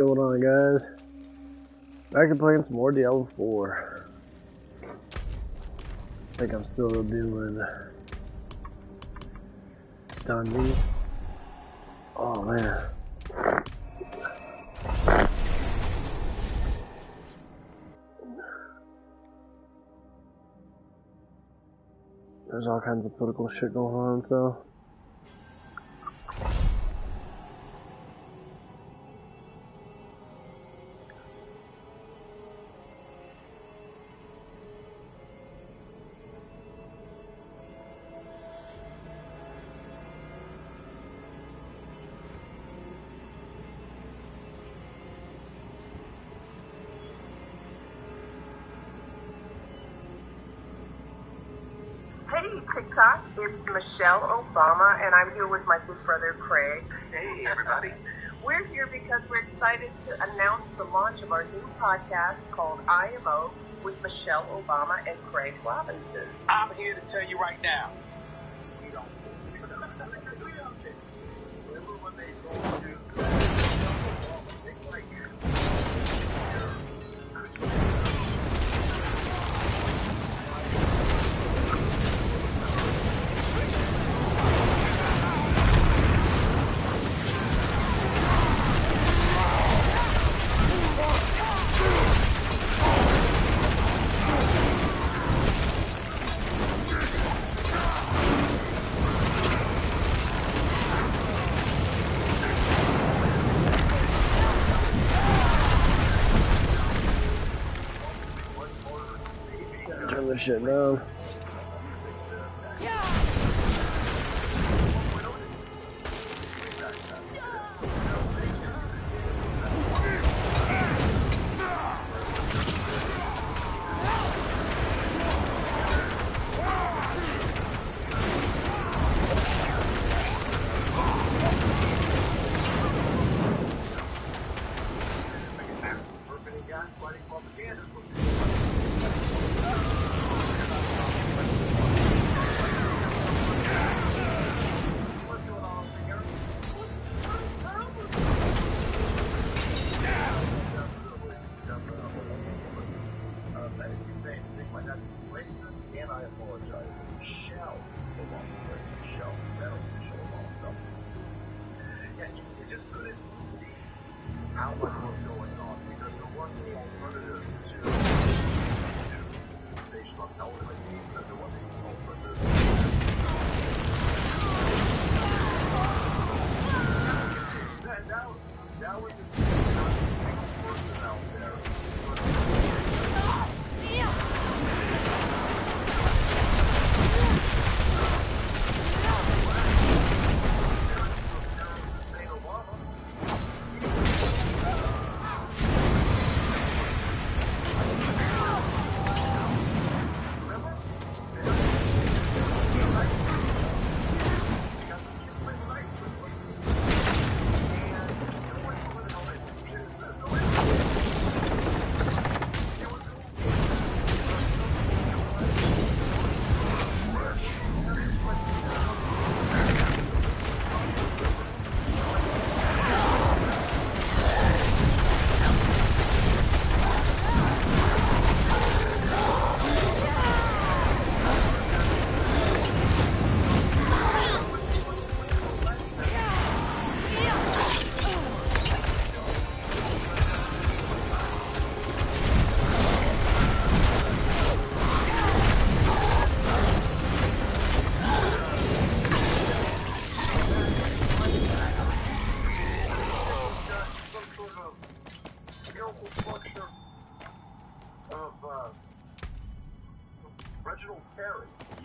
Going on, guys? Back to playing some more Diablo 4. I think I'm still doing Dundee. Oh man. There's all kinds of political shit going on, so. TikTok, it's Michelle Obama, and I'm here with my big brother Craig. Hey, everybody. We're here because we're excited to announce the launch of our new podcast called IMO with Michelle Obama and Craig Robinson. I'm here to tell you right now. Remember when they told you Turn this shit down. how much was going on, because there wasn't the alternative to they struck out with a game, because there wasn't the alternative. That was just a person out there.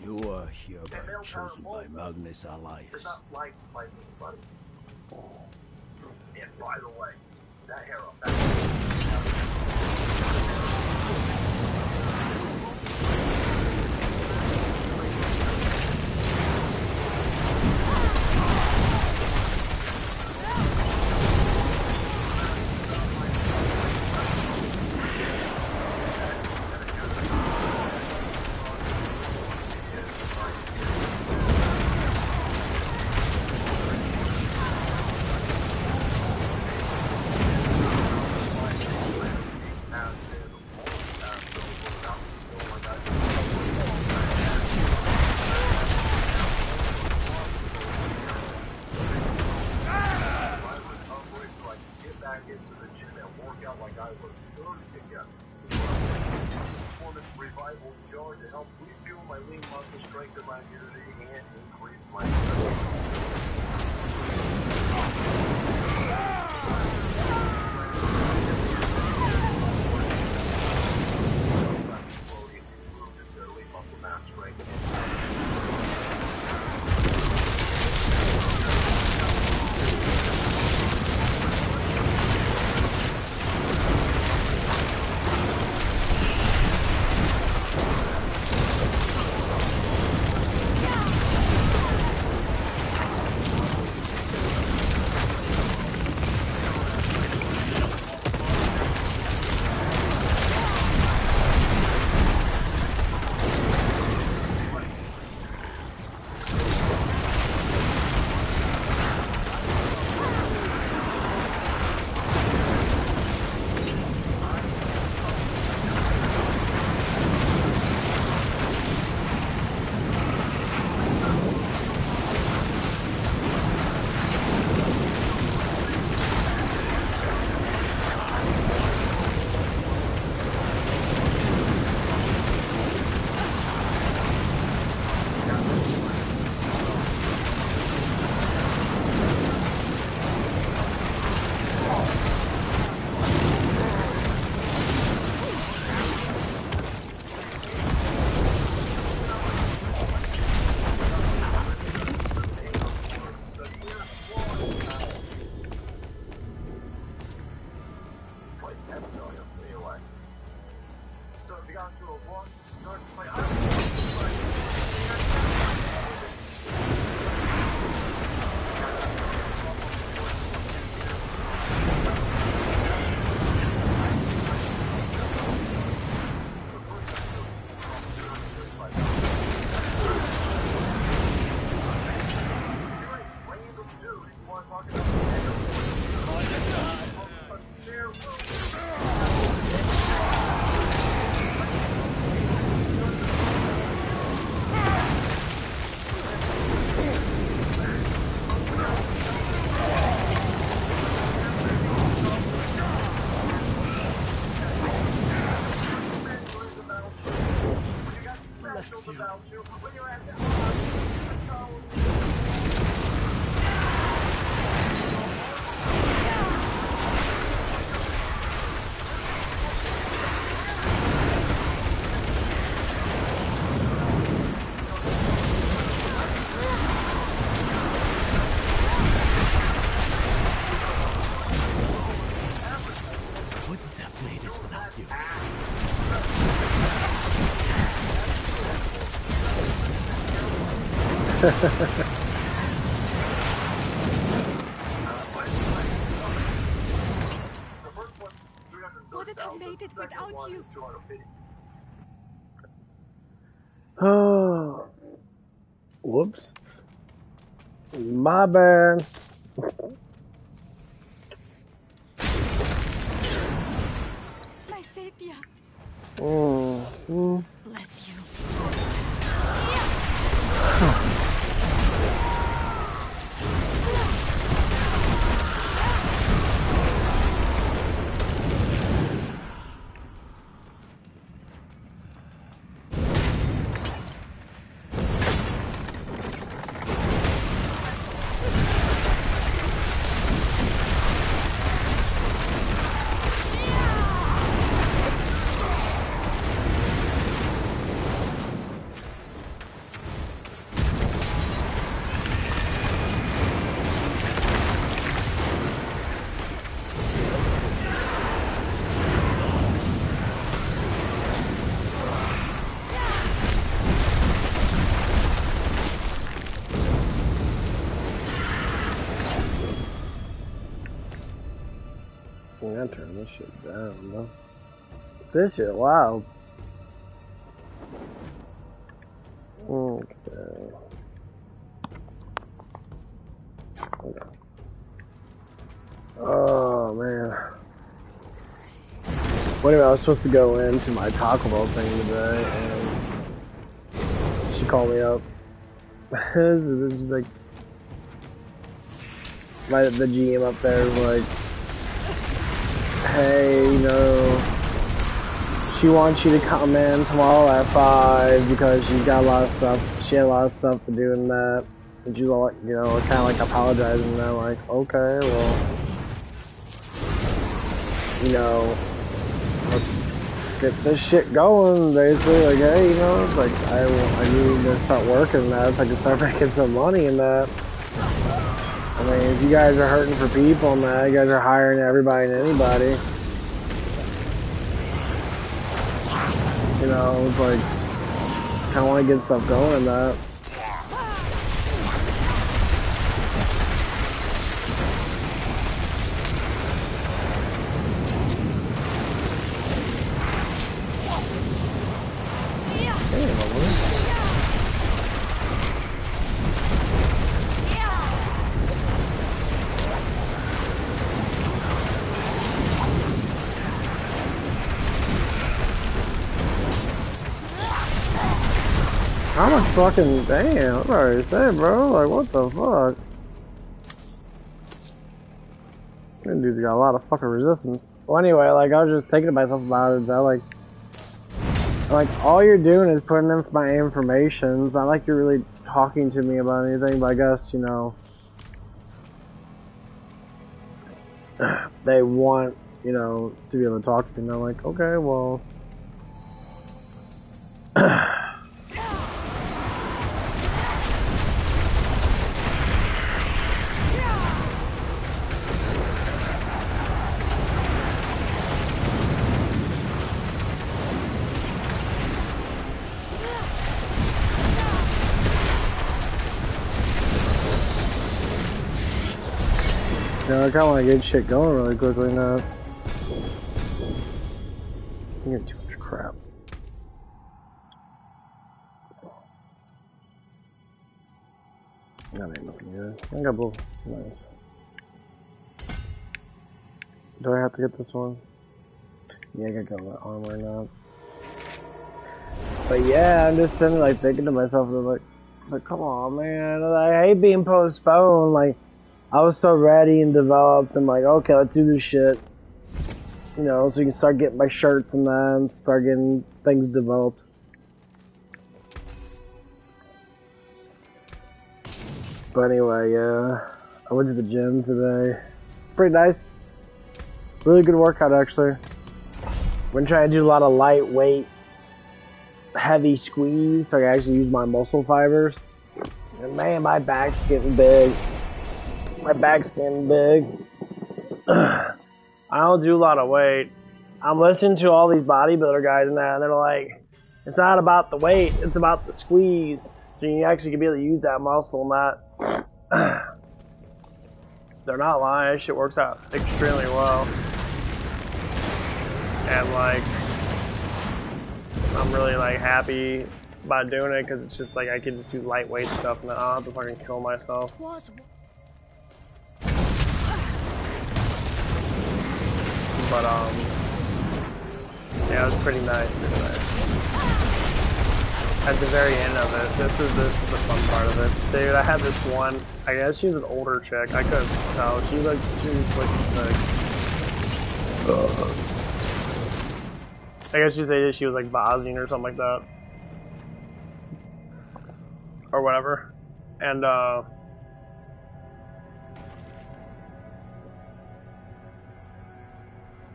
You are hereby chosen by Magnus Alliance. They're not liked by anybody. And by the way, that hero. back into the gym and work out like I was learning again. Performance revival jar to help refuel my lean muscle, strengthen my immunity, and increase my muscle mass strength. Wouldn't have made it without you. Oh, whoops. My bad. My savior. Mm-hmm. Bless you. I'm gonna turn this shit down, though. This shit loud. Okay. Oh, man. Well, anyway, I was supposed to go into my Taco Bell thing today, and she called me up. This is like, the GM up there was like, hey, you know, she wants you to come in tomorrow at 5 because she's got a lot of stuff. She had a lot of stuff to do in that. And she's all, you know, kind of like apologizing. And I'm like, okay, well, you know, let's get this shit going. Basically, like, hey, you know, it's like I need to start working that so I can start making some money in that. I mean, if you guys are hurting for people and that, you guys are hiring everybody and anybody. You know, it's like, kind of want to get stuff going in that. How much fucking damn? I'm already saying, bro. Like, what the fuck? That dude's got a lot of fucking resistance. Well, anyway, like, I was just thinking to myself about it. That, like, all you're doing is putting in my information. It's not like you're really talking to me about anything, but I guess, you know, they want, you know, to be able to talk to me. And I'm like, okay, well. You know, I kinda wanna get shit going really quickly now. I'm getting too much crap. That ain't nothing good. I got both. Nice. Do I have to get this one? Yeah, I gotta get that armor now. But yeah, I'm just sitting there, like, thinking to myself, like, come on, man. I hate being postponed. Like, I was so ready and developed, and like, okay, let's do this shit. You know, so we can start getting my shirts and then start getting things developed. But anyway, yeah, I went to the gym today. Pretty nice. Really good workout, actually. Been trying to do a lot of lightweight, heavy squeeze, so I can actually use my muscle fibers. And man, my back's getting big. My back's getting big. I don't do a lot of weight. I'm listening to all these bodybuilder guys and that, and they're like, it's not about the weight, it's about the squeeze. So you actually can be able to use that muscle and that. They're not lying, that shit works out extremely well. And like, I'm really like happy about doing it because it's just like I can just do lightweight stuff and I don't have to fucking kill myself. But yeah, it was pretty nice. At the very end of it, this is the fun part of it. Dude, I had this one, I guess she's an older chick, I couldn't tell. She was like I guess you say she was like Bosnian or something like that. Or whatever. And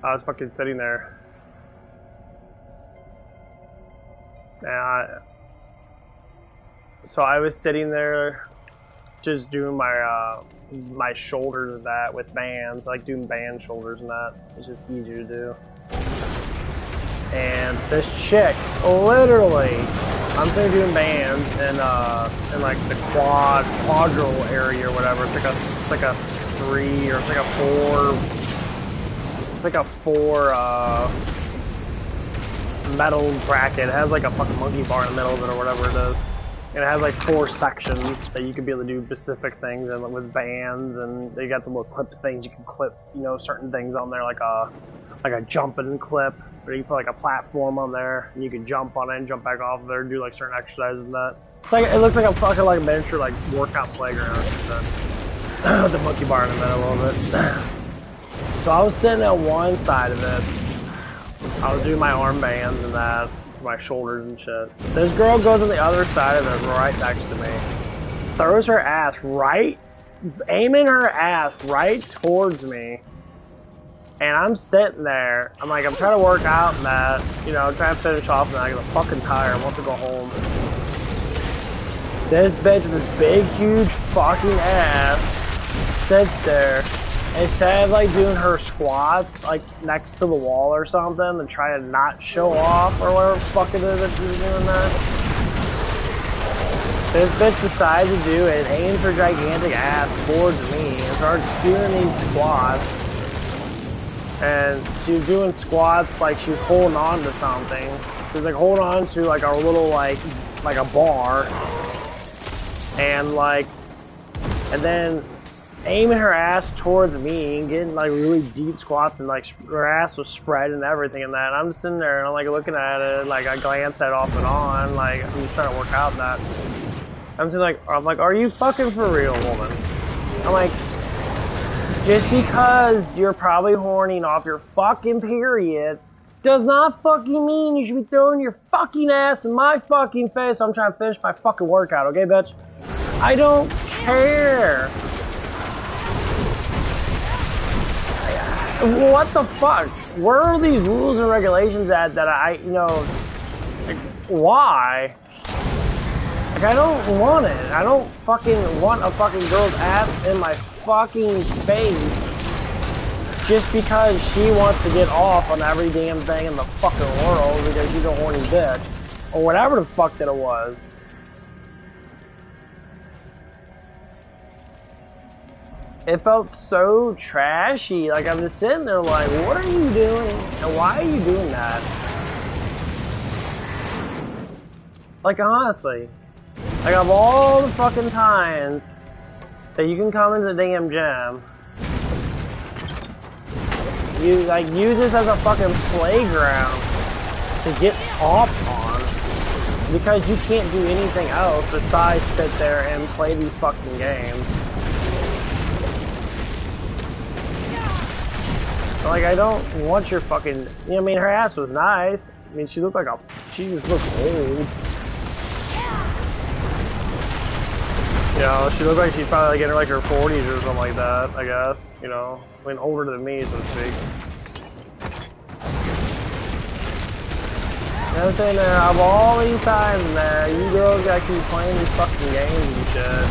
I was fucking sitting there. And so I was sitting there just doing my my shoulders and that with bands, like doing band shoulders and that. It's just easier to do. And this chick, literally, I'm sitting doing bands in like the quadral area or whatever. It's like a 3 or it's like a 4. It's like a 4 metal bracket. It has like a fucking monkey bar in the middle of it or whatever it is. And it has like 4 sections that you can be able to do specific things and with bands, and they got the little clip things you can clip, you know, certain things on there, like a jumping clip, or you can put like a platform on there and you can jump on it and jump back off of there and do like certain exercises and that. It's like, it looks like a fucking like miniature like workout playground or something. With the monkey bar in the middle of it. So I was sitting at one side of it. I was doing my armbands and that, my shoulders and shit. This girl goes on the other side of it, right next to me. Throws her ass right, aiming her ass right towards me. And I'm sitting there. I'm like, I'm trying to work out and that, you know, trying to finish off and I get fucking tired. I want to go home. This bitch with this big, huge fucking ass sits there. Instead of like doing her squats like next to the wall or something and try to not show off or whatever the fuck it is that she's doing that. This bitch decides to do it, aims her gigantic ass towards me and starts doing these squats. And she was doing squats like she was holding on to something. She was like holding on to like a little like a bar. And like, and then aiming her ass towards me and getting like really deep squats and like her ass was spread and everything and that. And I'm just sitting there and I'm like looking at it, like I glance at it off and on, like I'm just trying to work out and that. I'm like, are you fucking for real, woman? I'm like, just because you're probably horning off your fucking period does not fucking mean you should be throwing your fucking ass in my fucking face. So I'm trying to finish my fucking workout, okay, bitch? I don't care. What the fuck? Where are these rules and regulations at that I, you know, like, why? Like, I don't want it. I don't fucking want a fucking girl's ass in my fucking face just because she wants to get off on every damn thing in the fucking world because she's a horny bitch. Or whatever the fuck that it was. It felt so trashy. Like, I'm just sitting there like, what are you doing? And why are you doing that? Like, honestly. Like, of all the fucking times that you can come into the damn gym, you, like, use this as a fucking playground to get off on. Because you can't do anything else besides sit there and play these fucking games. Like, I don't want your fucking, you know, I mean, her ass was nice. I mean, she looked like she just looked old. You know, she looked like she's probably like in like her 40s or something like that, I guess. You know, I mean, older than me, so to speak. You know what I'm saying? Of all these times, you girls gotta keep playing these fucking games and shit.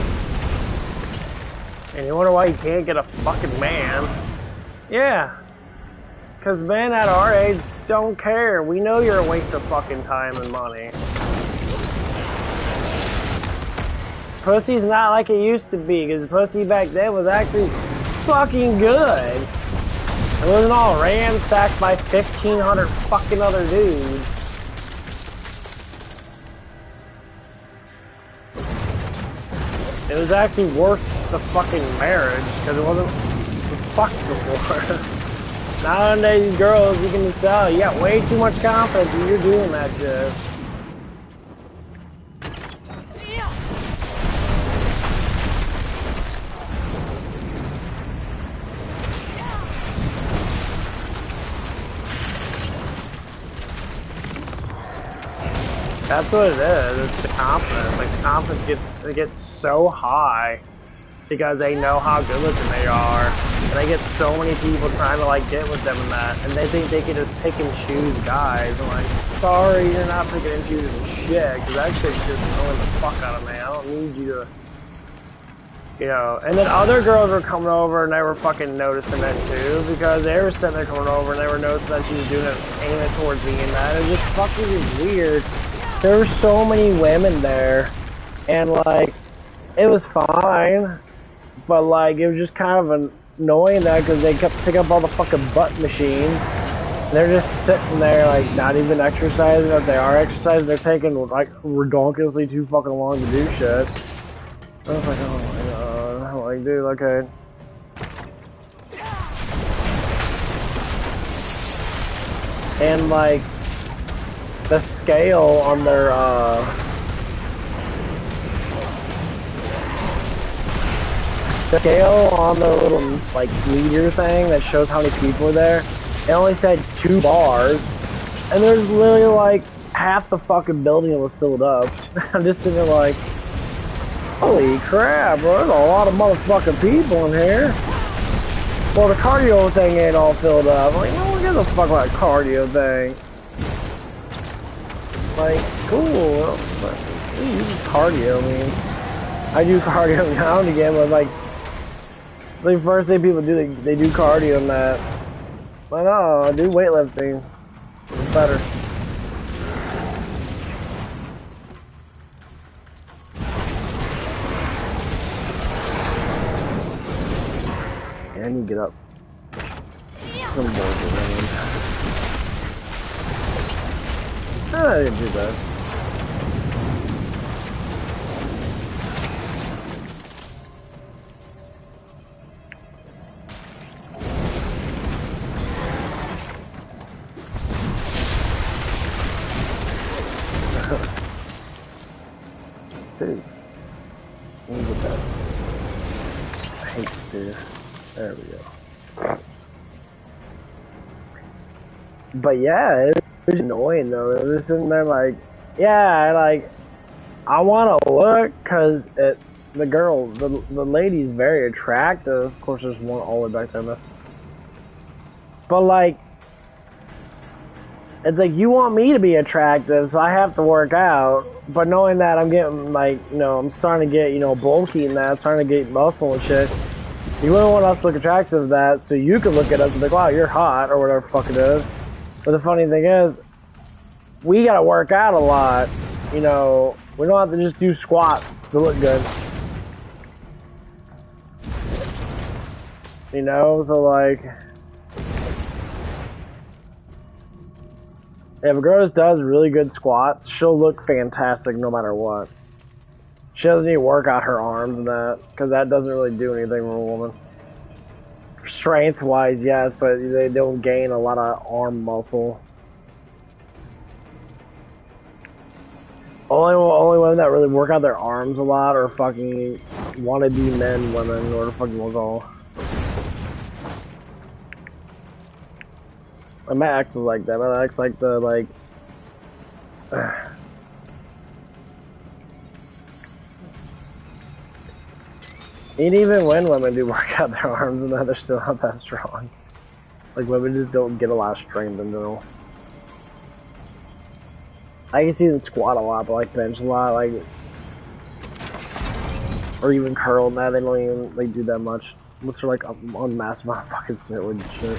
And you wonder why you can't get a fucking man. Yeah. Because men at our age don't care. We know you're a waste of fucking time and money. Pussy's not like it used to be, because pussy back then was actually fucking good. It wasn't all ransacked by 1,500 fucking other dudes. It was actually worth the fucking marriage, because it wasn't fucked before. Nowadays, girls, you can just tell, you got way too much confidence when you're doing that shit. That's what it is. It's the confidence. Like, the confidence gets so high because they know how good looking they are. And they get so many people trying to, like, get with them and that. And they think they can just pick and choose guys. I'm like, sorry, you're not picking and choosing shit. Because that shit's just annoying the fuck out of me. I don't need you to, you know. And then other girls were coming over and they were fucking noticing it too. Because they were sitting there coming over and they were noticing that she was doing it, aiming towards me and that. It was just fucking weird. There were so many women there, and like, it was fine, but like, it was just kind of annoying that because they kept picking up all the fucking butt machines. They're just sitting there, like, not even exercising. If they are exercising, they're taking like ridiculously too fucking long to do shit. I was like, oh my god, I'm like, dude, okay. And like, the scale on their the scale on the little like meter thing that shows how many people are there, it only said 2 bars, and there's literally like half the fucking building was filled up. I'm just sitting there like, holy crap, bro, there's a lot of motherfucking people in here. Well, the cardio thing ain't all filled up. I'm like, no one gives a fuck about cardio thing. Like, cool. But, cardio, I mean. I do cardio now and again, but like, the first thing people do, they do cardio and that. But no, I do weightlifting. It's better. Yeah, I need to get up. Some bullshit, I didn't do that. Dude. Let me get that. I hate this. There we go. But yeah, it was annoying though. It was sitting there like, yeah, like, I want to look because the girl, the lady's very attractive. Of course, there's one all the way back there. But like, it's like, you want me to be attractive, so I have to work out. But knowing that I'm getting, like, you know, I'm starting to get, you know, bulky and that, starting to get muscle and shit, you wouldn't want us to look attractive to that, so you could look at us and be like, wow, you're hot, or whatever the fuck it is. But the funny thing is, we gotta work out a lot. You know, we don't have to just do squats to look good. You know, so like, if a girl just does really good squats, she'll look fantastic no matter what. She doesn't need to work out her arms and that, because that doesn't really do anything for a woman. Strength-wise, yes, but they don't gain a lot of arm muscle. Only women that really work out their arms a lot are fucking wannabe men, women, or the fucking was all. And my ex was like that. My ex like the like. And even when women do work out their arms and that, they're still not that strong. Like, women just don't get a lot of strength in general. I can see them squat a lot, but like bench a lot, like, or even curl and that, they don't even like do that much. Unless they're like on massive amount of fucking steroids and shit.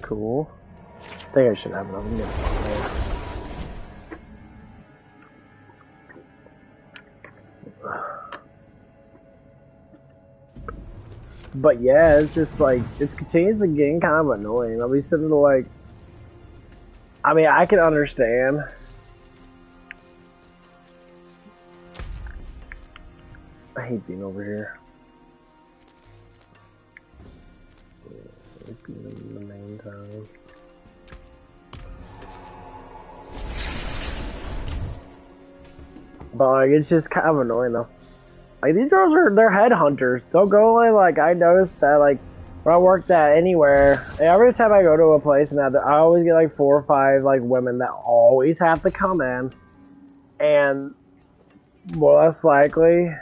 Cool. I think I should have another minute. But yeah, it's just like, it continues to getting kind of annoying. I'll be sitting there like, I mean, I can understand. I hate being over here. In the main time. But like, it's just kind of annoying though. Like, these girls they're headhunters. They'll go in, like, I noticed that, like, when I worked at anywhere, every time I go to a place and I always get like 4 or 5 like women that always have to come in, and more or less likely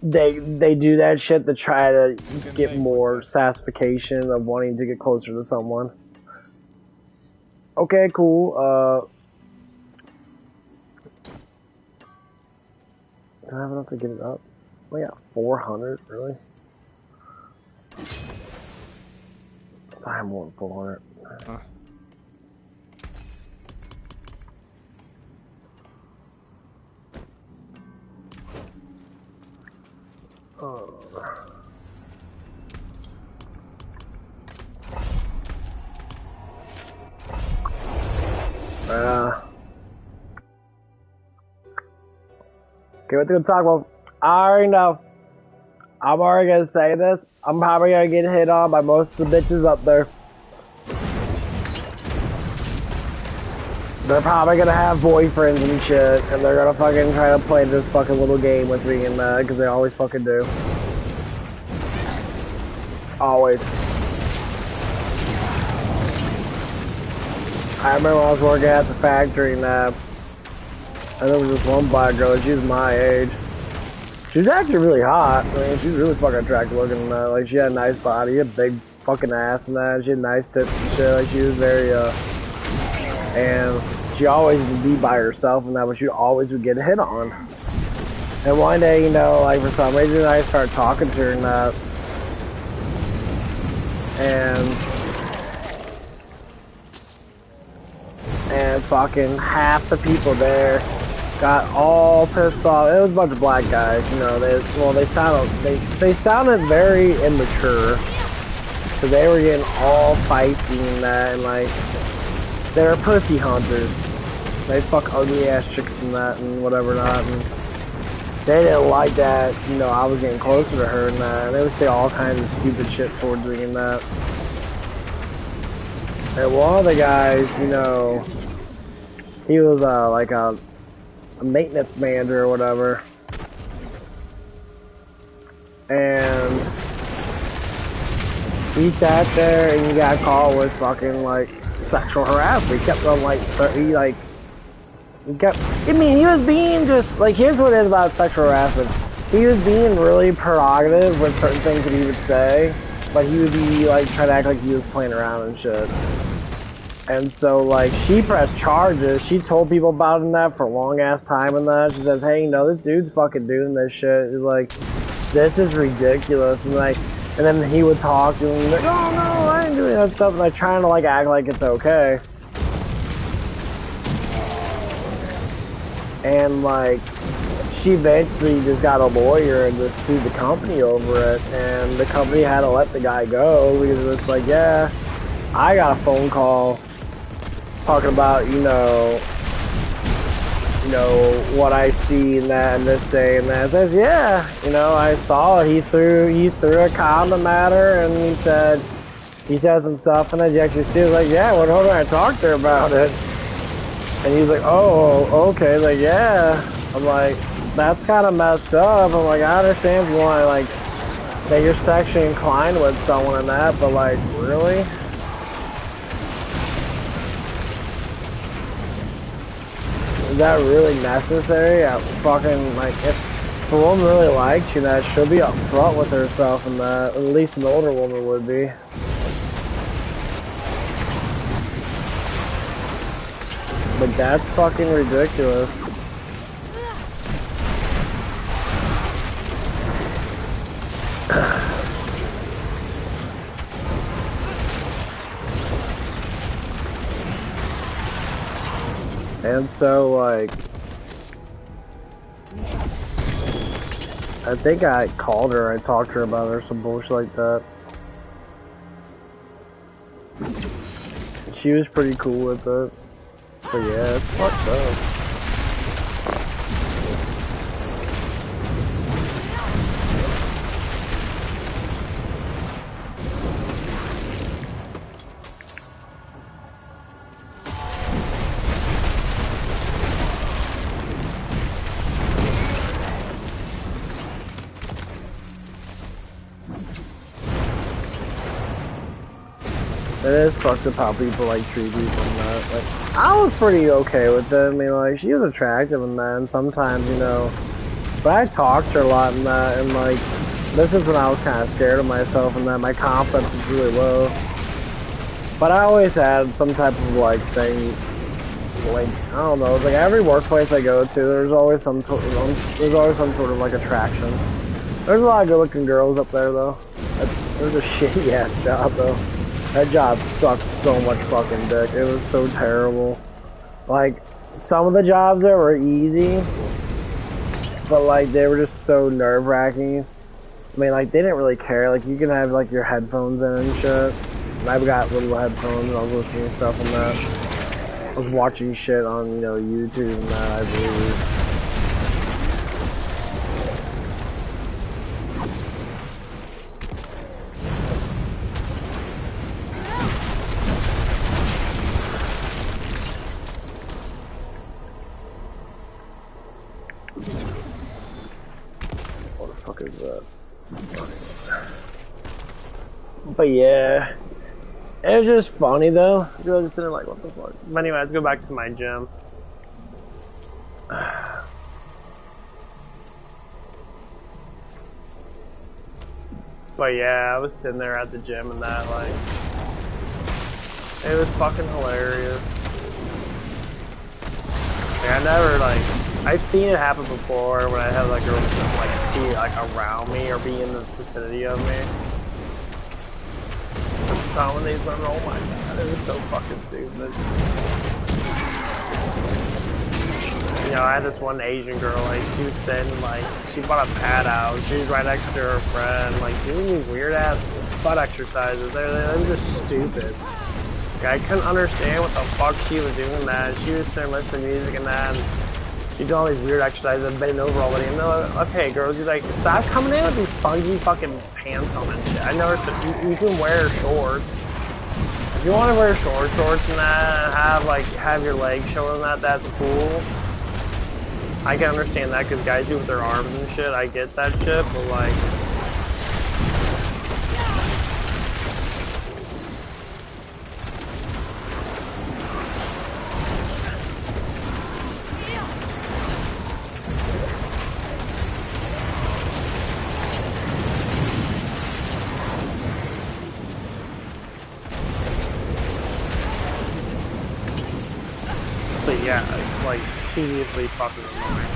they do that shit to try to get more satisfaction of wanting to get closer to someone. Okay, cool. Do I have enough to get it up? We got 400, really? I have more than 400. Huh. Okay, what to talk about? I already know. I'm already gonna say this. I'm probably gonna get hit on by most of the bitches up there. They're probably gonna have boyfriends and shit, and they're gonna fucking try to play this fucking little game with me and because they always fucking do. Always. I remember when I was working at the factory and there was this one black girl, she was my age. She was actually really hot. I mean, she was really fucking attractive looking and like she had a nice body, a big fucking ass and that. She had nice tits and shit, like she was very, and she always would be by herself and that, but she always would get hit on. And one day, you know, like for some reason I started talking to her and that, and fucking half the people there got all pissed off. It was a bunch of black guys, you know. They sounded very immature, so they were getting all feisty and that, and like they were pussy hunters. They fuck ugly ass chicks and that and whatever not, and they didn't like that. You know, I was getting closer to her and that. And they would say all kinds of stupid shit towards me and that. And one of the guys, you know, he was like a maintenance manager or whatever, and he sat there and he got caught with fucking like sexual harassment. He kept on like he was being just like, here's what it is about sexual harassment. He was being really prerogative with certain things that he would say, but he would be like trying to act like he was playing around and shit. And so, like, she pressed charges. She told people about it and that for a long-ass time and that. She says, hey, you know, this dude's fucking doing this shit. It's like, this is ridiculous. And, like, and then he would talk to him, like, oh, no, I ain't doing that stuff. And, like, trying to, like, act like it's okay. And, like, she eventually just got a lawyer and just sued the company over it. And the company had to let the guy go because it's like, yeah, I got a phone call talking about, you know, what I see in that and this day and that. It says, yeah, you know, I saw he threw a condom at her and he said some stuff and then you actually see it like, yeah, well, hold on, I talked to her about it. And he's like, oh, okay, like, yeah. I'm like, that's kind of messed up. I'm like, I understand if you want to, like, that you're sexually inclined with someone and that, but like, really? Is that really necessary? Fucking, like, if a woman really likes you, that she'll be upfront with herself and that. At least an older woman would be. But that's fucking ridiculous. And so, like, I think I called her, I talked to her about it or some bullshit like that. She was pretty cool with it. But yeah, it's fucked up. It is fucked up how people like treat people and that. Like, I was pretty okay with it. I mean, like, she was attractive and that, and sometimes, you know, but I talked to her a lot and that, and like, this is when I was kind of scared of myself and that my confidence was really low. But I always had some type of like thing, like, I don't know, like every workplace I go to, there's always some sort of like attraction. There's a lot of good looking girls up there though. There's a shitty ass job though. That job sucked so much fucking dick. It was so terrible. Like, some of the jobs there were easy, but like, they were just so nerve-wracking. mean, like, they didn't really care. Like, you can have, like, your headphones in and shit. And I've got little headphones, and I was listening to stuff on that. I was watching shit on, you know, YouTube and that, I believe. What the fuck is that? But yeah. It was just funny though. I was just sitting like, what the fuck? But anyway, let's go back to my gym. But yeah, I was sitting there at the gym and that, like, it was fucking hilarious. Like, I never, like, I've seen it happen before when I have like girls like be like around me or be in the vicinity of me. Some of these women, oh my god, it was so fucking stupid. You know, I had this one Asian girl, like, she was sitting, like, she bought a pad out, she was right next to her friend, like, doing these weird-ass butt exercises. They were just stupid. Like, I couldn't understand what the fuck she was doing that. She was sitting listening to music and that, and she's doing all these weird exercises and bending over already. And they're like, okay, girls, you're like, stop coming in with these funky fucking pants on and shit. I never said, you can wear shorts. If you want to wear shorts and that, and have your legs showing that, that's cool. I can understand that because guys do with their arms and shit. I get that shit, but like, but yeah, it's like tediously fucking annoying.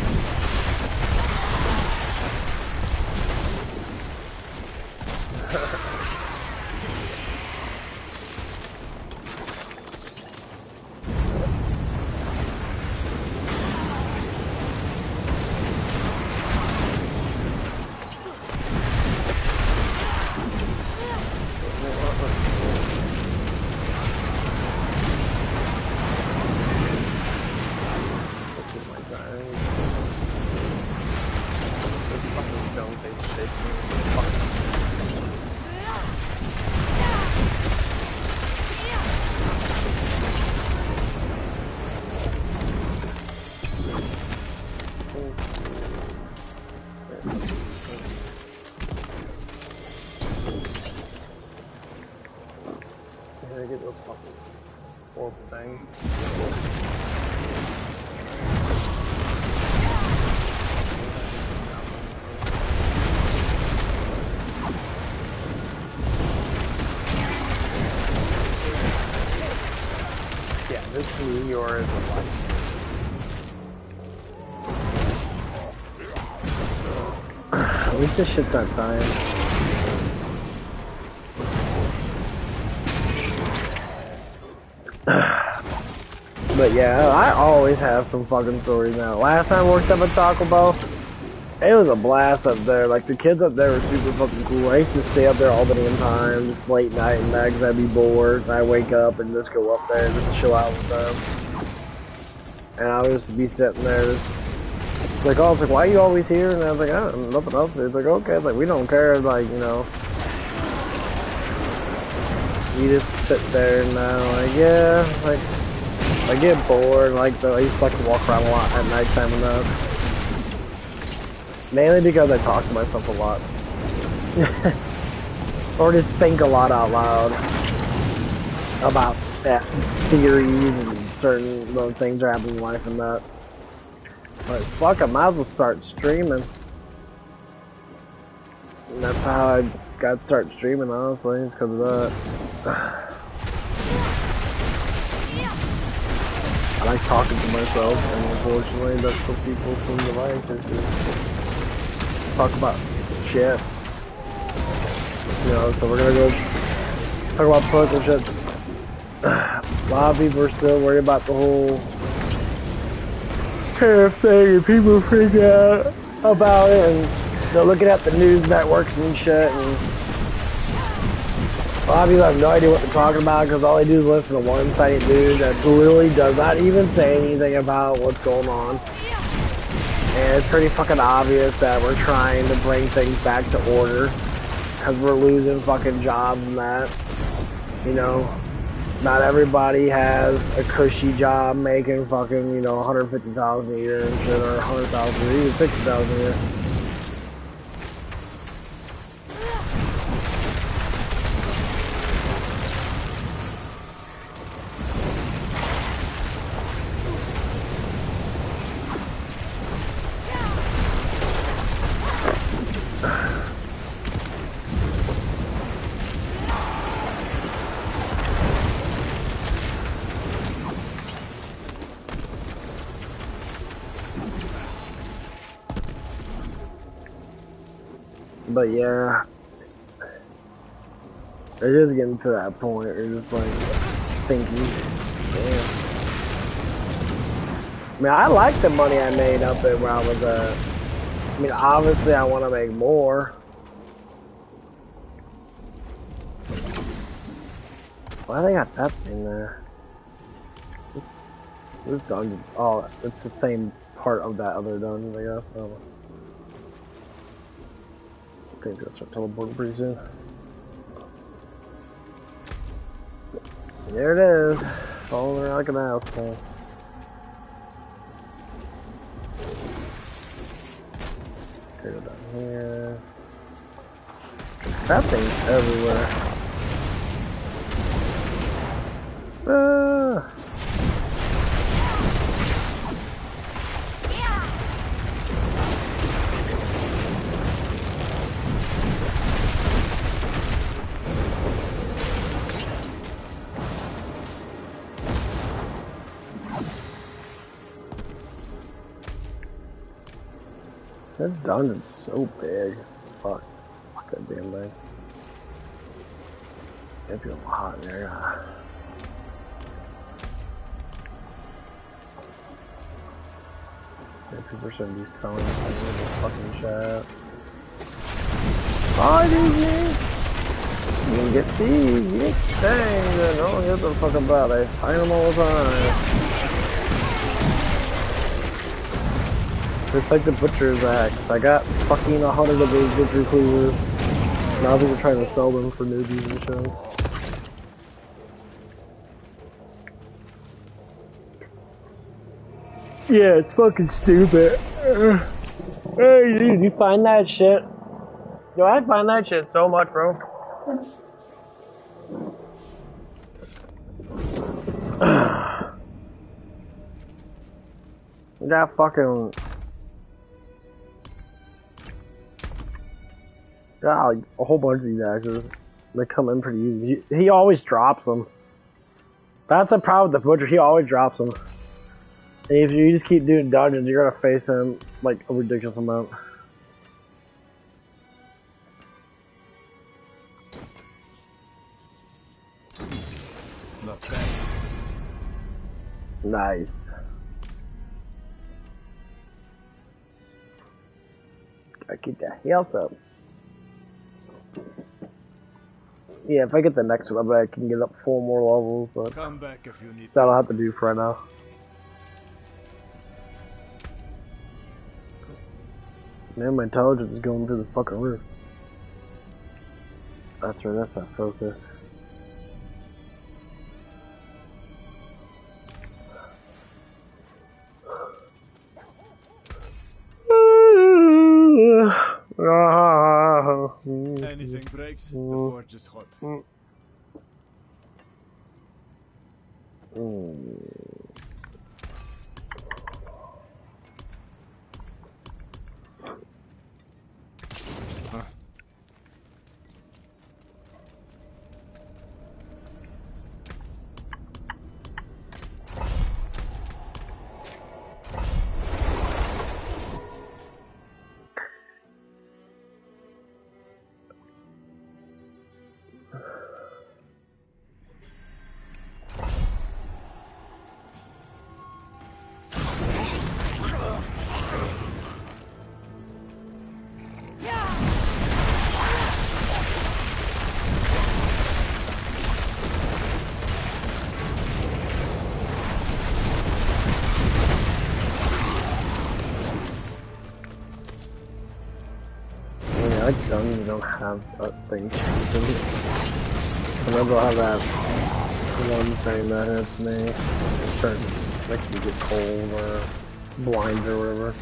Get those fucking horrible things. Yeah, this meteor is a light. At least this shit's not dying. But yeah, I always have some fucking stories now. Last time I worked up at Taco Bell, it was a blast up there. Like, the kids up there were super fucking cool. I used to stay up there all the damn time, just late night and that, because I'd be bored. And I'd wake up and just go up there and just chill out with them. And I would just be sitting there, just like, oh, it's like, why are you always here? And I was like, I don't know, nothing else. It's like, okay, it's like, we don't care, like, you know. You just sit there and like, yeah, like, I get bored, like, I used to like to walk around a lot at nighttime and that. Mainly because I talk to myself a lot. Or just think a lot out loud about theories and certain little things that happen in life and that. But fuck, I might as well start streaming. And that's how I got to start streaming, honestly, it's because of that. I like talking to myself, and unfortunately that's what people seem to like, is to talk about shit. You know, so we're gonna go talk about political shit. A lot of people are still worried about the whole tariff thing, and people freak out about it, and They're looking at the news networks and shit, and a lot of people have no idea what they're talking about because all they do is listen to one-sided news that literally does not even say anything about what's going on. And it's pretty fucking obvious that we're trying to bring things back to order because we're losing fucking jobs and that. You know, not everybody has a cushy job making fucking, you know, 150,000 a year and shit, or 100,000 or even 60,000 a year. But yeah, it is getting to that point. You're just like thinking, damn. I mean, I like the money I made up at where I was at. I mean, obviously, I want to make more. Why they got that thing there? This dungeon. Oh, it's the same part of that other dungeon, I guess. I don't know. I think it's gonna start teleporting pretty soon. There it is. Falling around like an asshole. Go down here. That thing's everywhere. Ah. This dungeon's so big. Fuck. Fuck that damn thing. It feels hot in there. People shouldn't be selling things in this fucking chat. Hi, Disney! You can get these, you get things, and don't give a fuck about it. I find them all the time. Just like the butcher's axe. I got fucking 100 of those butcher cleavers. Now people are trying to sell them for newbies and shit. Yeah, it's fucking stupid. Hey, dude, you find that shit? Yo, I find that shit so much, bro. You got fucking... Yeah, like a whole bunch of these axes. They come in pretty easy. He always drops them. That's the problem with the butcher. He always drops them. And if you just keep doing dungeons, you're gonna face him like a ridiculous amount. Not bad. Nice. Gotta keep that health up. Yeah, if I get the next one, I bet I can get up 4 more levels, but Come back if you need. that'll have to do for right now. Man, my intelligence is going through the fucking roof. That's right, that's that focus. Anything breaks, the forge is hot. I like guns don't have that thing changing. Sometimes I'll have that one thing that hits me. It starts makes me get cold or blind or whatever.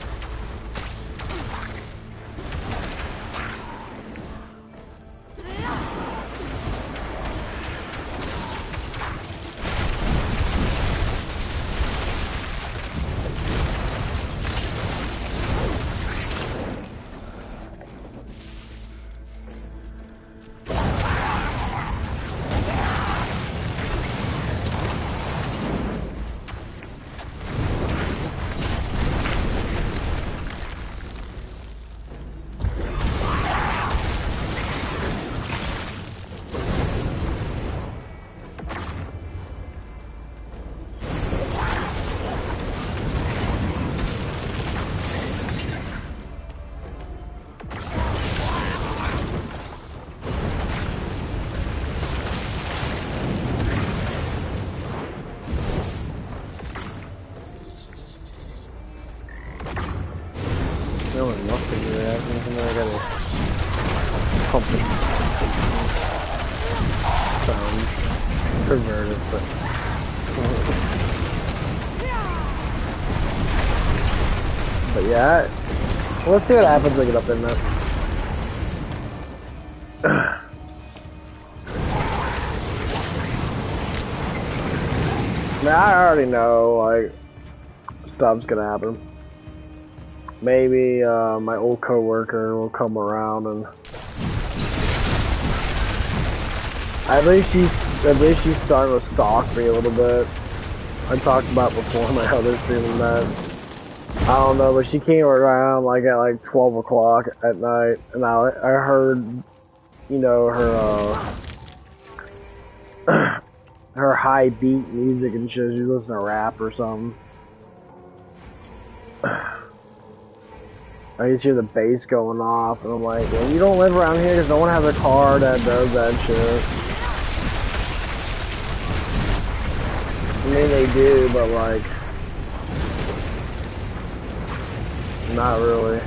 No one must be doing that. I gotta pump it. Sounds perverted, but. But yeah, let's see what happens when I get up in that. I mean, I already know, like, stuff's gonna happen. Maybe my old coworker will come around and at least she's starting to stalk me a little bit. I talked about before my other stream that I don't know, but she came around like at like 12 o'clock at night, and I heard, you know, her her high beat music and shit. She listening to rap or something. I just hear the bass going off, and I'm like, well, you don't live around here because no one has a car that does that shit. I mean, they do, but like, not really.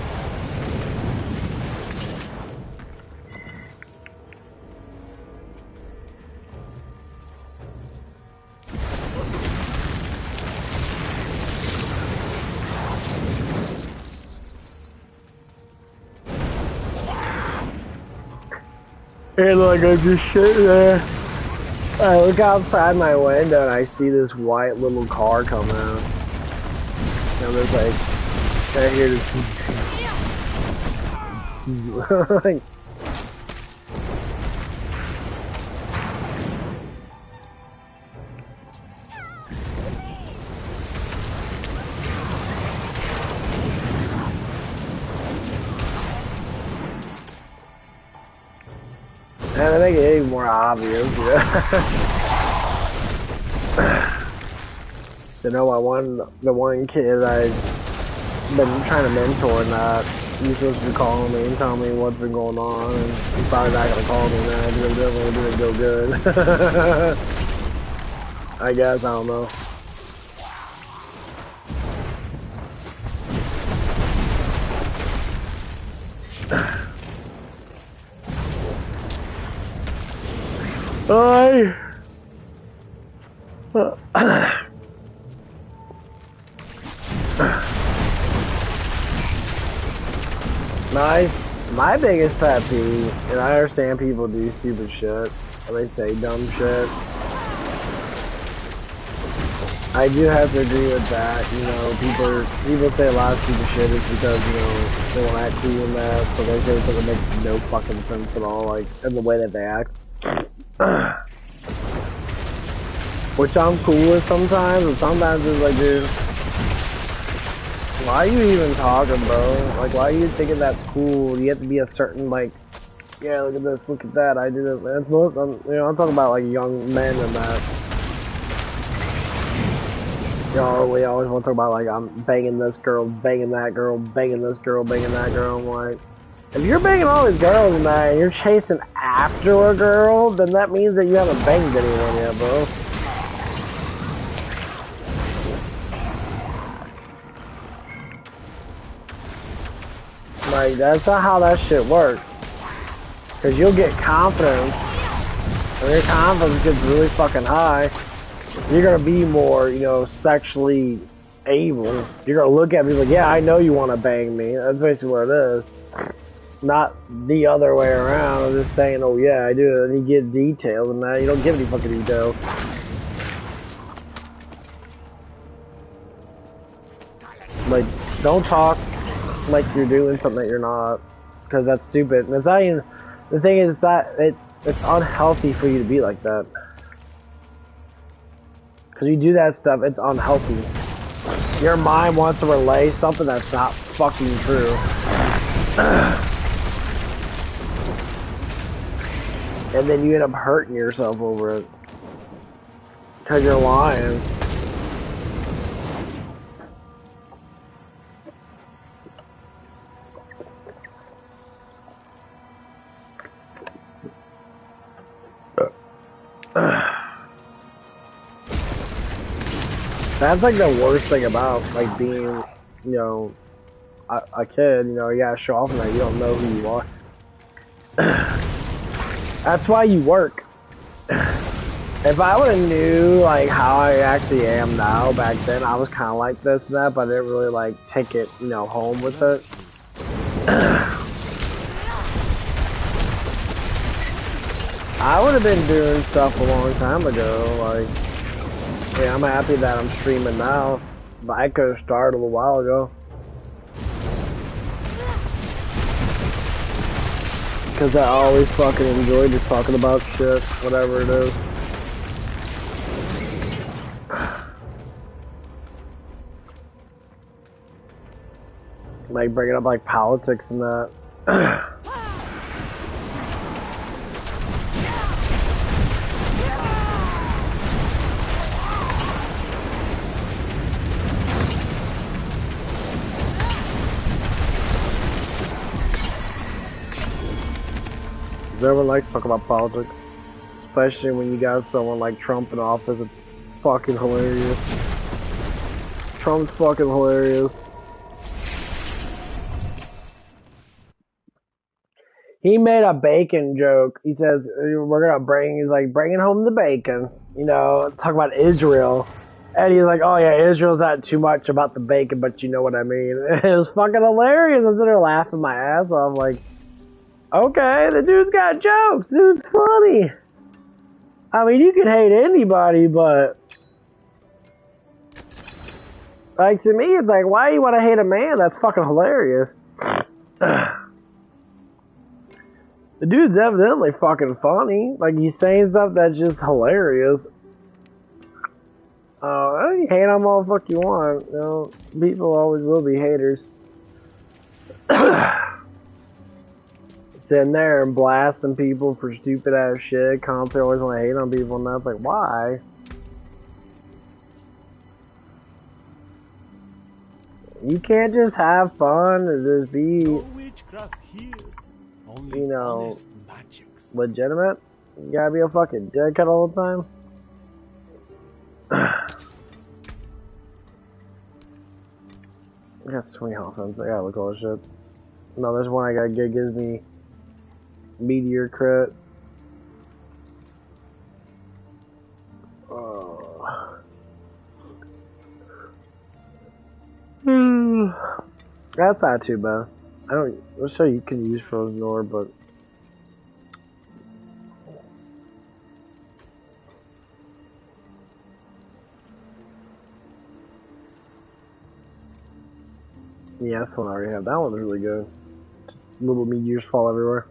And like I'm just sitting there, I look outside my window and I see this white little car come out. And there's like, I hear this like, and I make it even more obvious, yeah. You know, the one kid I've been trying to mentor and that, he's supposed to be calling me and telling me what's been going on, and he's probably not gonna call me now because it definitely didn't go good. I guess, I don't know. My biggest pet peeve, and I understand people do stupid shit, and they say dumb shit. I do have to agree with that, you know, people say a lot of stupid shit is because, you know, they want to act cool and that, so they say something that makes no fucking sense at all, like, in the way that they act. Which I'm cool with sometimes, and sometimes it's like, dude, why are you even talking, bro? Like, why are you thinking that's cool? You have to be a certain, like, yeah, look at this, look at that, I do this. That's most, you know, I'm talking about, like, young men and that. You know, we always want to talk about, like, I'm banging this girl, banging that girl, banging this girl, banging that girl. I'm like, if you're banging all these girls and that, and you're chasing after a girl, then that means that you haven't banged anyone yet, bro. Like, that's not how that shit works. Because you'll get confidence. When your confidence gets really fucking high, you're gonna be more, you know, sexually able. You're gonna look at me like, yeah, I know you want to bang me. That's basically what it is. Not the other way around. I'm just saying, oh yeah, I do. And you get details and that. You don't give any fucking details. Like, don't talk like you're doing something that you're not, because that's stupid. And it's not even. The thing is that it's unhealthy for you to be like that. Because you do that stuff, it's unhealthy. Your mind wants to relay something that's not fucking true. And then you end up hurting yourself over it. Because you're lying. That's like the worst thing about like being, you know, a kid. You know, you gotta show off and that you don't know who you are. That's why you work. If I would have knew like how I actually am now back then, I was kind of like this and that, but I didn't really like take it, you know, home with it. I would have been doing stuff a long time ago. Like, yeah, I'm happy that I'm streaming now, but I could have started a little while ago. Because I always fucking enjoy just talking about shit, whatever it is. Like bringing up like politics and that. Everyone likes to talk about politics, especially when you got someone like Trump in office. It's fucking hilarious. Trump's fucking hilarious. He made a bacon joke. He says, we're gonna he's like, bringing home the bacon. You know, talk about Israel. And he's like, oh yeah, Israel's not too much about the bacon, but you know what I mean. It was fucking hilarious. I was sitting there laughing my ass off like, okay, the dude's got jokes. Dude's funny. I mean, you can hate anybody, but like to me, it's like, why do you want to hate a man? That's fucking hilarious. The dude's evidently fucking funny. Like, he's saying stuff that's just hilarious. You hate them all the fuck you want. You know, people always will be haters. Sitting there and blasting people for stupid ass shit. Constantly always want to hate on people, and that's like, why? You can't just have fun and just be, you know, legitimate. You gotta be a fucking dickhead all the time. I got 20 health cents. I gotta look all this shit. No, there's one I gotta get, gives me meteor crit. That's not too bad. I'm sure you can use frozen orb, but yeah, that's the one I already have. That one's really good. Just little meteors fall everywhere.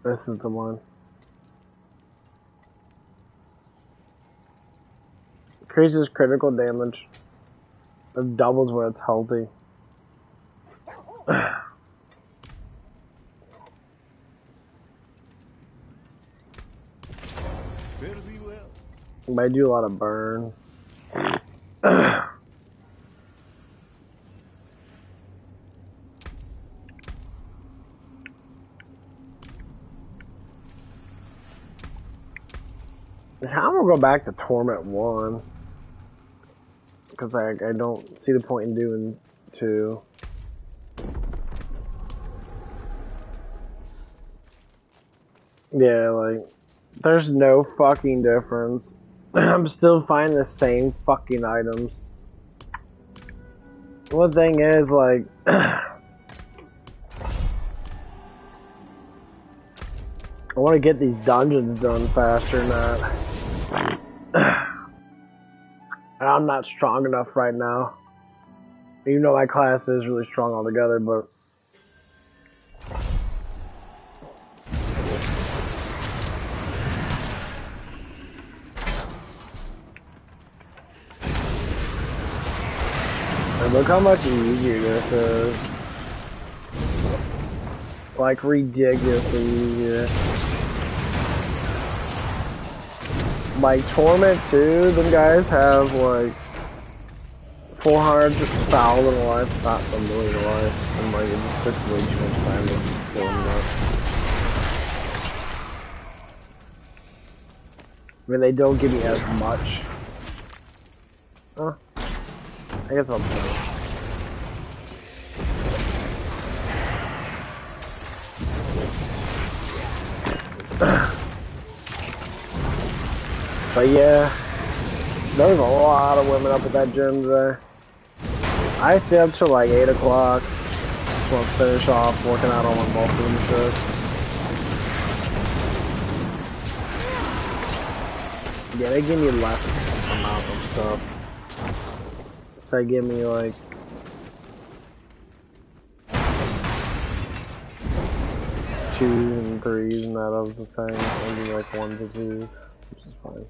This is the one. Increases critical damage. It doubles when it's healthy. But I do a lot of burn. I'm gonna go back to Torment 1. Because I don't see the point in doing 2. Yeah, like, there's no fucking difference. I'm still finding the same fucking items. One thing is, like, I want to get these dungeons done faster than that. And I'm not strong enough right now. Even though my class is really strong altogether, but... And look how much easier this is. Like, ridiculously easier. Like, Torment 2, them guys have, like, 400,000 life, not a million life, and, like, it just took way too much time to kill them up. I mean, they don't give me as much. Huh? I guess I'll play. But yeah, there's a lot of women up at that gym today. I stay up till like 8 o'clock. Just want to finish off working out on my muscles and shit. Yeah, they give me less amount of stuff. So they give me like 2s and 3s and that other thing. Maybe like 1s and 2s, which is fine.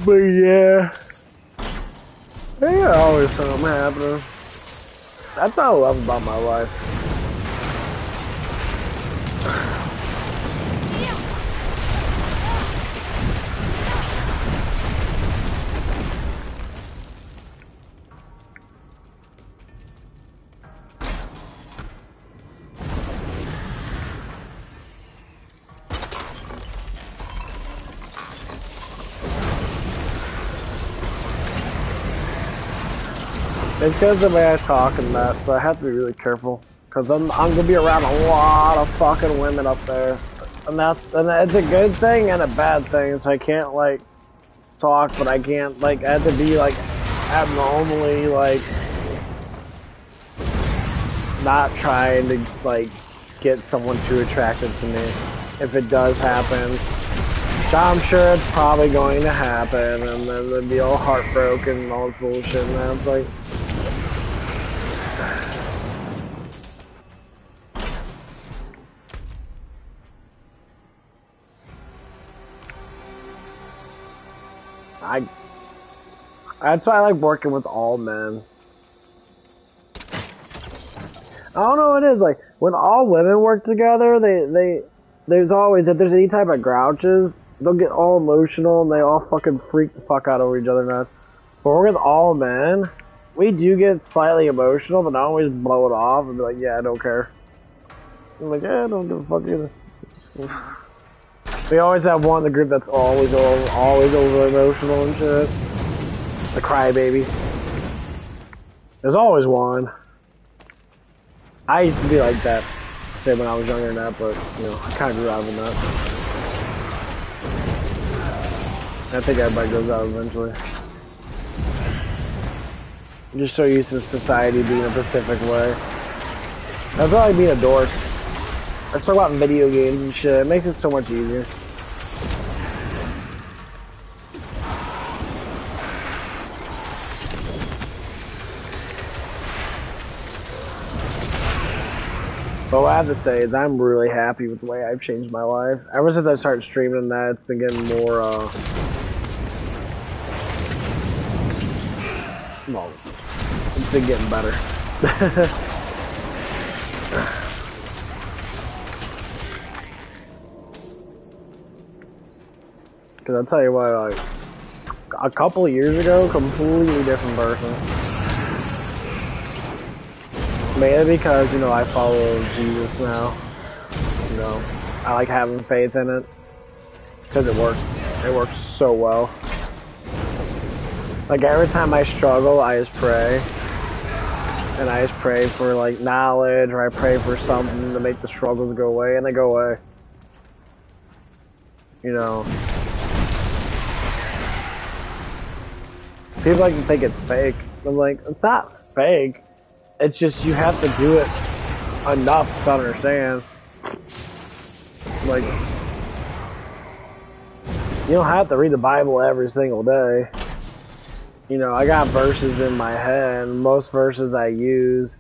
But yeah, always something happening. That's what I love about my life. It's because of the way I talk and that, so I have to be really careful. Because I'm gonna be around a lot of fucking women up there. And it's a good thing and a bad thing, so I can't, like, talk, but I can't, like, I have to be, like, abnormally, like, not trying to, like, get someone too attracted to me. If it does happen. So I'm sure it's probably going to happen, and then they'll be all heartbroken and all this bullshit, and I was like... That's why I like working with all men. I don't know what it is, like, when all women work together, there's always, if there's any type of grouches, they'll get all emotional and they all fucking freak the fuck out over each other now. But working with all men, we do get slightly emotional, but I always blow it off and be like, yeah, I don't care. I'm like, yeah, I don't give a fuck either. We always have one in the group that's always over emotional and shit. The crybaby. There's always one. I used to be like that, say when I was younger than that, but you know, I kind of grew out of that. I think everybody goes out eventually. I'm just so used to society being a specific way. That's why I like being a dork. Let's talk about video games and shit. It makes it so much easier. But what I have to say is I'm really happy with the way I've changed my life. Ever since I started streaming that, it's been getting more, well, it's been getting better. Because I'll tell you what, like, a couple of years ago, completely different person. Mainly because, you know, I follow Jesus now. You know, I like having faith in it. Because it works. It works so well. Like, every time I struggle, I just pray. And I just pray for, like, knowledge, or I pray for something to make the struggles go away, and they go away. You know. People like to think it's fake. I'm like, it's not fake. It's just you have to do it enough to understand. Like, you don't have to read the Bible every single day. You know, I got verses in my head, and most verses I use,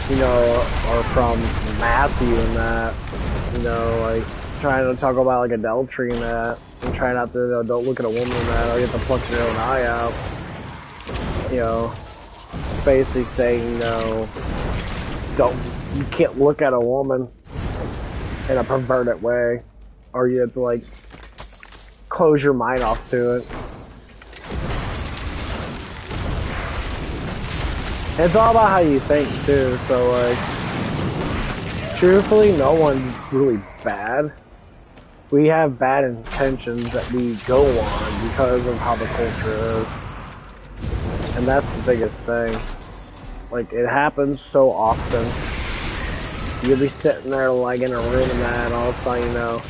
you know, are from Matthew and that. You know, like, trying to talk about, like, adultery and that. And try not to, you know, don't look at a woman in that, or you have to pluck your own eye out. You know, basically saying, you know, you can't look at a woman in a perverted way, or you have to, like, close your mind off to it. It's all about how you think too, so, like, truthfully, no one's really bad. We have bad intentions that we go on because of how the culture is. And that's the biggest thing. Like, it happens so often. You'll be sitting there, like, in a room and that, and all of a sudden, you know,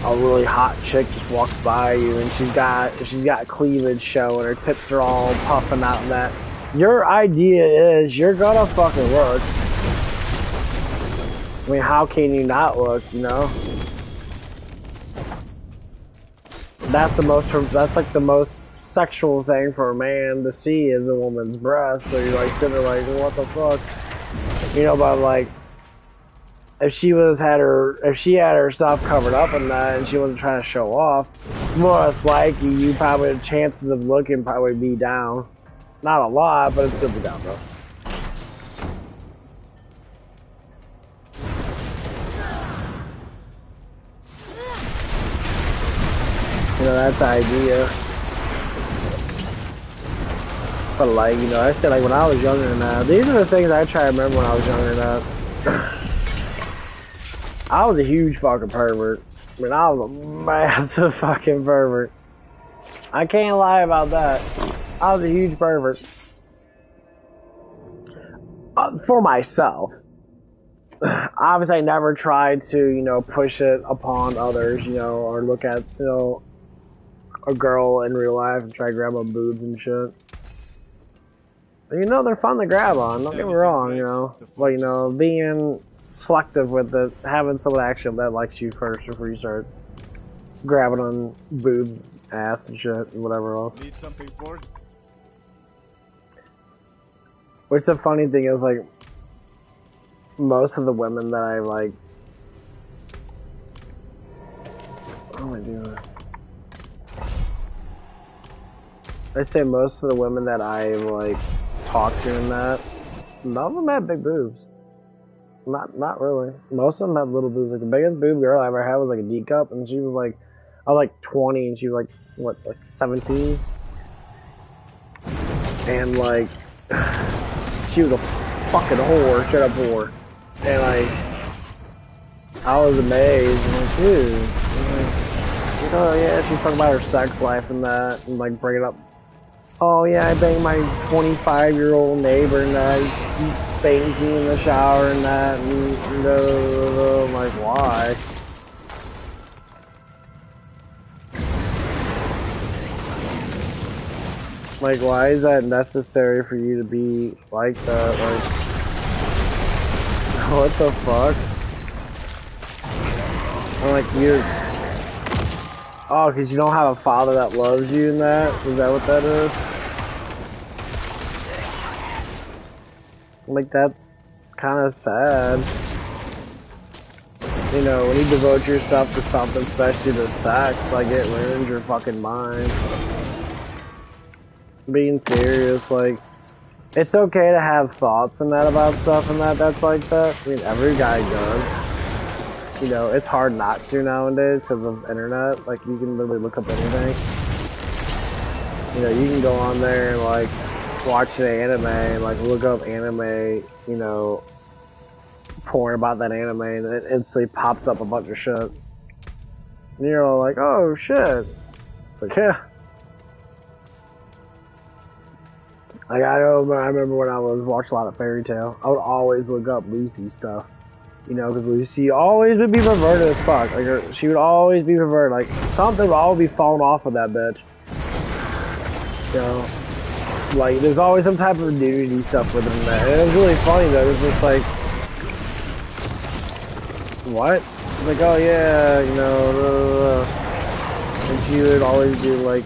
a really hot chick just walks by you, and she's got cleavage showing, her tits are all puffing out and that. Your idea is you're gonna fucking look. I mean, how can you not look, you know? That's like the most sexual thing for a man to see is a woman's breast. So you're like sitting there like, well, what the fuck? You know, but like, if she had her stuff covered up and that, and she wasn't trying to show off, most likely you probably, the chances of looking probably be down. Not a lot, but it'd still be down though. You know, that's the idea. But like, you know, I said, like, when I was younger than that, these are the things I try to remember when I was younger than that. I was a huge fucking pervert. I mean, I was a massive fucking pervert. I can't lie about that. I was a huge pervert. For myself. Obviously, I never tried to, you know, push it upon others, you know, or look at, you know, a girl in real life and try to grab on boobs and shit. You know, they're fun to grab on, don't get me wrong, you know. But, you know, being selective with it, having someone actually that likes you first before you start grabbing on boobs, ass, and shit, and whatever else. Need something for it? Which the funny thing is, like, most of the women that I, like... What am I doing? I say most of the women that I, like, talked to in that, none of them had big boobs. Not really. Most of them had little boobs. Like, the biggest boob girl I ever had was, like, a D cup, and she was, like, I was, like, 20, and she was, like, what, like, 17? And, like, she was a fucking whore, straight up whore. And, like, I was amazed, and, like, dude. And, like, oh, yeah, she's talking about her sex life and that, and, like, bringing up, oh, yeah, I banged my 25-year-old neighbor, and that, he bangs me in the shower, and that, and, I'm like, why? Like, why is that necessary for you to be like that? Like, what the fuck? I'm like, you're... Oh, because you don't have a father that loves you and that? Is that what that is? Like, that's kind of sad. you know, when you devote yourself to something, especially to sex, like, it ruins your fucking mind. Being serious, like, it's okay to have thoughts and that about stuff and that's like that. I mean, every guy does. You know, it's hard not to nowadays because of internet. Like, you can literally look up anything. You know, you can go on there and, like, watch an anime and, like, look up anime, you know, porn about that anime, and it instantly pops up a bunch of shit. And you're all like, oh, shit. Like, yeah. Like, I remember when I was watching a lot of Fairy Tail, I would always look up Lucy stuff. You know, because Lucy always would be perverted as fuck. Like, she would always be perverted. Like, something would always be falling off of that bitch. You know? Like, there's always some type of nudity stuff with them there. And it was really funny, though. It was just like, what? Like, oh, yeah, you know, and she would always do, like,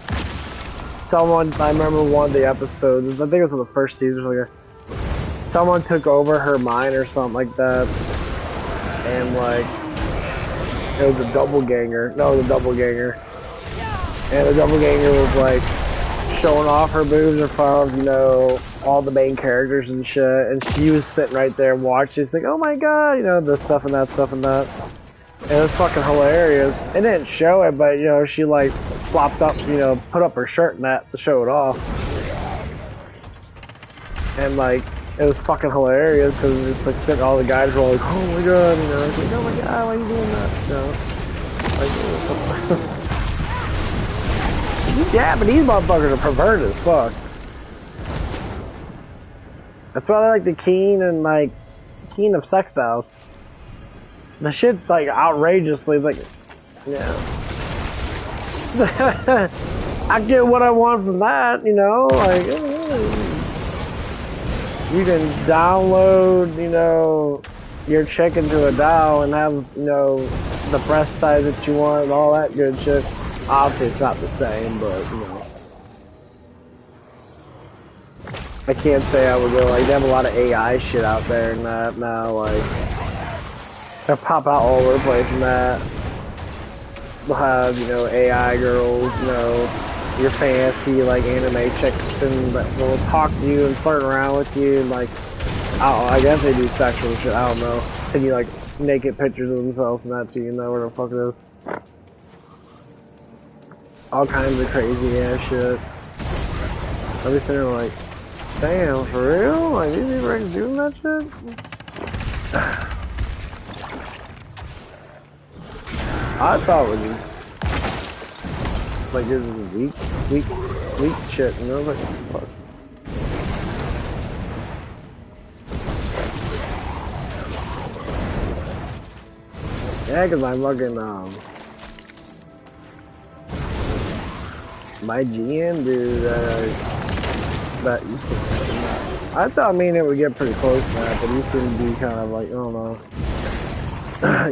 someone, I remember one of the episodes, I think it was in the first season, like, someone took over her mind or something like that, and, like, it was a doppelganger, and the doppelganger was, like, showing off her boobs in front of, you know, all the main characters and shit, and she was sitting right there and watching, she's like, oh my god, you know, this stuff and that, and it was fucking hilarious. It didn't show it, but, you know, she, like, flopped up, you know, put up her shirt and that to show it off. And, like, it was fucking hilarious because it's like sitting, all the guys were all like, oh my god, you know, it's like, oh my god, why are you doing that? You know? Like, yeah, but these motherfuckers are perverted as fuck. That's why they like the Keen and, like, Keen of sex styles. The shit's, like, outrageously, like, yeah. I get what I want from that, you know, like, you can download, you know, your chick into a doll and have, you know, the breast size that you want and all that good shit. Obviously, it's not the same, but, you know. I can't say I would go, like, they have a lot of AI shit out there and that now, like, they pop out all over the place and that. They'll have, you know, AI girls, you know, your fantasy, like, anime chicks, and they'll talk to you and flirt around with you, and, like, I don't know, I guess they do sexual shit, I don't know. Send you, like, naked pictures of themselves and that, so you know where the fuck it is. All kinds of crazy ass shit. I'll be sitting there like, damn, for real? Like, these people are doing that shit? I thought it was just, like, this was weak shit, you know? Like, fuck. Yeah, cause I'm fucking, my GM dude, that used to, I thought me and it would get pretty close to that, but he seemed to be kind of like, I don't know.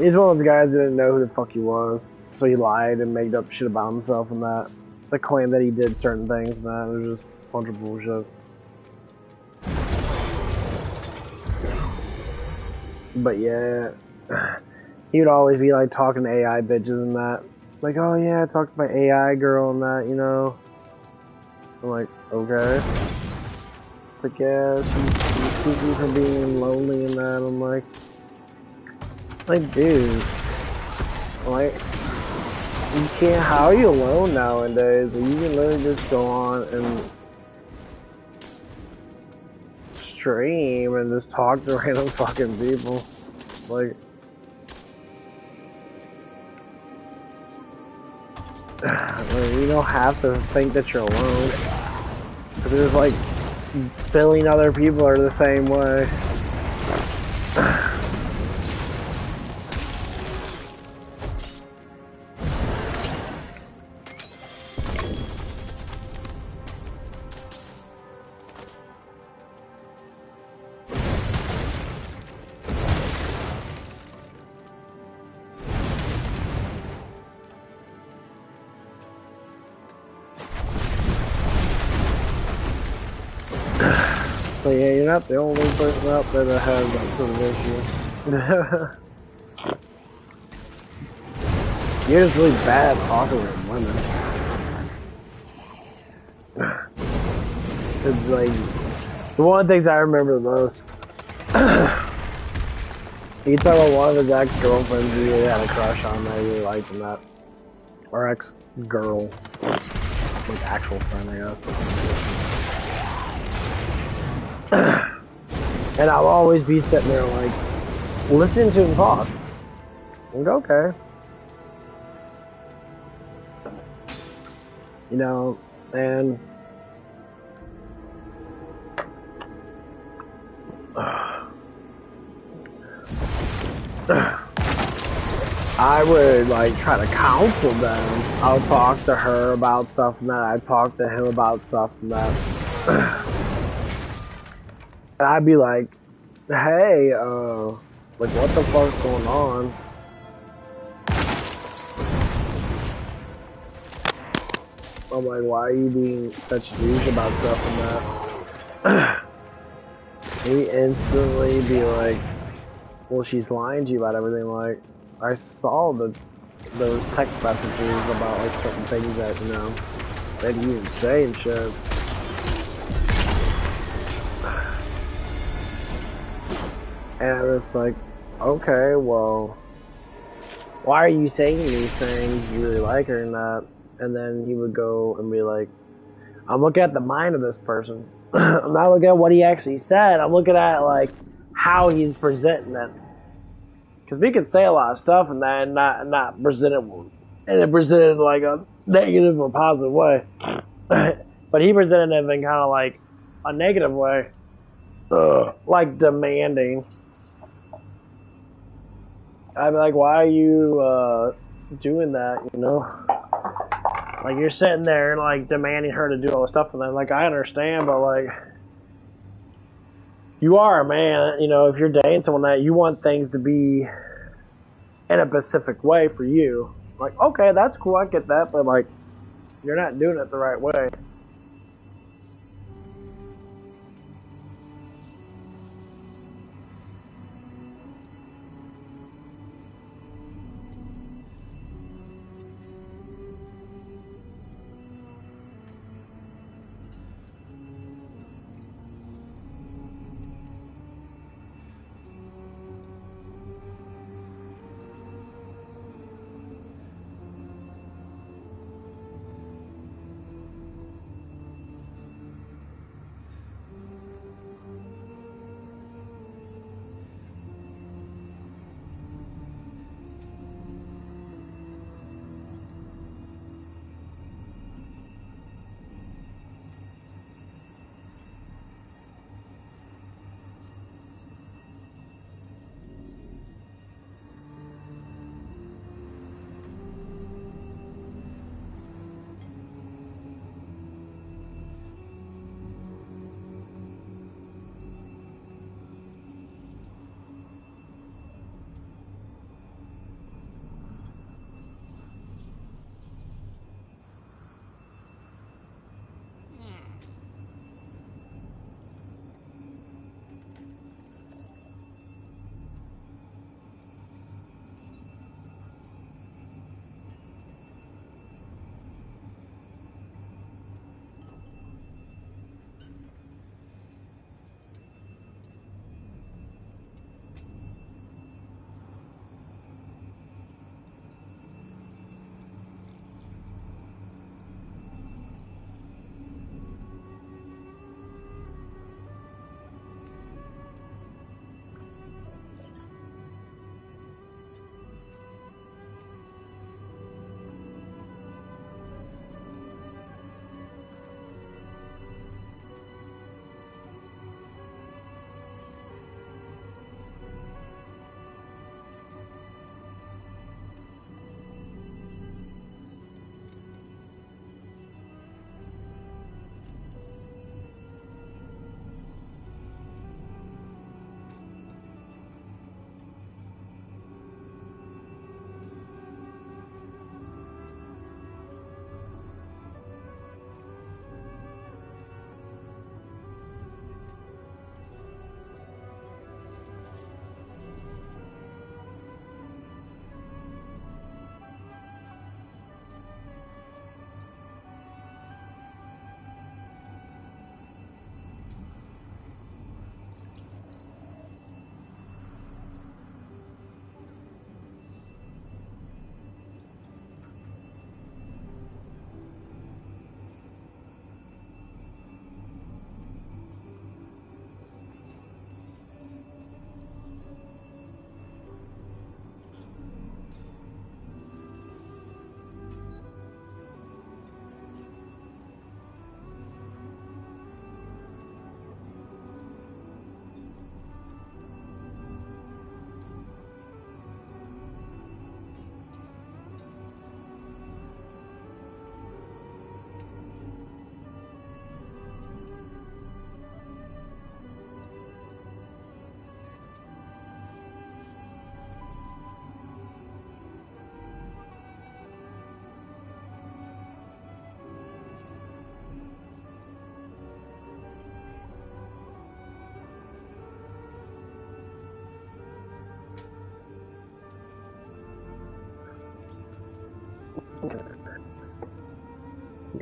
He's one of those guys that didn't know who the fuck he was, so he lied and made up shit about himself and that. The claim that he did certain things and that, it was just a bunch of bullshit. But yeah, he would always be like talking to AI bitches and that. Like, oh yeah, I talked to my AI girl and that, you know. I'm like, okay. It's like, yeah, she's speaking from being lonely and that. I'm like, dude, like, you can't, how are you alone nowadays? Like, you can literally just go on and stream and just talk to random fucking people. Like, you don't have to think that you're alone. Because there's like a billion other people are the same way. So yeah, you're not the only person out there that has that sort of issue. You're just really bad at talking to women. It's like, one of the things I remember the most, he talk about one of his ex-girlfriends he really had a crush on that he really liked him that. Or ex-girl. Like actual friend, I guess. And I'll always be sitting there like, listening to him talk. And okay. You know, and I would like try to counsel them. I would talk to her about stuff and that. I'd talk to him about stuff and that. And I'd be like, hey, like what the fuck's going on? I'm like, why are you being such a douche about stuff and that? He instantly be like, well, she's lying to you about everything. Like, I saw those text messages about like certain things that, you know, that you didn't say and shit. And I was like, okay, well, why are you saying these things? You really like her and that. And then he would go and be like, I'm looking at the mind of this person. I'm not looking at what he actually said. I'm looking at like how he's presenting it. Because we could say a lot of stuff and that and not present it, and it presented in like a negative or positive way. But he presented it in kind of like a negative way. Like demanding. I'd be like, why are you doing that, you know? Like, you're sitting there, like, demanding her to do all the stuff for them. Like, I understand, but, like, you are a man, you know, if you're dating someone that you want things to be in a specific way for you. Like, okay, that's cool, I get that, but, like, you're not doing it the right way.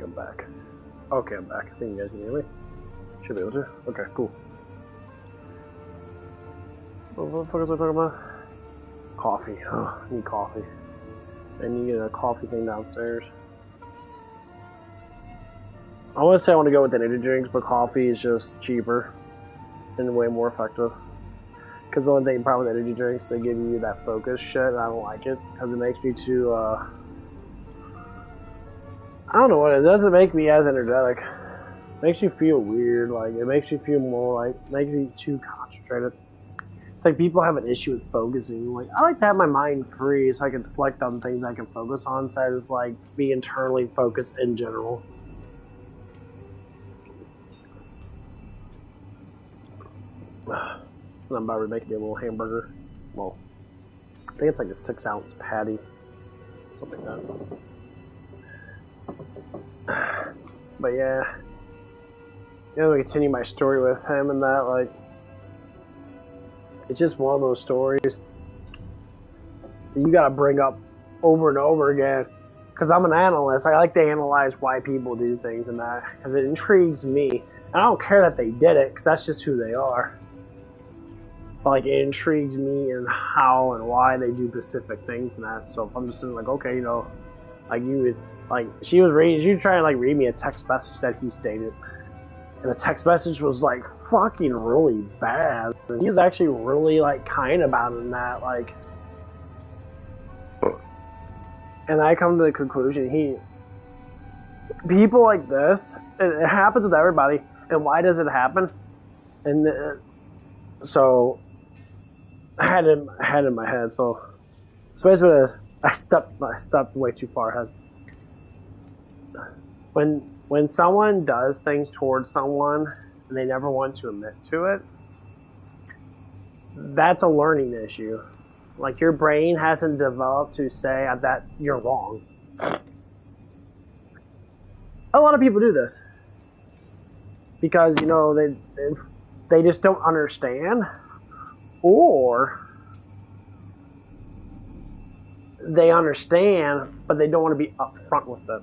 I'm back. Okay, I'm back. I think you guys can hear me. Should be able to. Okay, cool. What the fuck was I talking about? Coffee. Oh, I need coffee. I need a coffee thing downstairs. I want to say I want to go with energy drinks, but coffee is just cheaper and way more effective. Because the only thing problem with energy drinks, they give you that focus shit, and I don't like it. Because it makes me too, I don't know what it doesn't make me as energetic. It makes you feel weird, like, it makes you feel more, like, makes me too concentrated. It's like people have an issue with focusing. Like, I like to have my mind free so I can select on things I can focus on instead of just, like, be internally focused in general. I'm about to make me a little hamburger. Well, I think it's like a 6-ounce patty. Something like that. But yeah. I'm gonna continue my story with him and that, like, it's just one of those stories that you gotta bring up over and over again. Because I'm an analyst. I like to analyze why people do things and that. Because it intrigues me. And I don't care that they did it, because that's just who they are. But, like, it intrigues me in how and why they do specific things and that. So if I'm just sitting like, okay, you know, like you would, like, she was trying to, like, read me a text message that he stated. And the text message was, like, fucking really bad. And he was actually really, like, kind about it and that, like. And I come to the conclusion, people like this, it happens with everybody. And why does it happen? And so I had it in my head. So basically, what it is, I stepped way too far ahead. When someone does things towards someone and they never want to admit to it, that's a learning issue. Like, your brain hasn't developed to say that you're wrong. A lot of people do this because, you know, they just don't understand, or they understand but they don't want to be upfront with it.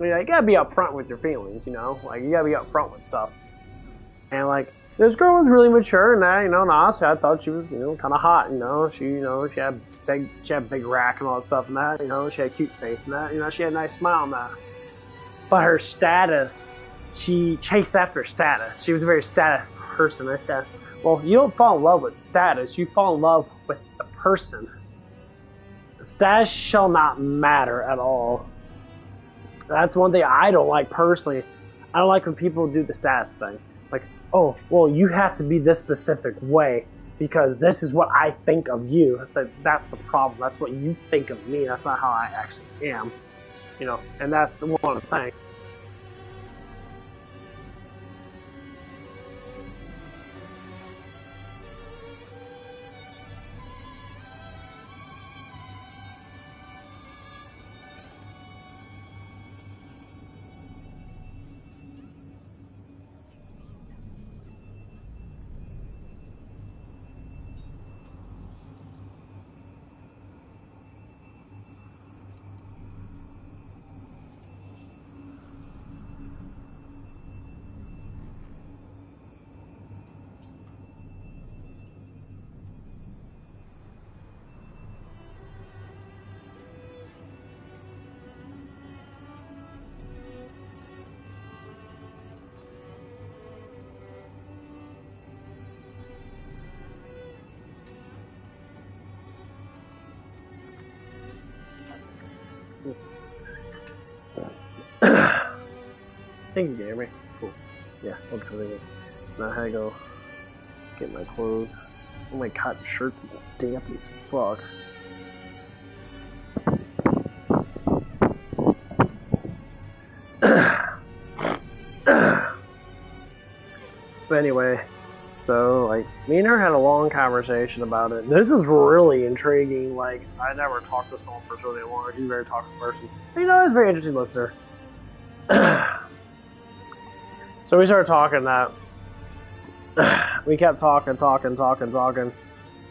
You know, you gotta be upfront with your feelings, you know, like, you gotta be upfront with stuff. And, like, this girl was really mature and that, you know, and honestly, I thought she was, you know, kind of hot, you know, she had big rack and all that stuff and that, you know, she had a cute face and that, you know, she had a nice smile and that. But her status, she chased after status. She was a very status person. I said, well, you don't fall in love with status, you fall in love with the person. Status shall not matter at all. That's one thing I don't like personally. I don't like when people do the status thing. Like, oh, well, you have to be this specific way because this is what I think of you. It's like, that's the problem. That's what you think of me. That's not how I actually am. You know, and that's the one thing. I think you can hear me. Cool. Yeah, okay. Now I go get my clothes. Oh my god, shirt's damp as fuck. But anyway, so, like, me and her had a long conversation about it. This is really intriguing. Like, I never talked to someone for so long. She's a very talkative person. But, you know, it's a very interesting listener. So we started talking that. We kept talking.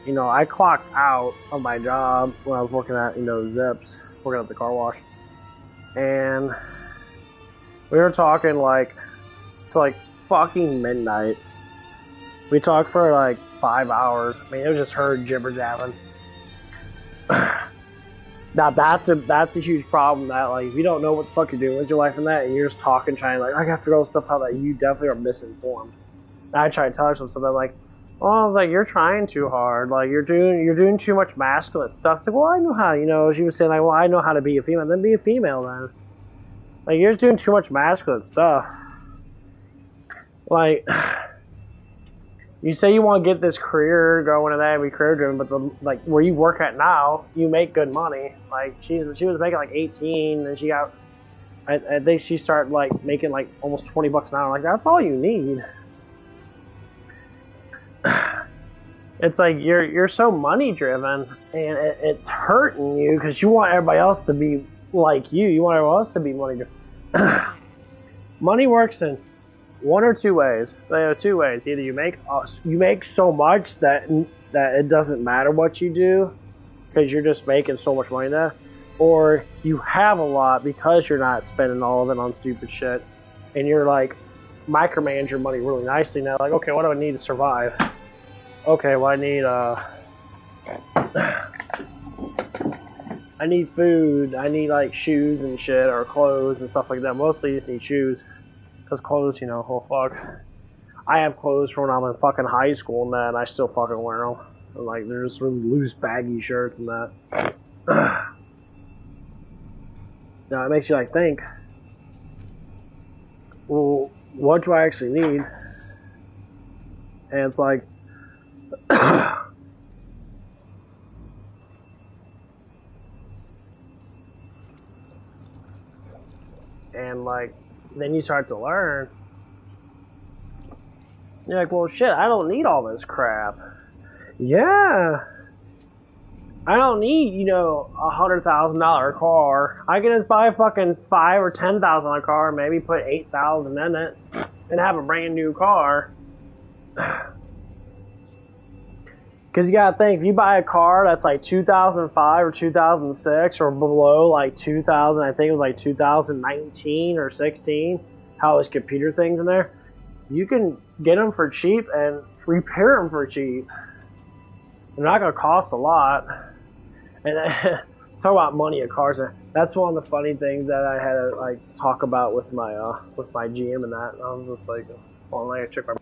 You know, I clocked out of my job when I was working at, you know, Zips. working at the car wash, and we were talking like to like fucking midnight. We talked for like 5 hours. I mean, it was just her jibber jabbing. Now that's a huge problem. That like if you don't know what the fuck you're doing with your life and that, and you're just talking, trying like I got to figure out stuff out, that you definitely are misinformed. And I try to tell her something like, well, I was like, you're trying too hard. Like you're doing too much masculine stuff. It's like, well, I know how. You know, she was saying like, well, I know how to be a female. Then be a female then. Like you're just doing too much masculine stuff. Like. You say you want to get this career going and that and be career driven, but like where you work at now, you make good money. Like she was making like 18, and she got, I think she started like making like almost $20 an hour. Like that's all you need. It's like you're so money driven, and it's hurting you because you want everybody else to be like you. You want everyone else to be money driven. Money works in one or two ways. There are two ways. Either you make so much that it doesn't matter what you do because you're just making so much money there, or you have a lot because you're not spending all of it on stupid shit, and you're like micromanage your money really nicely. Now, like, okay, what do I need to survive? Okay, well I need food. I need like shoes and shit or clothes and stuff like that. Mostly you just need shoes. Because clothes, you know, oh fuck. I have clothes from when I'm in fucking high school and that, and I still fucking wear them. And, like, they're just really loose, baggy shirts and that. Now, it makes you, like, think, well, what do I actually need? And it's like, and, like, then you start to learn. You're like, well, shit, I don't need all this crap. Yeah. I don't need, you know, $100,000 car. I can just buy a fucking $5,000 or $10,000 car, maybe put $8,000 in it, and have a brand new car. Because you gotta think, if you buy a car that's like 2005 or 2006 or below, like 2000, I think it was like 2019 or 16, how those computer things in there, you can get them for cheap and repair them for cheap. They're not gonna cost a lot. And talk about money of cars. That's one of the funny things that I had to like talk about with my GM and that. And I was just like, well, I gotta check my.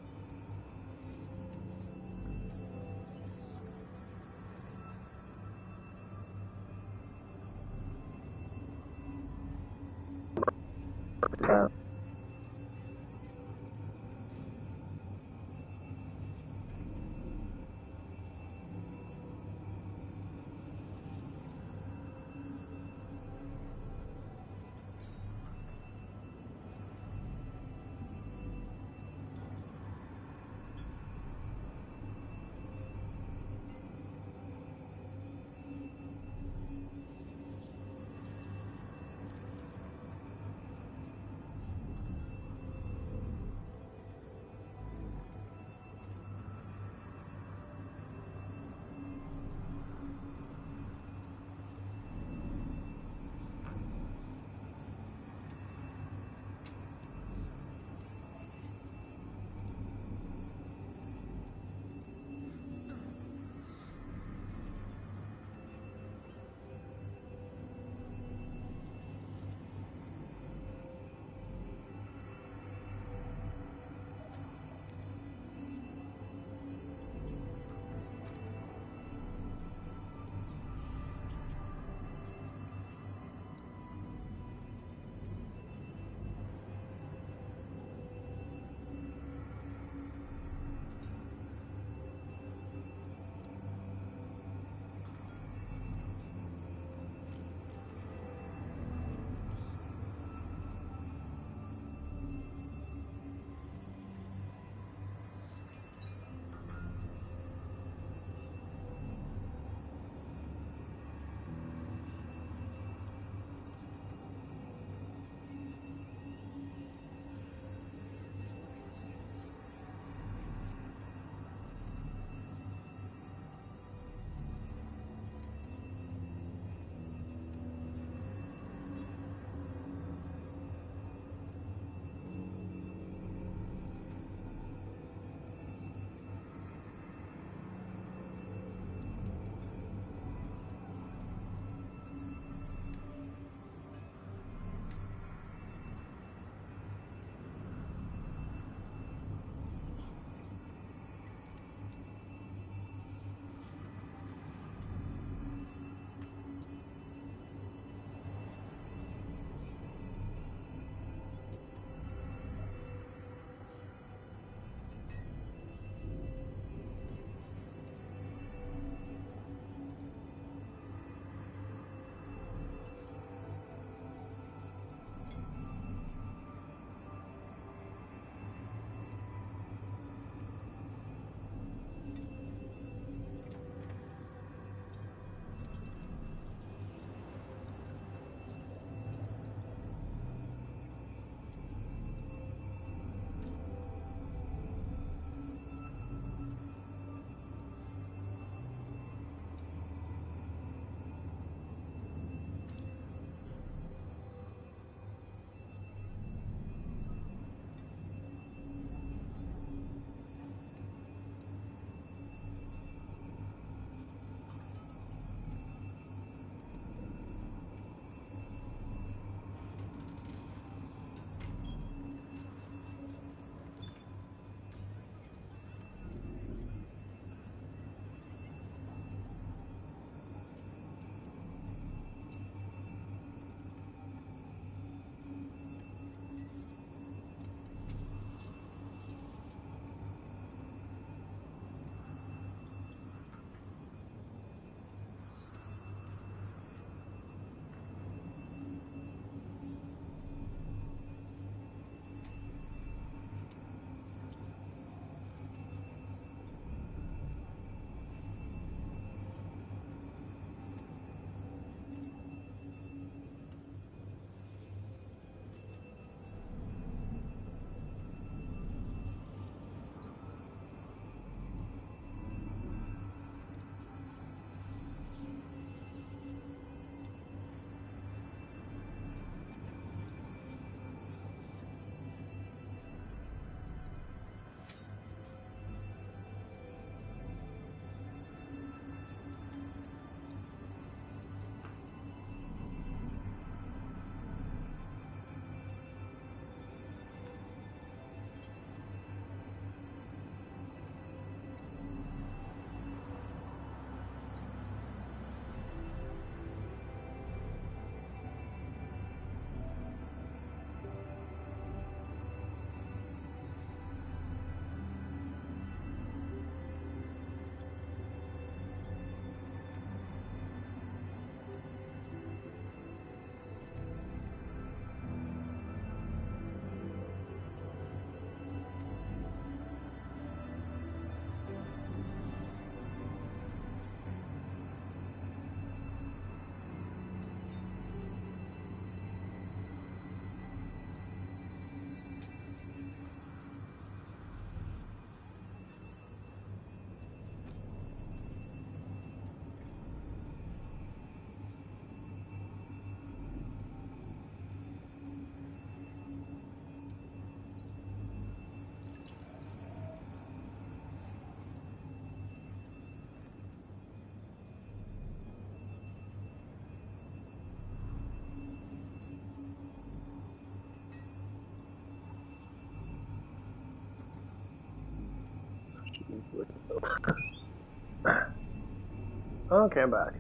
Okay, I'm back.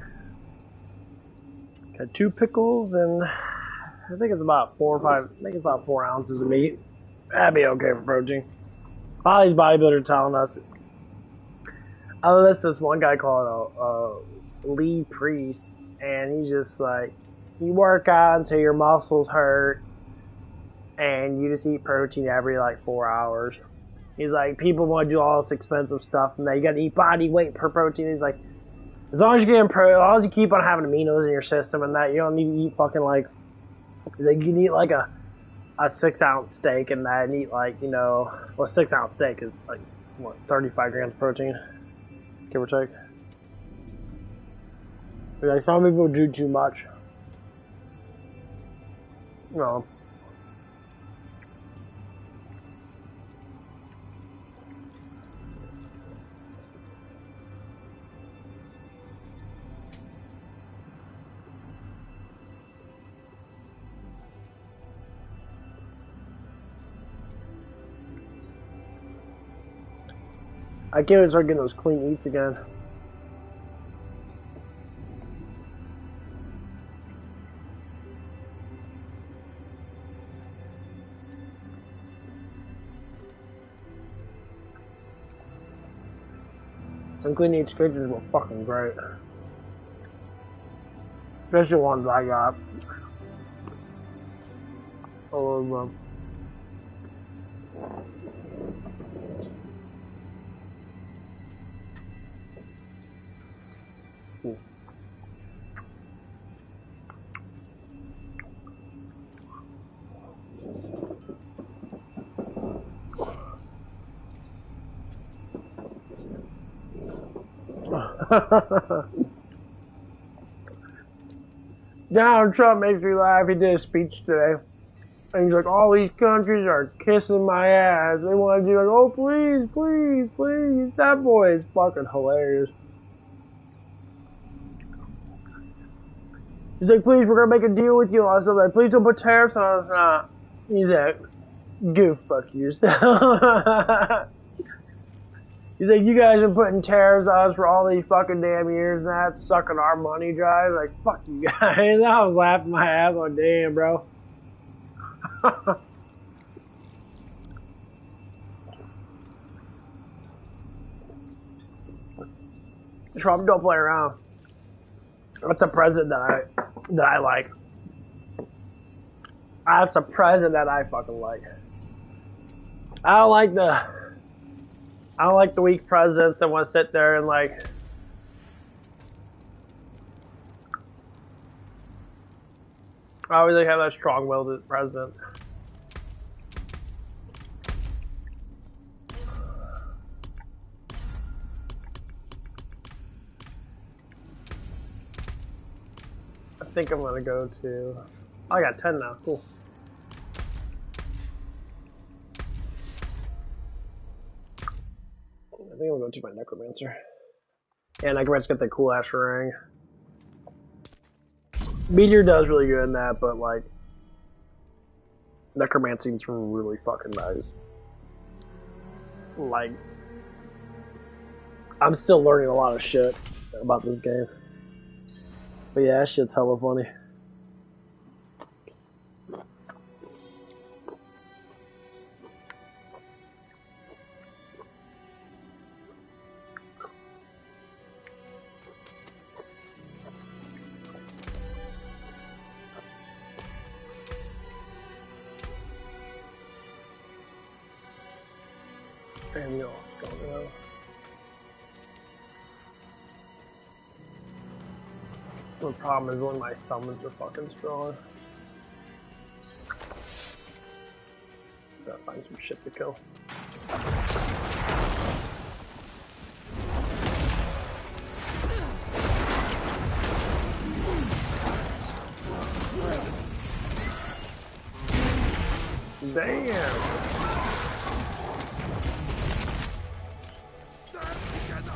Got 2 pickles and I think it's about 4 or 5. I think it's about 4 ounces of meat. That'd be okay for protein. All these bodybuilders telling us. I listened to this one guy called Lee Priest, and he's just like, you work out until your muscles hurt, and you just eat protein every like 4 hours. He's like, people want to do all this expensive stuff, and they got to eat body weight per protein. He's like, as long as as long as you keep on having aminos in your system and that, you don't need to eat fucking like you can eat like a 6-ounce steak and that, and eat like, you know, well, 6-ounce steak is like, what, 35 grams of protein, give or take. Like, some people do too much. You know. I can't even start getting those clean eats again. Some clean eats chickens were fucking great. Especially ones I got. All of them. Donald Trump makes me laugh. He did a speech today. And he's like, all these countries are kissing my ass. They want to do like, oh, please, please, please. That boy is fucking hilarious. He's like, please, we're going to make a deal with you. I was like, please don't put tariffs on us. He's like, go fuck yourself. He's like, you guys are putting tariffs on us for all these fucking damn years and that's sucking our money dry. Like, fuck you guys. I was laughing my ass off. Damn, bro. Trump don't play around. That's a president that I like. That's a president that I fucking like. I don't like the weak presidents that want to sit there and like I always have that strong-willed president. I think I'm gonna go to. Oh, I got 10 now. Cool. I think I'm gonna go to my necromancer. Yeah, necromancer's got that cool ass ring. Meteor does really good in that, but like necromancy's really fucking nice. Like, I'm still learning a lot of shit about this game. But yeah, that shit's hella funny. Damn, yo, don't know. The problem is when my summons are fucking strong. Gotta find some shit to kill. Damn!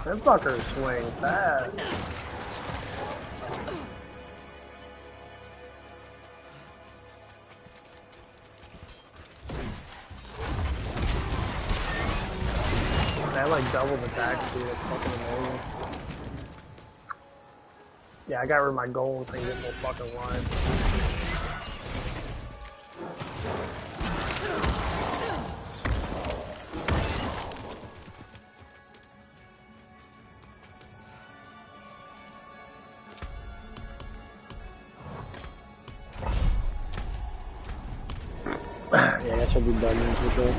That fucker swings fast. I have like double the attack speed. It's fucking amazing. Yeah, I got rid of my gold so I can get more fucking life. Yeah, I guess I'll do dungeons with it.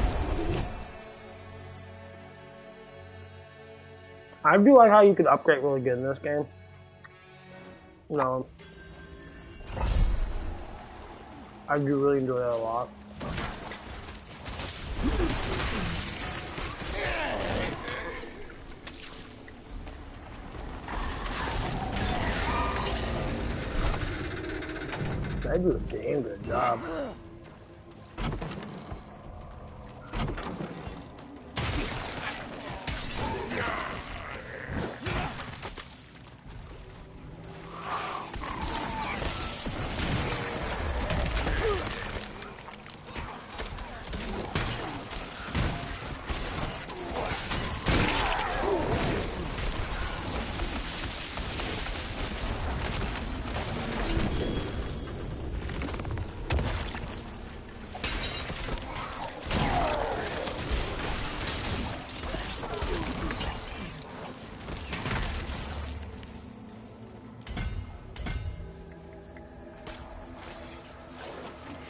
I do like how you could upgrade really good in this game. No. I do really enjoy that a lot. I do a damn good job.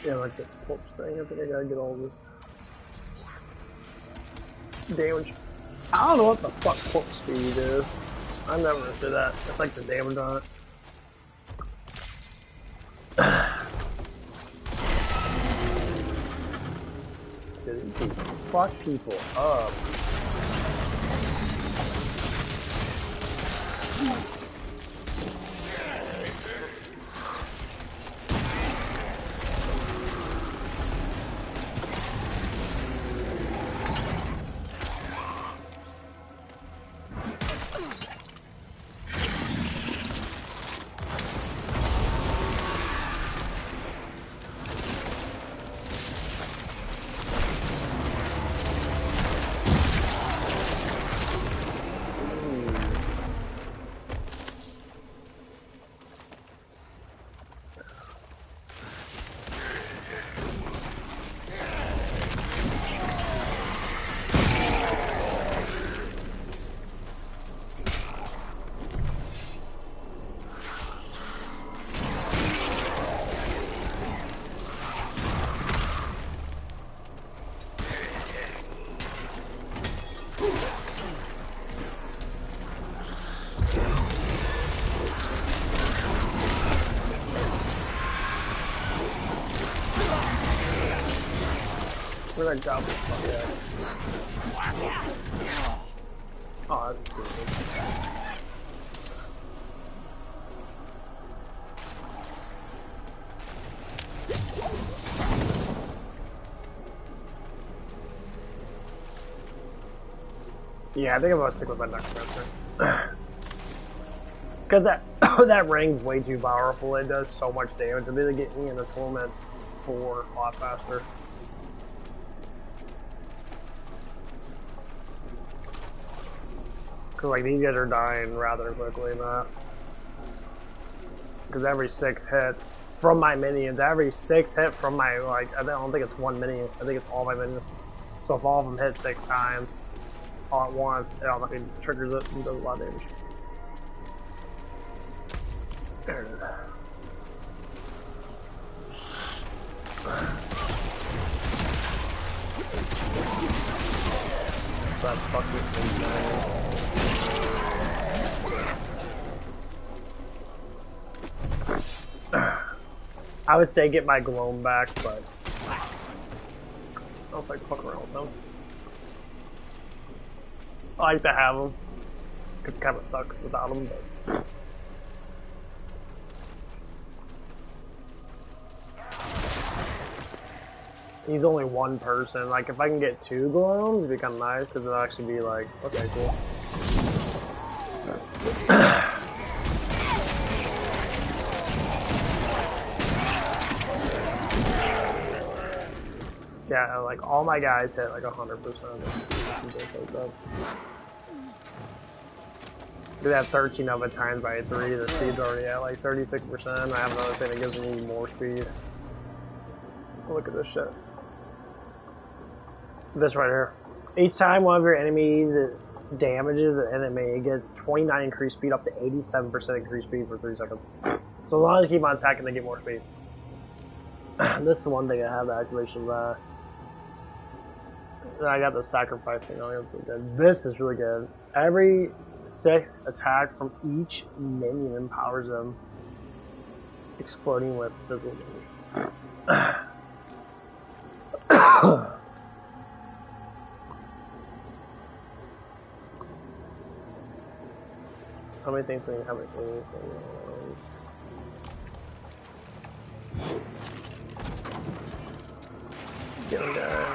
Yeah, like the corpse thing. I think I gotta get all this damage. I don't know what the fuck corpse speed is. I never understood that. It's like the damage on it. Dude, you can fuck people up. Where'd that goblin fuck at? Oh, that's stupid. Yeah, I think I'm gonna stick with my next answer. Cause that that ring's way too powerful. It does so much damage. It'll either get me in a torment 4 a lot faster. Cause like these guys are dying rather quickly than that. Cause every 6 hits from my minions, every 6 hit from my like I don't think it's 1 minion. I think it's all my minions. So if all of them hit 6 times all at once, it automatically triggers it and does a lot of damage. There it is. That fuck this thing I would say get my gloam back, but I don't think fuck around with them. I like to have them, because it kind of sucks without them, but... He's only 1 person. Like, if I can get 2 glooms, it'd be kind of nice, because it'll actually be like, okay, cool. Yeah, like all my guys hit like 100%. They have 13 of it times by 3. The speed's already at like 36%. I have another thing that gives me more speed. Look at this shit. This right here. Each time one of your enemies damages an enemy, it gets 29 increased speed up to 87% increased speed for 3 seconds. So as long as you keep on attacking, they get more speed. This is the one thing I have the activation of. I got the sacrifice thing on it. This is really good. Every 6 attack from each minion empowers them, exploding with physical damage. So many things we haven't seen. Get him down.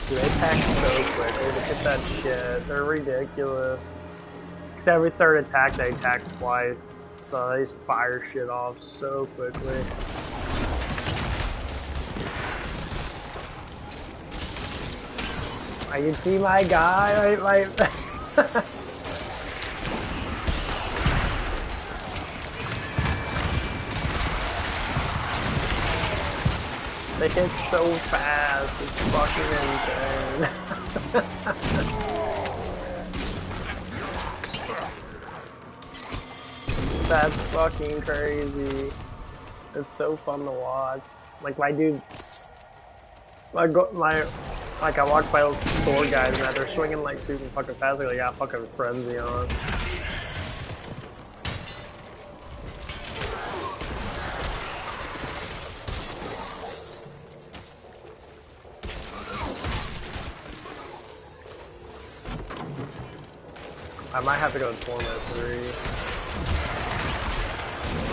Dude, they attack so quick. They hit that shit. They're ridiculous. Every third attack, they attack twice. So they just fire shit off so quickly. I can see my guy, right? They hit so fast, it's fucking insane. That's fucking crazy. It's so fun to watch. Like my dude, like I walk by store guys and they're swinging like super fucking fast, like they got fucking frenzy on. I might have to go to Torment 3.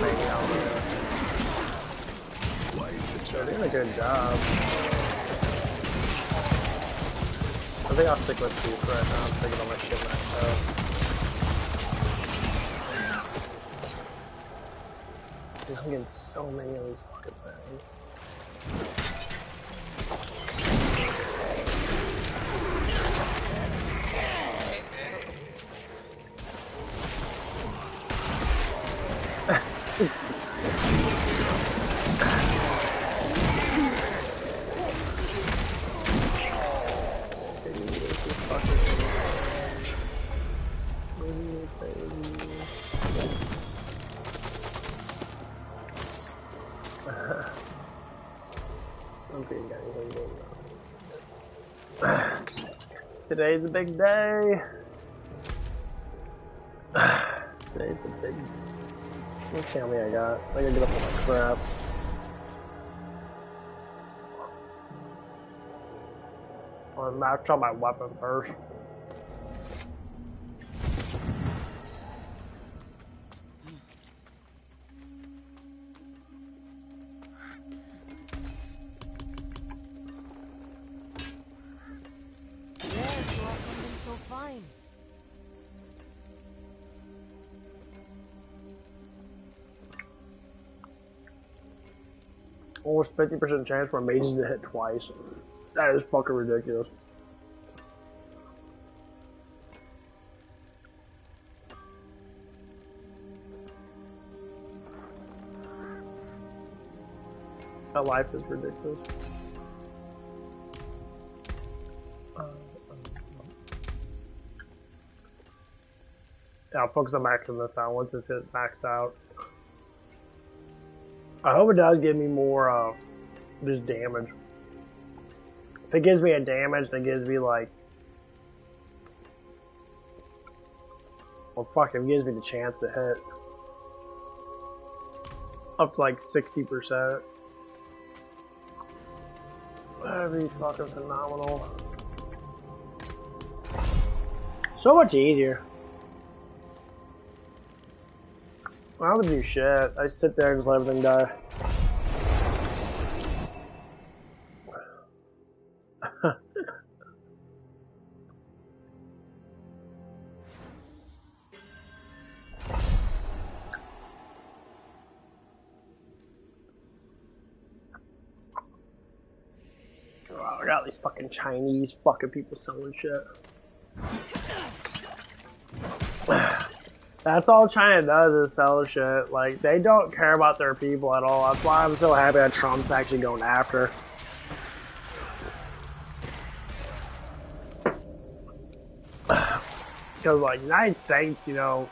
Maybe I'll do it. They're doing a good job. I think I'll stick with 2 for right now. I'm taking all my shit maxed out. Dude, I'm getting so many of these fucking things. Today's a big day. Today's a big. Let's see how many I got. I gotta get up on my crap. I'll max out my weapon first. Almost 50% chance for mages to hit twice. That is fucking ridiculous. That life is ridiculous. Yeah, I'll focus on maxing this out once this hits maxed out. I hope it does give me more, just damage. If it gives me a damage, that gives me like... Well, fuck, it gives me the chance to hit. Up to like 60%. That'd be fucking phenomenal. So much easier. I don't do shit. I sit there and just let everything die. I got these fucking Chinese fucking people selling shit. That's all China does is sell shit. Like, they don't care about their people at all. That's why I'm so happy that Trump's actually going after. Because, like, United States, you know,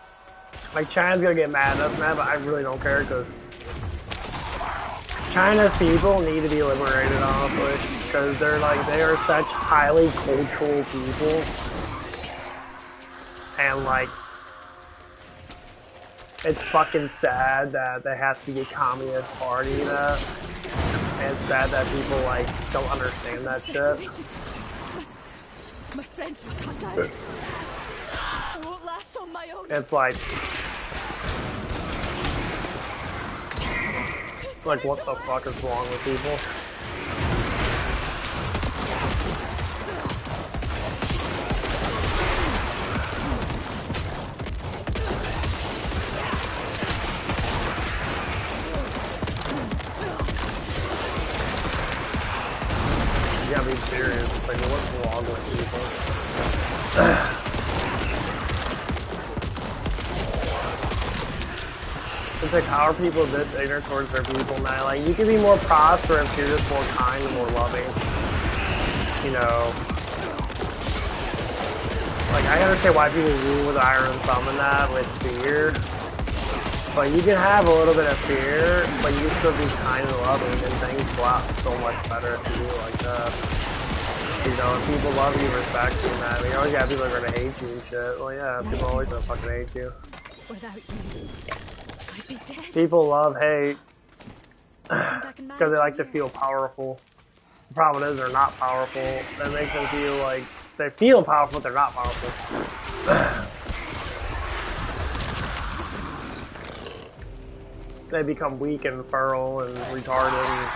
like, China's gonna get mad at us, man, but I really don't care, because China's people need to be liberated, honestly. Because they're, like, they are such highly cultural people. And, like, it's fucking sad that they have to be a communist party, you know? And it's sad that people, like, don't understand that shit. My friends were cut out. I won't last on my own. It's like what the fuck is wrong with people? You gotta be serious. Like, what's wrong with people? It's like, how are people this ignorant towards their people, man? Like, you can be more prosperous if you're just more kind and more loving. You know? Like, I understand why people rule with iron thumb and that, with fear. But you can have a little bit of fear, but you still be kind and loving, and things go out so much better if you do like that. You know, if people love you, respect you, man. You always got people that are gonna hate you and shit. Well, yeah, people always gonna fucking hate you. Without you, I'd be dead. People love hate because they like to feel powerful. The problem is they're not powerful. That makes them feel like they feel powerful, but they're not powerful. They become weak and feral and retarded.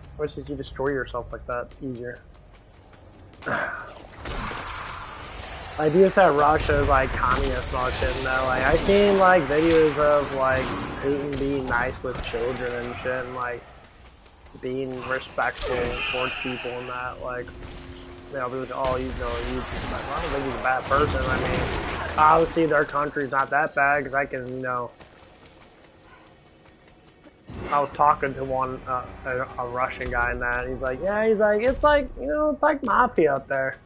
I wish that you destroy yourself like that easier. Like, you said Russia is like communist Russia, and like I've seen like videos of like Putin being nice with children and shit, and like being respectful towards people and that. Like, you know, people, oh, you know, you just like, well, I don't think he's a bad person. I mean, obviously their country's not that bad, because I can, you know. I was talking to one, a Russian guy and that, and he's like, yeah, he's like, it's like, you know, it's like mafia up there.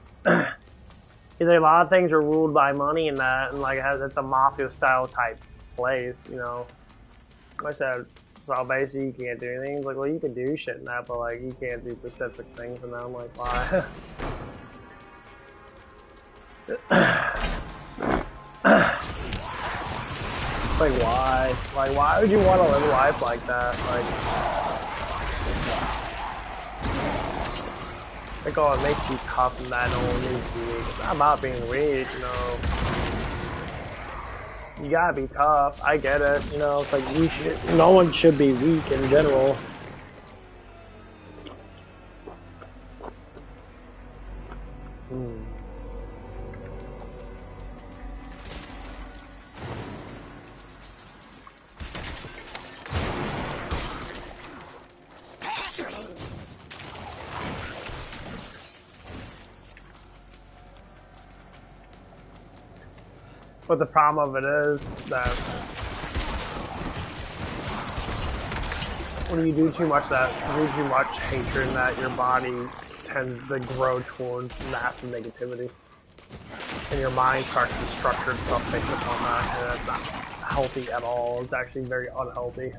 He's like, a lot of things are ruled by money and that, and like, it's a mafia style type place, you know. I said, so basically you can't do anything. He's like, well, you can do shit in that, but like, you can't do specific things, and I'm like, why? Like, why? Like, why would you want to live a life like that? Like, oh, it makes you tough and that, no one needs to be weak. It's not about being weak, you know. You gotta be tough. I get it, you know. It's like, you should, no one should be weak in general. But the problem of it is that when you do too much hatred, that your body tends to grow towards massive negativity. And your mind starts to structure itself based upon that, and that's not healthy at all. It's actually very unhealthy.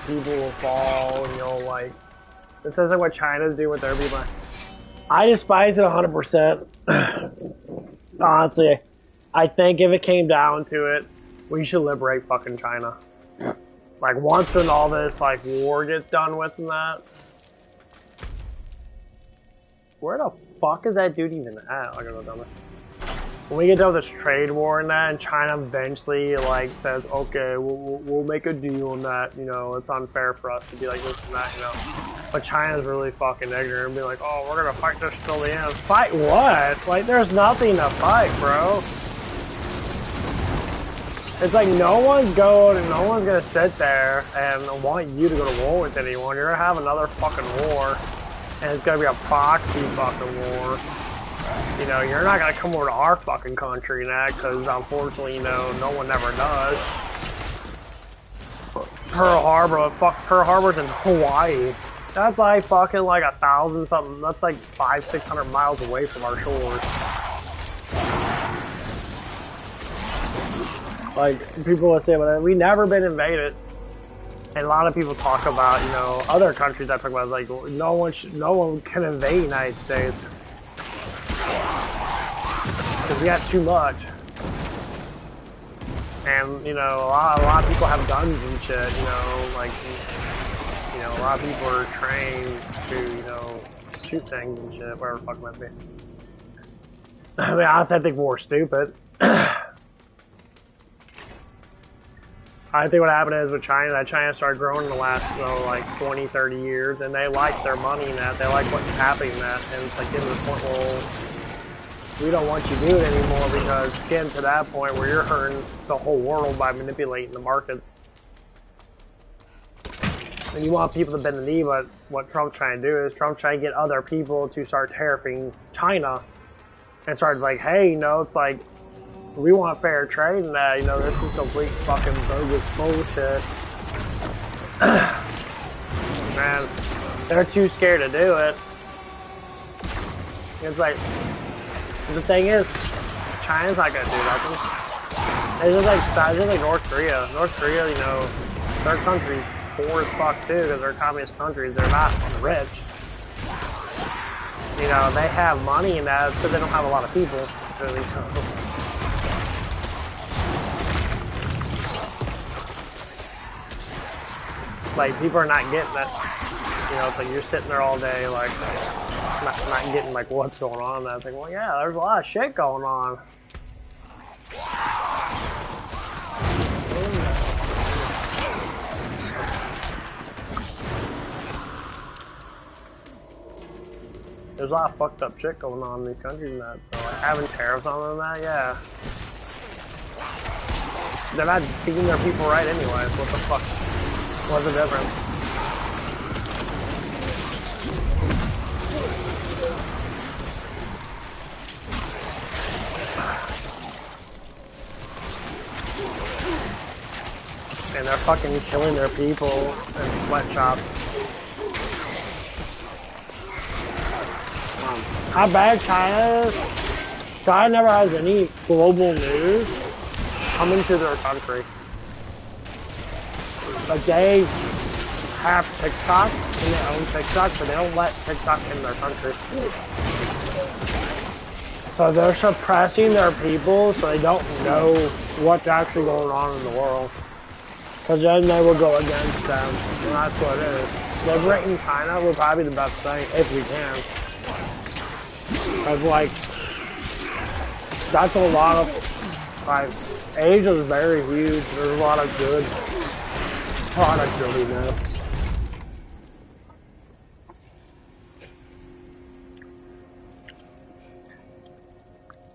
People will fall, you know, like, this isn't what China's doing with their people. I despise it 100%. Honestly, I think if it came down to it, we should liberate fucking China. Like, once when all this, like, war gets done with and that. Where the fuck is that dude even at? I gotta go down there. When we get done with this trade war and that, and China eventually, like, says, okay, we'll make a deal on that, you know, it's unfair for us to be like this and that, you know. But China's really fucking ignorant and be like, oh, we're gonna fight this till the end. Fight what? Like, there's nothing to fight, bro. It's like no one's gonna sit there and want you to go to war with anyone. You're gonna have another fucking war, and it's gonna be a proxy fucking war. You know, you're not gonna come over to our fucking country and that, because unfortunately, you know, no one ever does. Pearl Harbor, fuck, Pearl Harbor's in Hawaii. That's like fucking like 1,000 something. That's like 500-600 miles away from our shores. Like, people will say, well, we've never been invaded. And a lot of people talk about, you know, other countries that talk about, like, no one can invade the United States. Because we got too much. And, you know, a lot of people have guns and shit, you know, like, you know, a lot of people are trained to, you know, shoot things and shit, whatever the fuck it might be. I mean, honestly, I think war's stupid. I think what happened is with China, that China started growing in the last, you know, like 20, 30 years, and they like their money in that. They like what's happening in that, and it's like getting to the point, well, we don't want you to do it anymore because getting to that point where you're hurting the whole world by manipulating the markets. And you want people to bend the knee, but what Trump's trying to do is Trump's trying to get other people to start tariffing China and start like, hey, you know, it's like, we want fair trade and that, you know, this is complete fucking bogus bullshit. Man, they're too scared to do it. It's like, the thing is, China's not gonna do nothing. It's just like North Korea. North Korea, you know, their country's poor as fuck too, because they're communist countries. They're not rich. You know, they have money and that, but they don't have a lot of people, really. So. Like, people are not getting that, you know, it's like you're sitting there all day, like, not getting, like, what's going on, and I think, well, yeah, there's a lot of shit going on. There's a lot of fucked up shit going on in these countries and that, so, like, having tariffs on them and that, yeah. They're not treating their people right anyway, so what the fuck? What's the difference? And they're fucking killing their people in sweatshops. How bad China is? China never has any global news coming to their country. Like, they have TikTok and they own TikTok, but they don't let TikTok in their country. So they're suppressing their people so they don't know what's actually going on in the world. Because then they will go against them. And that's what it is. Liberating China would probably be the best thing if we can. Because, like, that's a lot of, like, Asia's very huge. There's a lot of good products really now.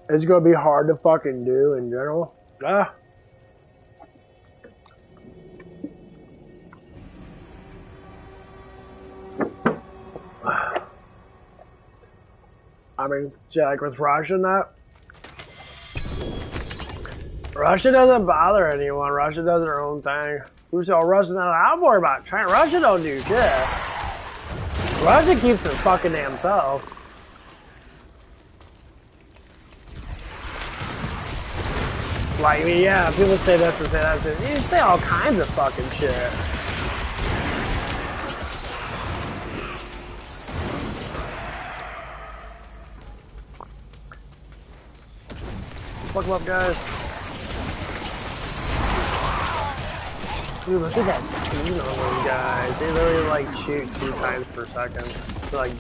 It's gonna be hard to fucking do in general. Ah. I mean, like with Russia and that, Russia doesn't bother anyone. Russia does their own thing. Who's all Russia? I'm worried about China. Russia don't do shit. Russia keeps it fucking damn self. Like, I mean, yeah, people say this and say that. You say all kinds of fucking shit. Fuck them up, guys. Dude, look at that speed on those guys. They literally like shoot 2 times per second. It's like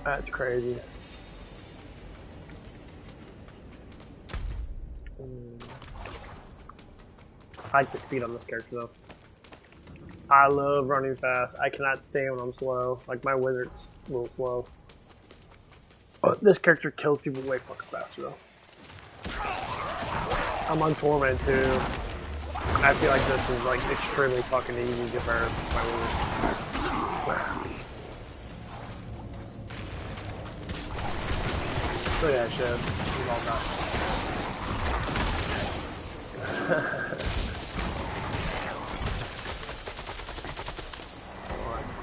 that's crazy. I like the speed on this character though. I love running fast. I cannot stand when I'm slow. Like my wizard's a little slow. But this character kills people way fucking faster though. I'm on Torment too. I feel like this is like extremely fucking easy compared to my wizard. Look at that shit. He's all done.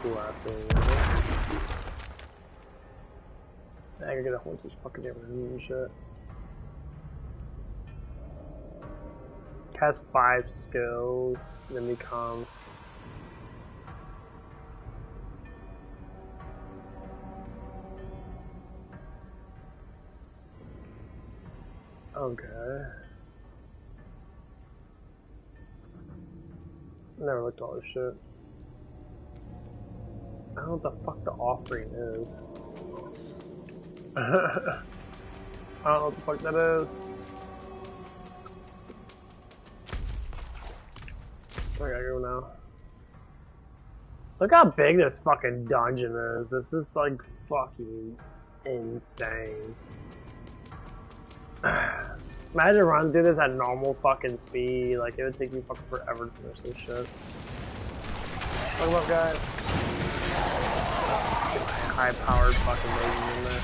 Cool out there. I gotta get a whole bunch of fucking different and shit. Has 5 skills, then become. Okay. Never looked at all this shit. I don't know what the fuck the offering is. I don't know what the fuck that is. I gotta go now. Look how big this fucking dungeon is. This is like fucking insane. Imagine running through this at normal fucking speed. Like it would take me fucking forever to finish this shit. Talk about guys. Get my high-powered fucking laser in there.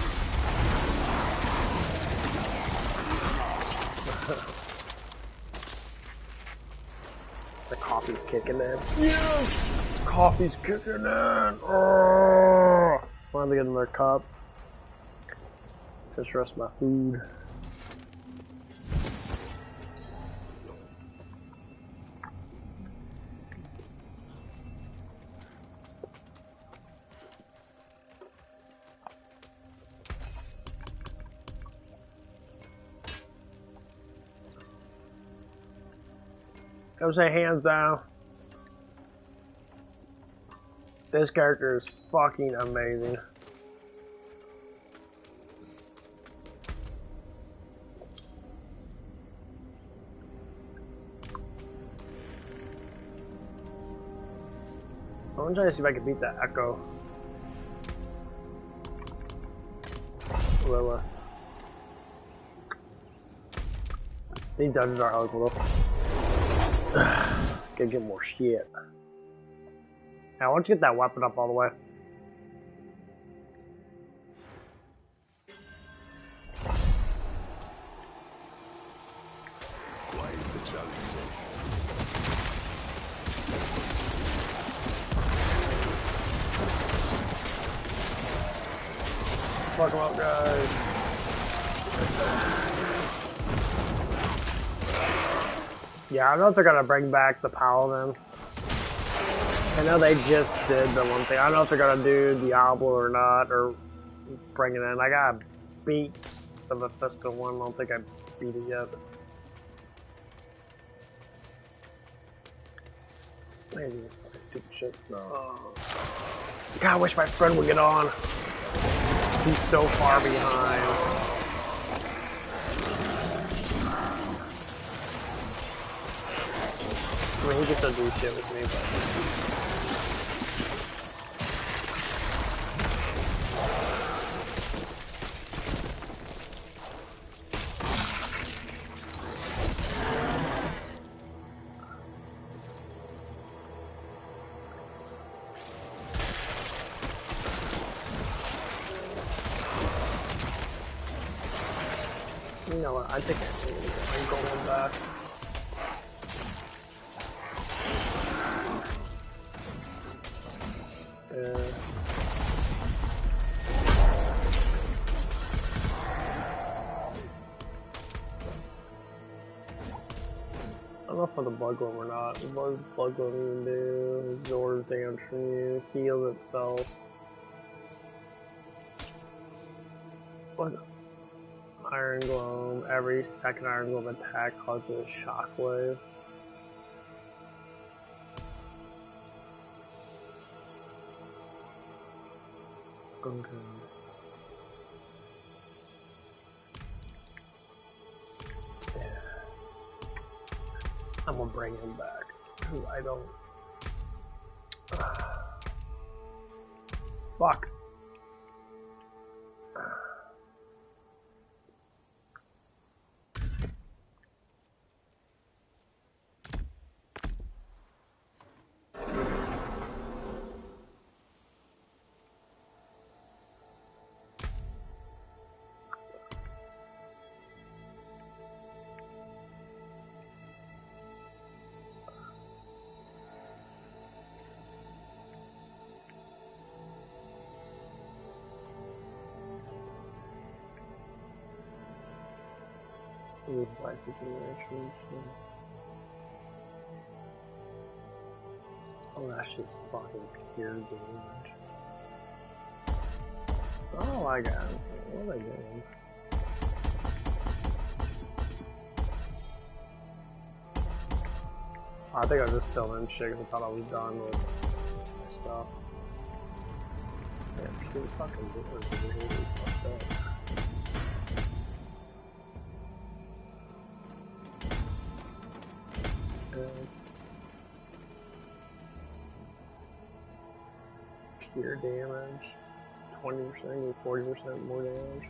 The coffee's kicking in. Yes! Coffee's kicking in! Oh! Finally get another cup. Just rest my food. I would say hands down, this character is fucking amazing. I'm gonna try to see if I can beat that Echo. Lilla. These dungeons are hella cool. Gotta get more shit. Now, once you get that weapon up all the way. Fuck them up, guys. Yeah, I don't know if they're gonna bring back the Paladin. I know they just did the one thing. I don't know if they're gonna do Diablo or not, or bring it in. I gotta beat the Mephisto one. I don't think I beat it yet. Maybe this fucking stupid shit. No. God, I wish my friend would get on. He's so far behind. I mean, he gets to do shit with me, but... You know what, I think I'm going back. I don't know for the Blood Golem or not. What does Blood Golem even do? Absorbs damage from you, heals itself. What? Iron Globe. Every second Iron Globe attack causes a shockwave. Okay. Yeah. I'm gonna bring him back. Cause I don't. Fuck. Ooh, life regeneration. Oh, that's just fucking pure damage. Oh, I got him. What am I doing? I think I was just filming shit because I thought I was done with my stuff. Yeah, pure fucking damage. Really fucked up. Pure damage, 20% and 40% more damage.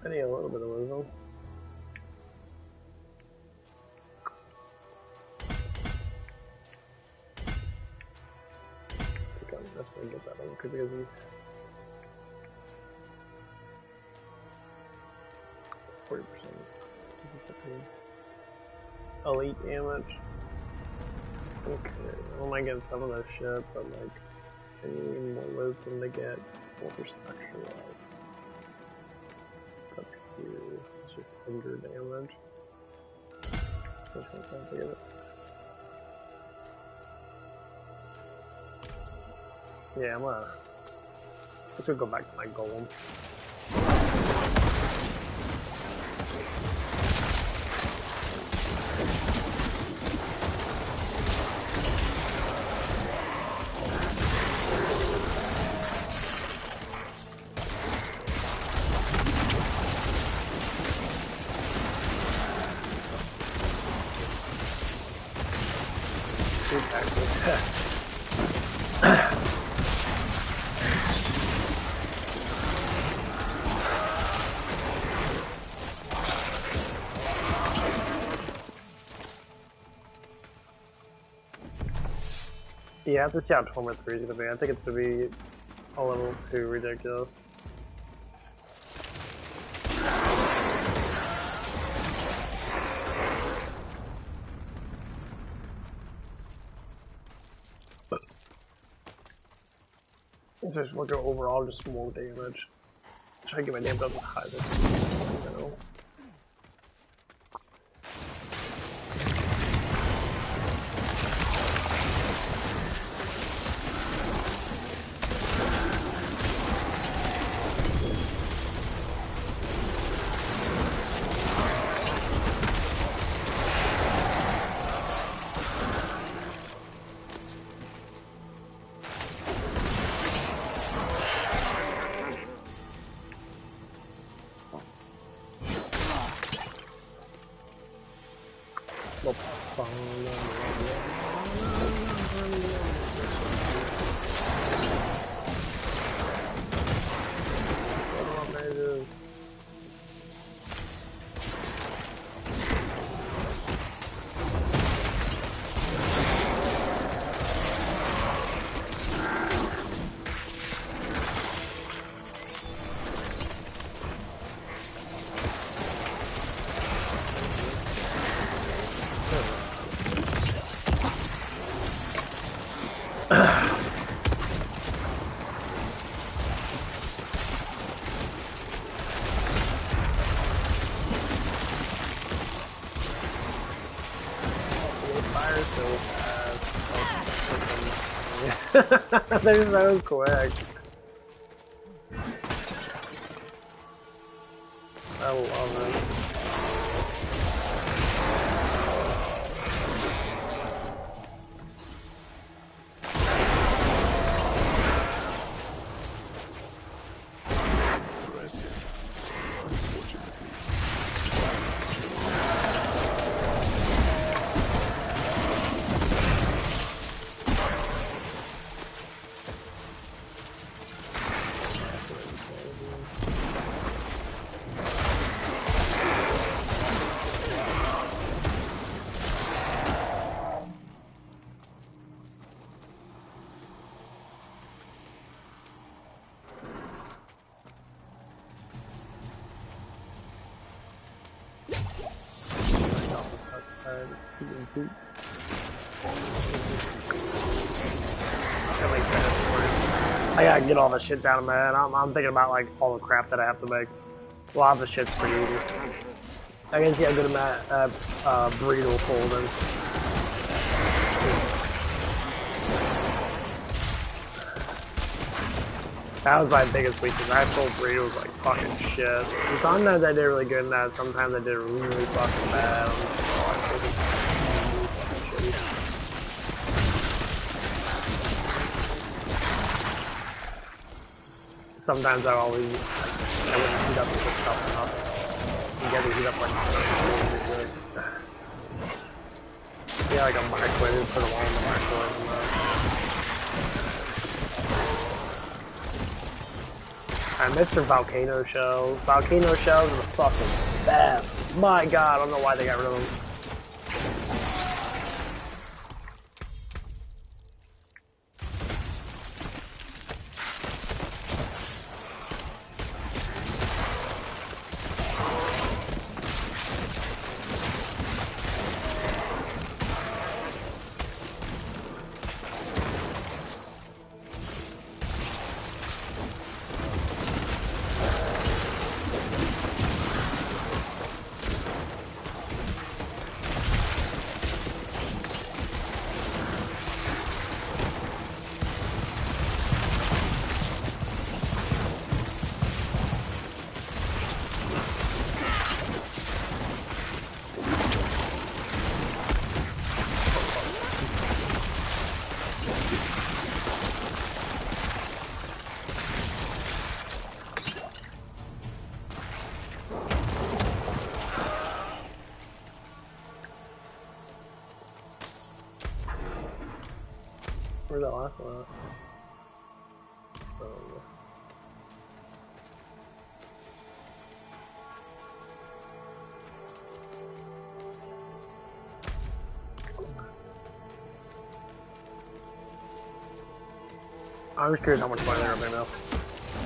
I need a little bit of wisdom. I think that's why I get that one, because he's 40%. Elite damage. Okay, I might get some of that shit, but like, I need more wisdom to get 4% extra life. It's up here, it's just under damage. Which one's time to get it? Yeah, let's go back to my golem. Yeah, I have to see how Torment 3 is gonna be. I think it's gonna be a little too ridiculous. Just look at overall, just more damage. Try to get my damn doesn't hide it. You know? They're so quick. I love it. I gotta get all the shit down in my head. I'm thinking about like all the crap that I have to make. A lot of the shit's pretty easy. I can see how good I'm at burrito folding. That was my biggest weakness. I sold burritos like fucking shit. And sometimes I did really good in that. Sometimes I did really fucking bad. Sometimes I always I wouldn't heat up and put stuff up. You gotta heat up like really good. Yeah, like a microwave, put them all in the microwave. I missed their volcano shells. Volcano shells are the fucking best. My god, I don't know why they got rid of them. Where's that last one at? I'm just curious how much money they're gonna pay now.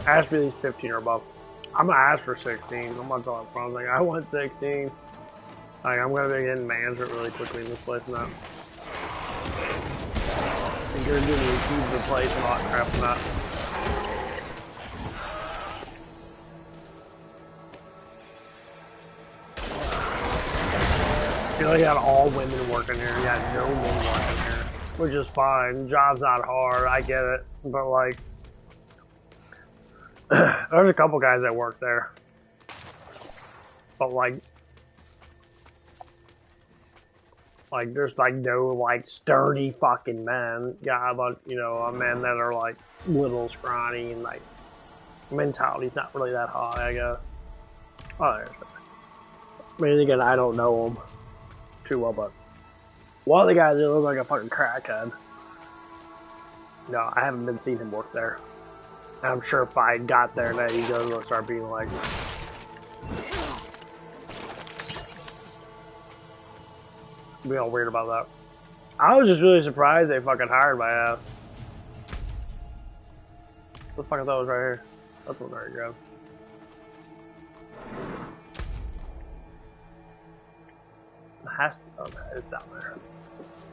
Ask me these 15 or above. I'm gonna ask for 16. I'm not telling from. Like, I want 16. Like, I'm gonna be getting management really quickly in this place now. And you're gonna do me use the place and all that crap and that. You know, you got all women working here. You got no men working here, which is fine. Job's not hard. I get it, but like, there's a couple guys that work there, but like there's like no like sturdy fucking men. Yeah, but you know, men that are like little scrawny and like mentality's not really that high, I guess. Oh, there's it. I mean, again, I don't know them too well, but one of the guys that looks like a fucking crackhead. No, I haven't been seeing him work there. And I'm sure if I got there now, he goes to start being like, be all weird about that. I was just really surprised they fucking hired my ass. What the fuck I thought was right here? That's what I grabbed. Oh, no, it's down there.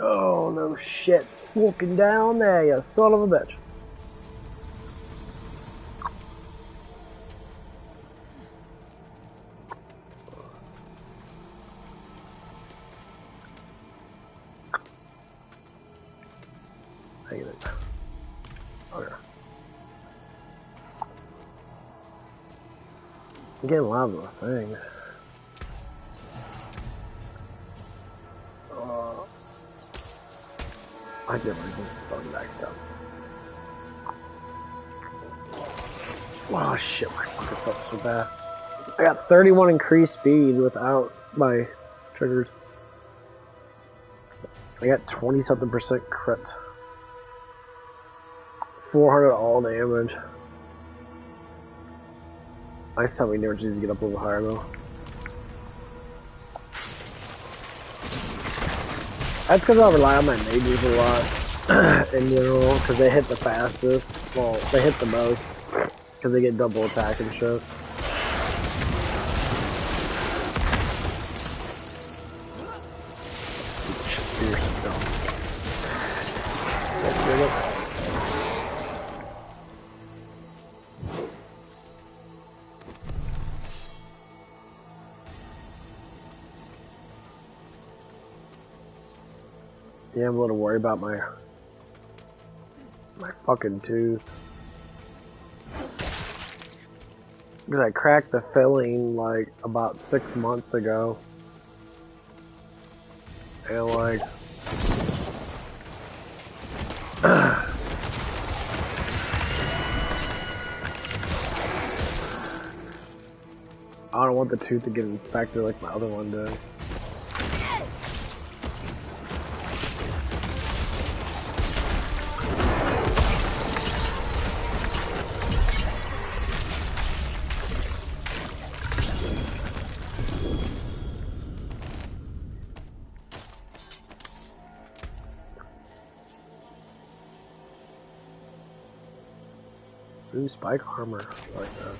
Oh, no shit. It's walking down there, you son of a bitch. I get it. Oh yeah. I'm getting a lot of those things. I get my phone backed up. Oh shit, my fucking stuff's so bad. I got 31 increased speed without my triggers. I got 20 something % crit. 400 all damage. Nice time we never choose to get up a little higher though. That's because I rely on my mages a lot in general, because they hit the fastest. Well, they hit the most, because they get double attack and shit. Yeah, I'm a little worried about my fucking tooth. Because I cracked the filling like about 6 months ago. And like I don't want the tooth to get infected like my other one did. Ooh, spike armor. I like that.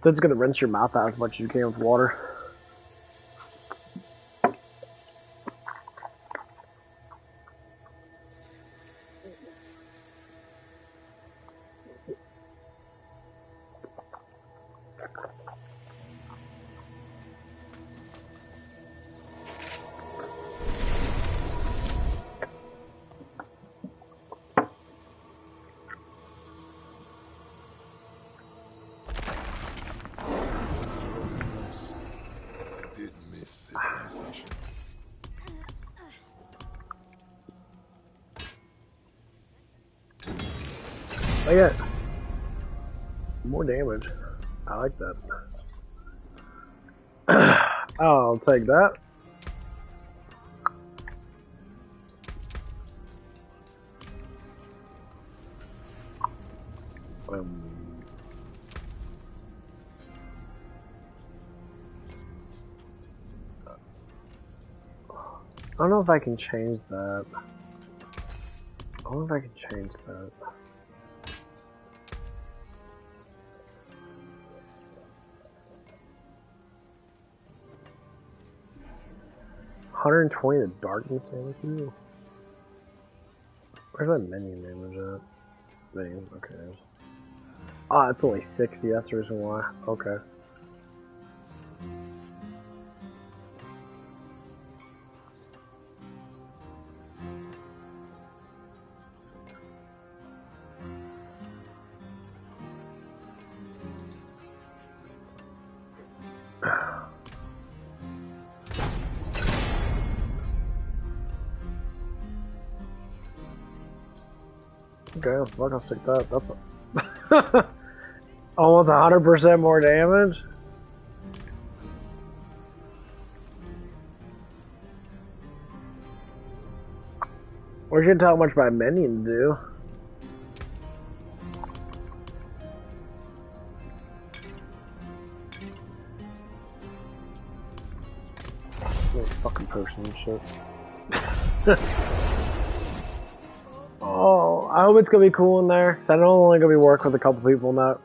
So it's gonna rinse your mouth out as much as you can with water. I got more damage. I like that. I'll take that. I don't know if I can change that. I don't know if I can change that. $120 the darkness damage. Ooh. Where's that minion damage at? Minion, okay. Ah, it's only 60, that's the reason why. Okay. Okay, fuck, I'll stick that. That's a almost 100% more damage. We should tell how much my minions do. Little fucking person and shit. Oh, I hope it's gonna be cool in there. Cause I know I'm only gonna be working with a couple people now.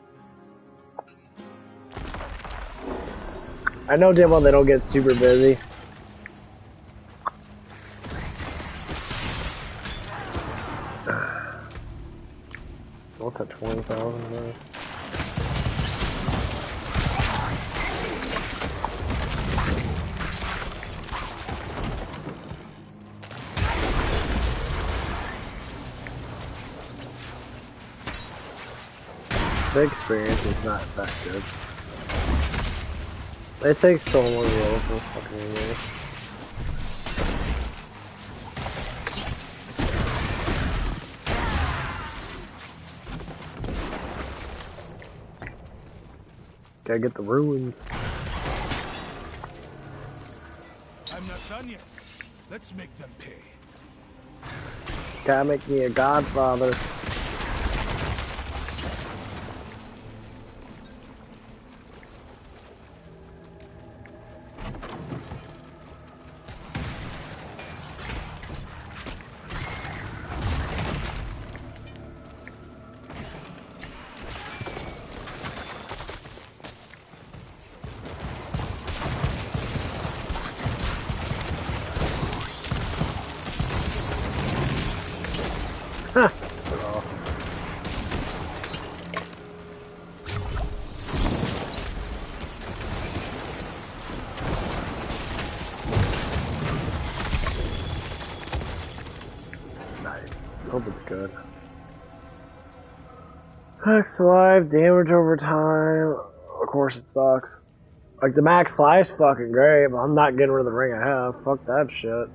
I know damn well they don't get super busy. What's that, 20,000 there? The experience is not that good. It takes so long to roll for fucking game. Gotta get the ruins. I'm not done yet. Let's make them pay. Gotta make me a godfather. Hope it's good. Max life, damage over time. Of course it sucks. Like the max life's fucking great, but I'm not getting rid of the ring I have. Fuck that shit.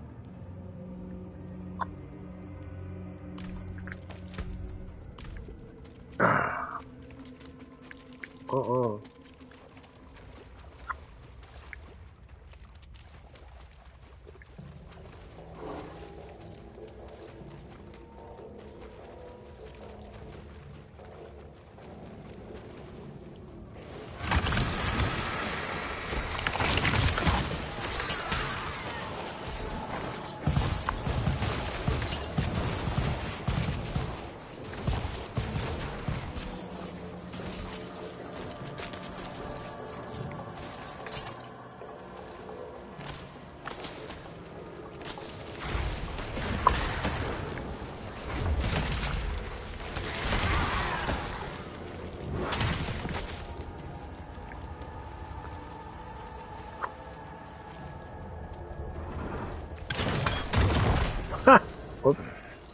Whoops.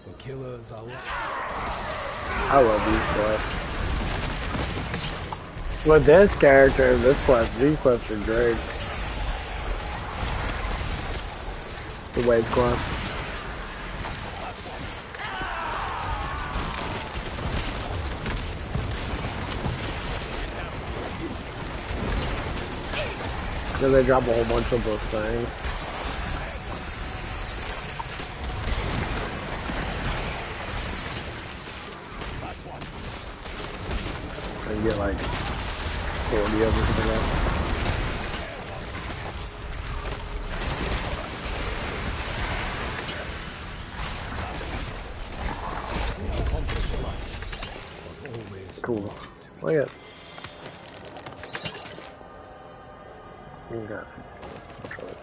The killers are I love these quests. With this character, these quests are great. The wave quest. Then they drop a whole bunch of those things. And get like 40 of them for that. Cool. Look at. You got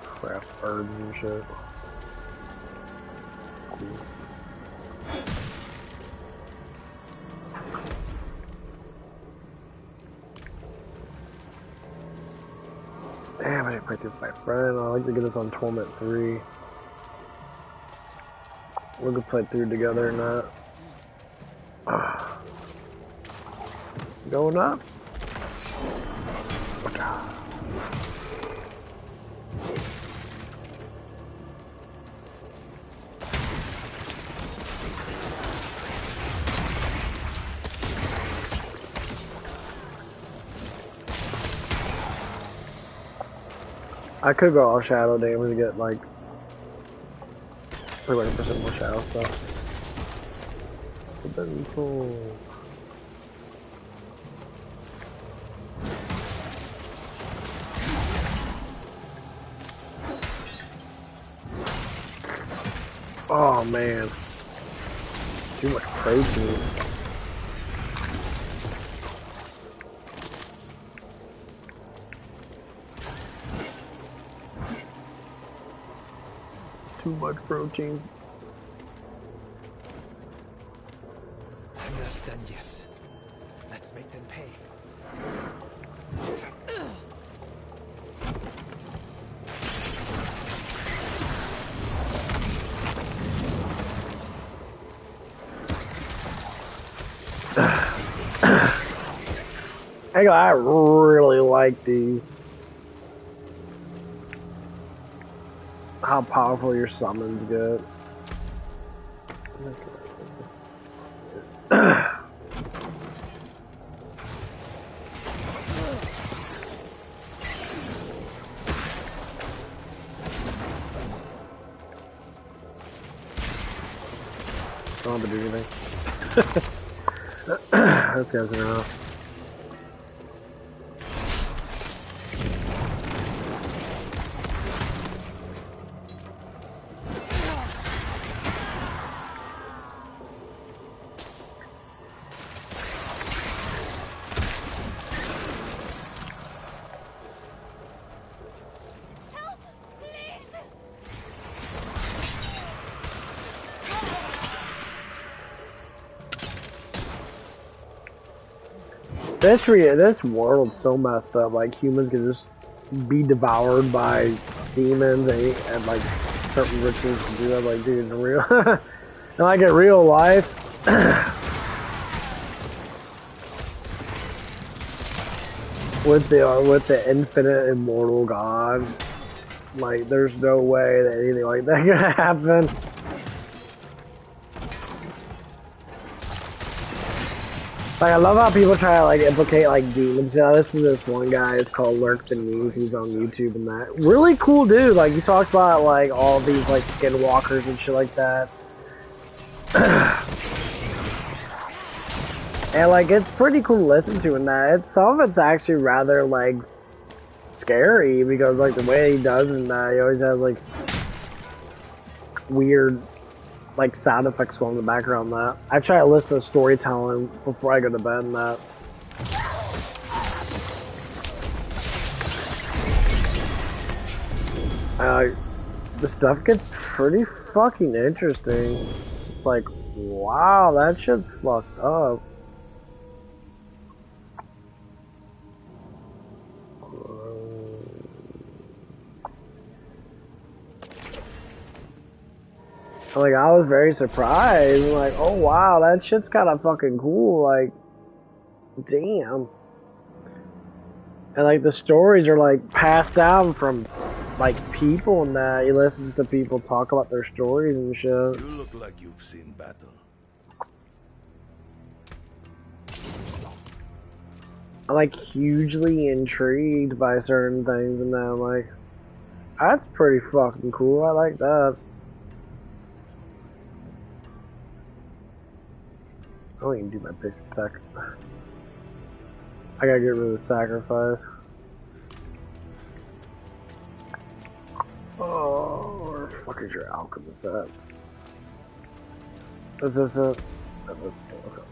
craft herbs and shit. Cool. Damn, I didn't play this with my friend. I'd like to get this on Torment 3. We could play through together or not. Going up. I could go all shadow damage to get like 300% more shadow stuff. But then cool. Oh man, too much protein. Too much protein. I'm not done yet. Let's make them pay. I really like these. How powerful your summons get. Don't have to do anything. This guy's around. This world's so messed up. Like humans can just be devoured by demons and like certain rituals to do that. Like, dude, in real, and like in real life, with the infinite immortal God, like there's no way that anything like that can happen. Like, I love how people try to, like, implicate, like, demons. You know, this is this one guy, it's called Lurk the News, he's on YouTube and that. Really cool dude, like, he talks about, like, all these, like, skinwalkers and shit like that. And, like, it's pretty cool to listen to in that. Some of it's actually rather, like, scary, because, like, the way he does in that, he always has, like, weird, like, sound effects going in the background. That I try to listen to storytelling before I go to bed and that. The stuff gets pretty fucking interesting. It's like, wow, that shit's fucked up. Like, I was very surprised. I'm like, oh wow, that shit's kind of fucking cool. Like, damn. And like, the stories are like passed down from like people and that. You listen to people talk about their stories and shit. You look like you've seen battle. I'm like hugely intrigued by certain things and that. I'm like, that's pretty fucking cool. I like that. I don't even do my basic attack. I gotta get rid of the sacrifice. Oh, where the fuck is your alchemist at? Is this it? Oh, that's okay.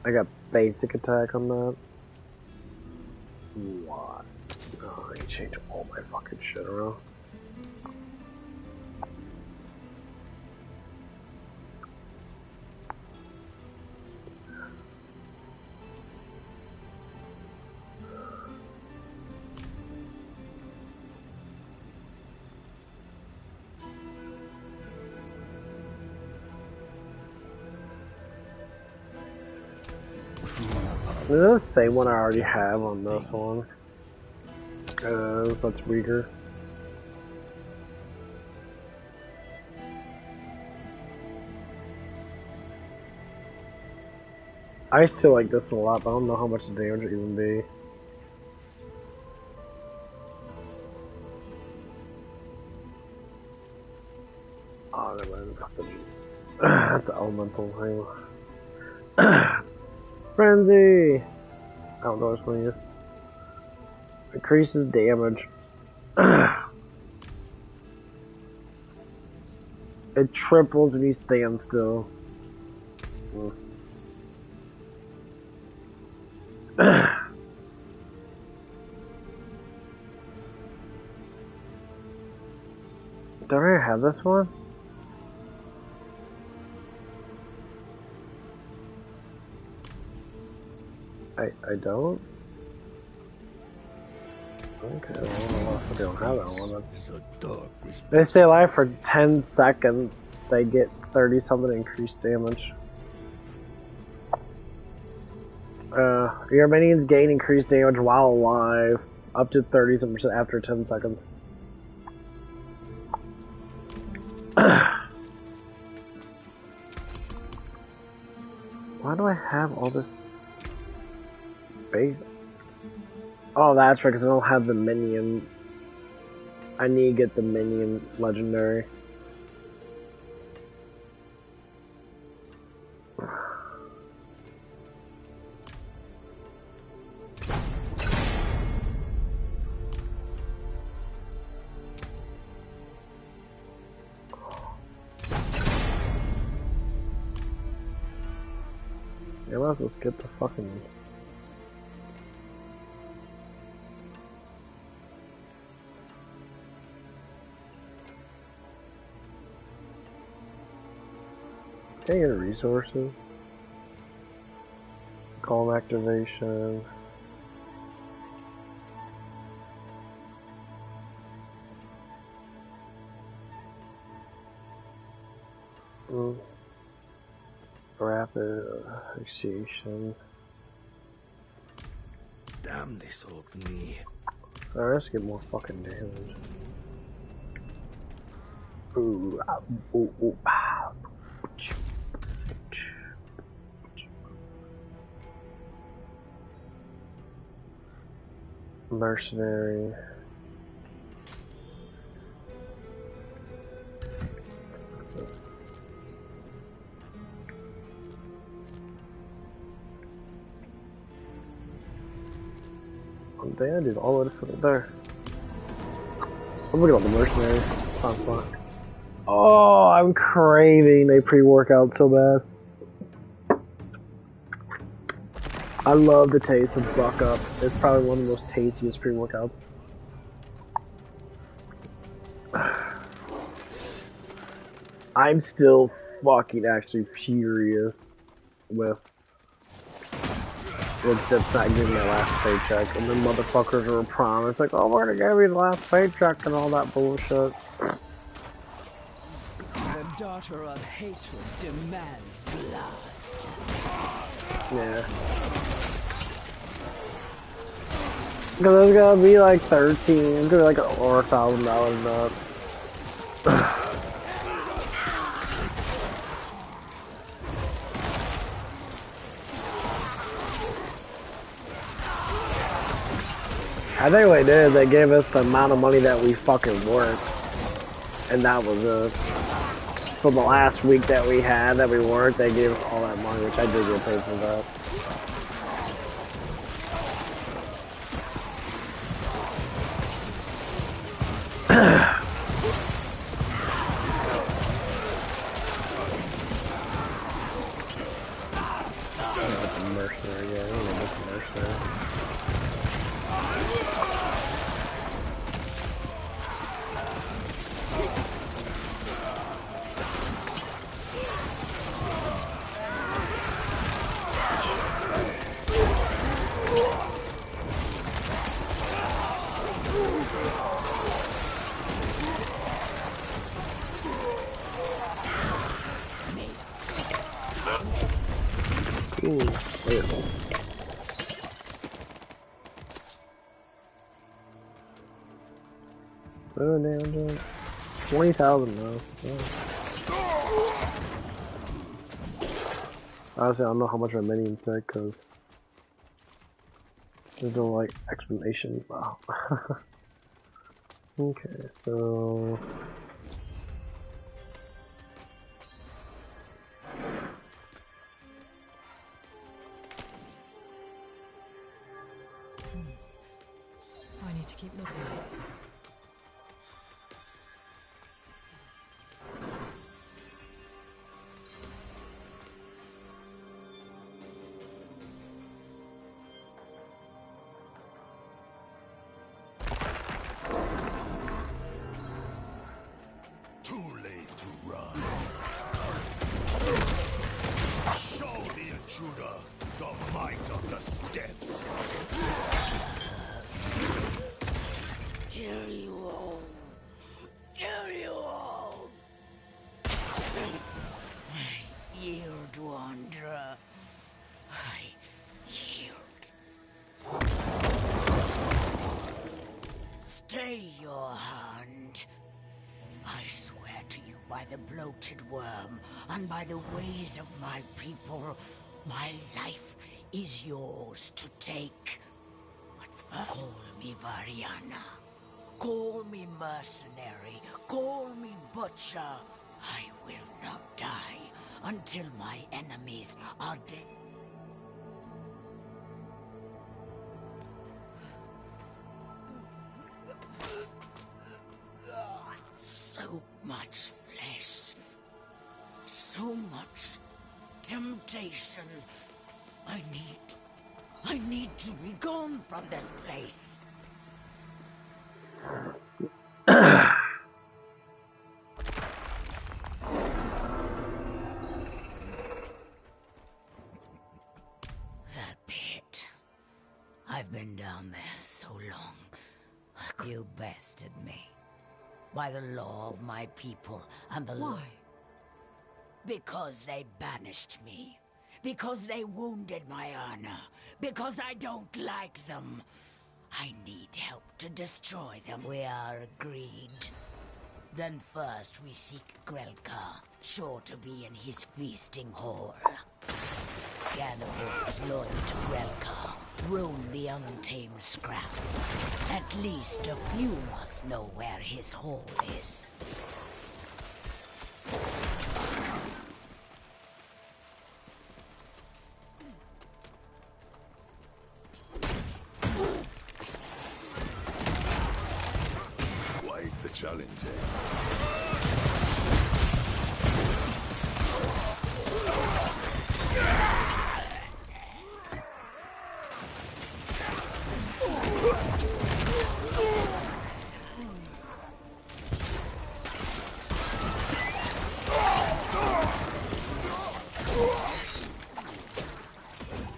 I got basic attack on that. What? Oh, I changed all my fucking shit around. This is the same one I already have on this one. That's weaker. I still like this one a lot, but I don't know how much the damage it even be. Oh, never mind. That's the elemental thing. Frenzy! I don't know which one it is. Increases damage. It triples when you stand still. Don't I have this one? I don't? Okay, well, I don't have that one. They stay alive for 10 seconds. they get 30 something increased damage. Your minions gain increased damage while alive, up to 30% after 10 seconds. Why do I have all this space? Oh, that's right, because I don't have the minion. I need to get the minion legendary. Yeah, might as well skip the fucking... Can I get resources? Calm activation. Rapid asphyxiation. Damn this old knee. Alright, let's get more fucking damage. Ooh, ooh, ooh. Mercenary. Oh, damn, dude, all of this put it there. I'm looking at the mercenary. Sounds fun. Oh, I'm craving a pre-workout so bad. I love the taste of Buck Up. It's probably one of the most tastiest pre-workouts. I'm still fucking actually furious with Zip's not giving me my last paycheck, and the motherfuckers were promised like, oh, we're gonna give you the last paycheck and all that bullshit. The daughter of hatred demands blood. Yeah. Because it's gonna be like 13, it's gonna be like or $1,000 up. I think what they did is they gave us the amount of money that we fucking worked. And that was it. So the last week that we had that we worked, they gave us all that money, which I did get paid for that. Mercenary, yeah, I don't know what's mercenary. Ooh, wait. Oh, damn, 20,000 though. Yeah. Honestly, I don't know how much my minions take because there's no like explanation. Wow. Okay, so. I need to keep looking. Too late to run. Show the intruder the might of the steppes. Kill Stay your hand. I swear to you by the bloated worm and by the ways of my people, my life is yours to take. But first, call me Variana. Call me mercenary. Call me butcher. I will not die until my enemies are dead. So much flesh. So much temptation. I need to be gone from this place. That pit. I've been down there so long. You bested me. By the law of my people and the law. Why? Because they banished me. Because they wounded my honor. Because I don't like them. I need help to destroy them. We are agreed. Then first we seek Grelka, sure to be in his feasting hall. Cannibals loyal to Grelka roam the untamed scraps. At least a few must know where his hall is. Quite the challenge, eh?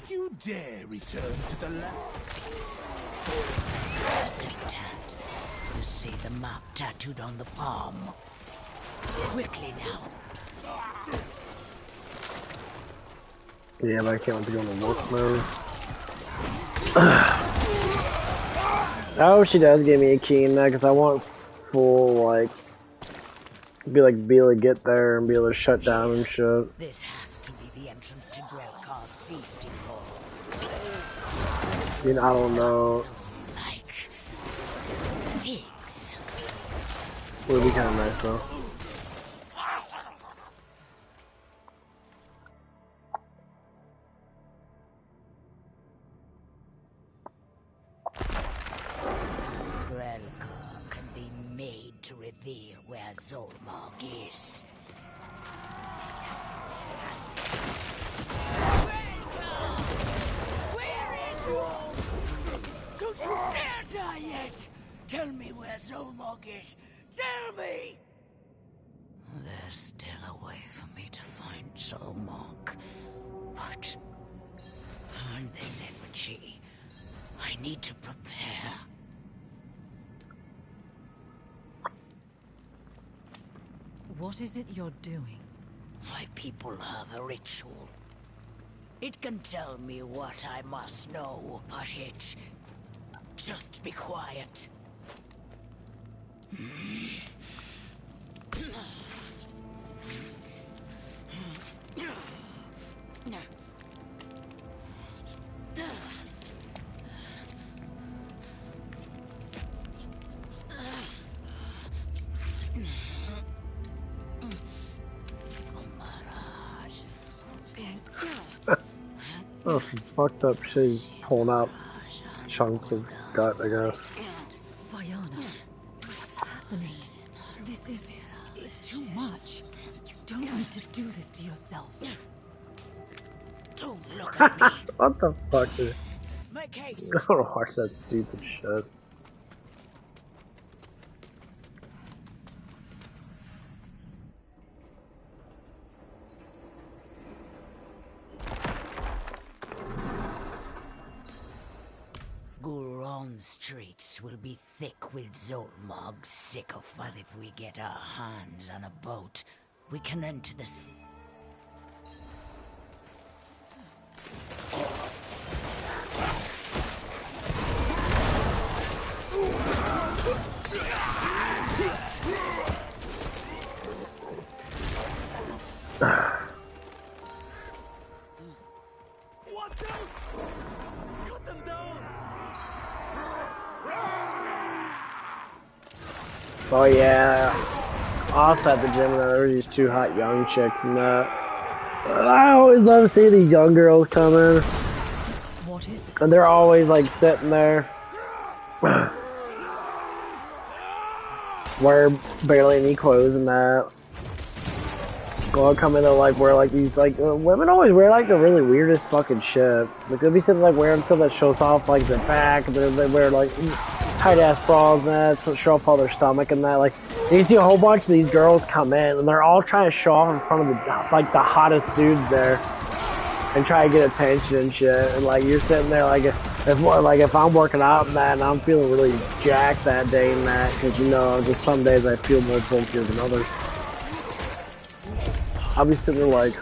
You dare return to the land? Septat. You see the map tattooed on the palm. Quickly now. Yeah, but I can't wait to go into work mode. Oh, she does give me a key in that because I want full, like, be able to get there and be able to shut down and shit. This has to be the entrance to Grelkar's feasting hall. You know, I don't know. Like pigs. Would be kind of nice though. Grelkar can be made to reveal where Zolmog is. Where is you? Don't you dare die yet! Tell me where Zolmog is! Tell me! There's still a way for me to find Zolmog. But on this effigy, I need to prepare. What is it you're doing? My people have a ritual. It can tell me what I must know, but it... Just be quiet. Oh, some fucked up shit. He's pulling out chunks of gut, I guess. Vayana, what's happening? This is... it's too much. You don't need to do this to yourself. Don't look at me. What the fuck, dude? Make haste. I don't watch that stupid shit. Gulron streets will be thick with Zolmog's sycophant if we get our hands on a boat. We can enter the sea. Oh yeah. Also at the gym, there were these two hot young chicks and that. I always love seeing these young girls come in. What is it? And they're always like sitting there. Wear barely any clothes and that. Go come in and like wear like these like women always wear like the really weirdest fucking shit. Like they'll be sitting like wearing stuff that shows off like their back, and then they wear like tight ass bras and that, so show off all their stomach and that. Like you see a whole bunch of these girls come in and they're all trying to show off in front of the hottest dudes there and try to get attention and shit. And like you're sitting there like if I'm working out and that and I'm feeling really jacked that day and that, because you know just some days I feel more bulkier than others. I'll be sitting there like,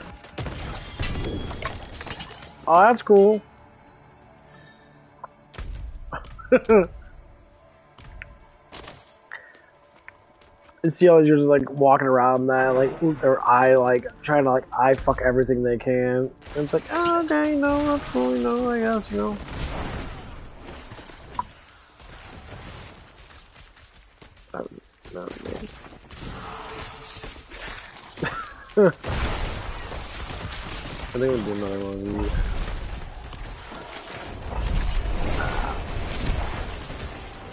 oh, that's cool. And see all you're just like walking around that, like their eye, like trying to like eye fuck everything they can. And it's like, oh, okay, you know, that's cool, you know, I guess, you know. That was me. I think we'll do another one of these.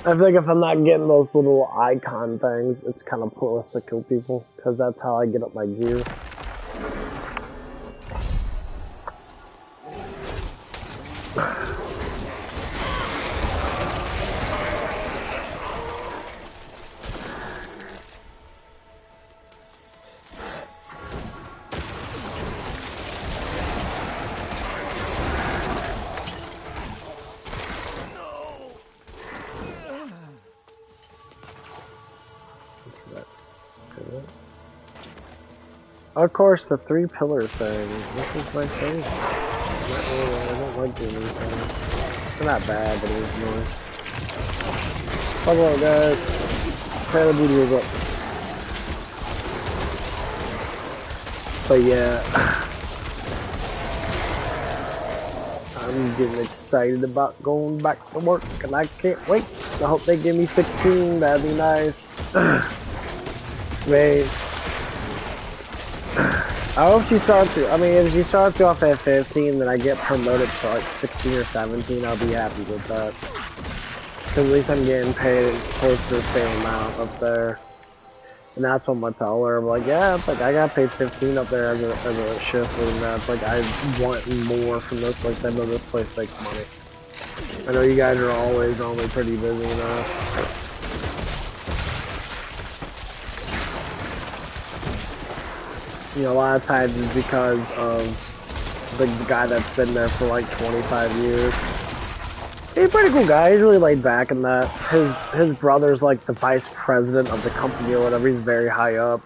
I feel like if I'm not getting those little icon things, it's kind of pointless to kill people, because that's how I get up my gear. Of course, the 3 pillar thing. This is my favorite. I don't like doing these things. They're not bad, but it is annoying. Hello, guys. Try the booty up. But yeah, I'm getting excited about going back to work, and I can't wait. I hope they give me 16. That'd be nice. Man. I hope she starts. I mean, if she starts off at 15, then I get promoted to like 16 or 17. I'll be happy with that. Cause at least I'm getting paid close to the same amount up there. And that's what I'm gonna tell her. I'm like, yeah, it's like I got paid 15 up there as a shift, and that's like I want more from this. Like I know this place makes money. I know you guys are always only pretty busy enough. You know, a lot of times it's because of the guy that's been there for like 25 years. He's a pretty cool guy. He's really laid back in that. His brother's like the vice president of the company or whatever. He's very high up.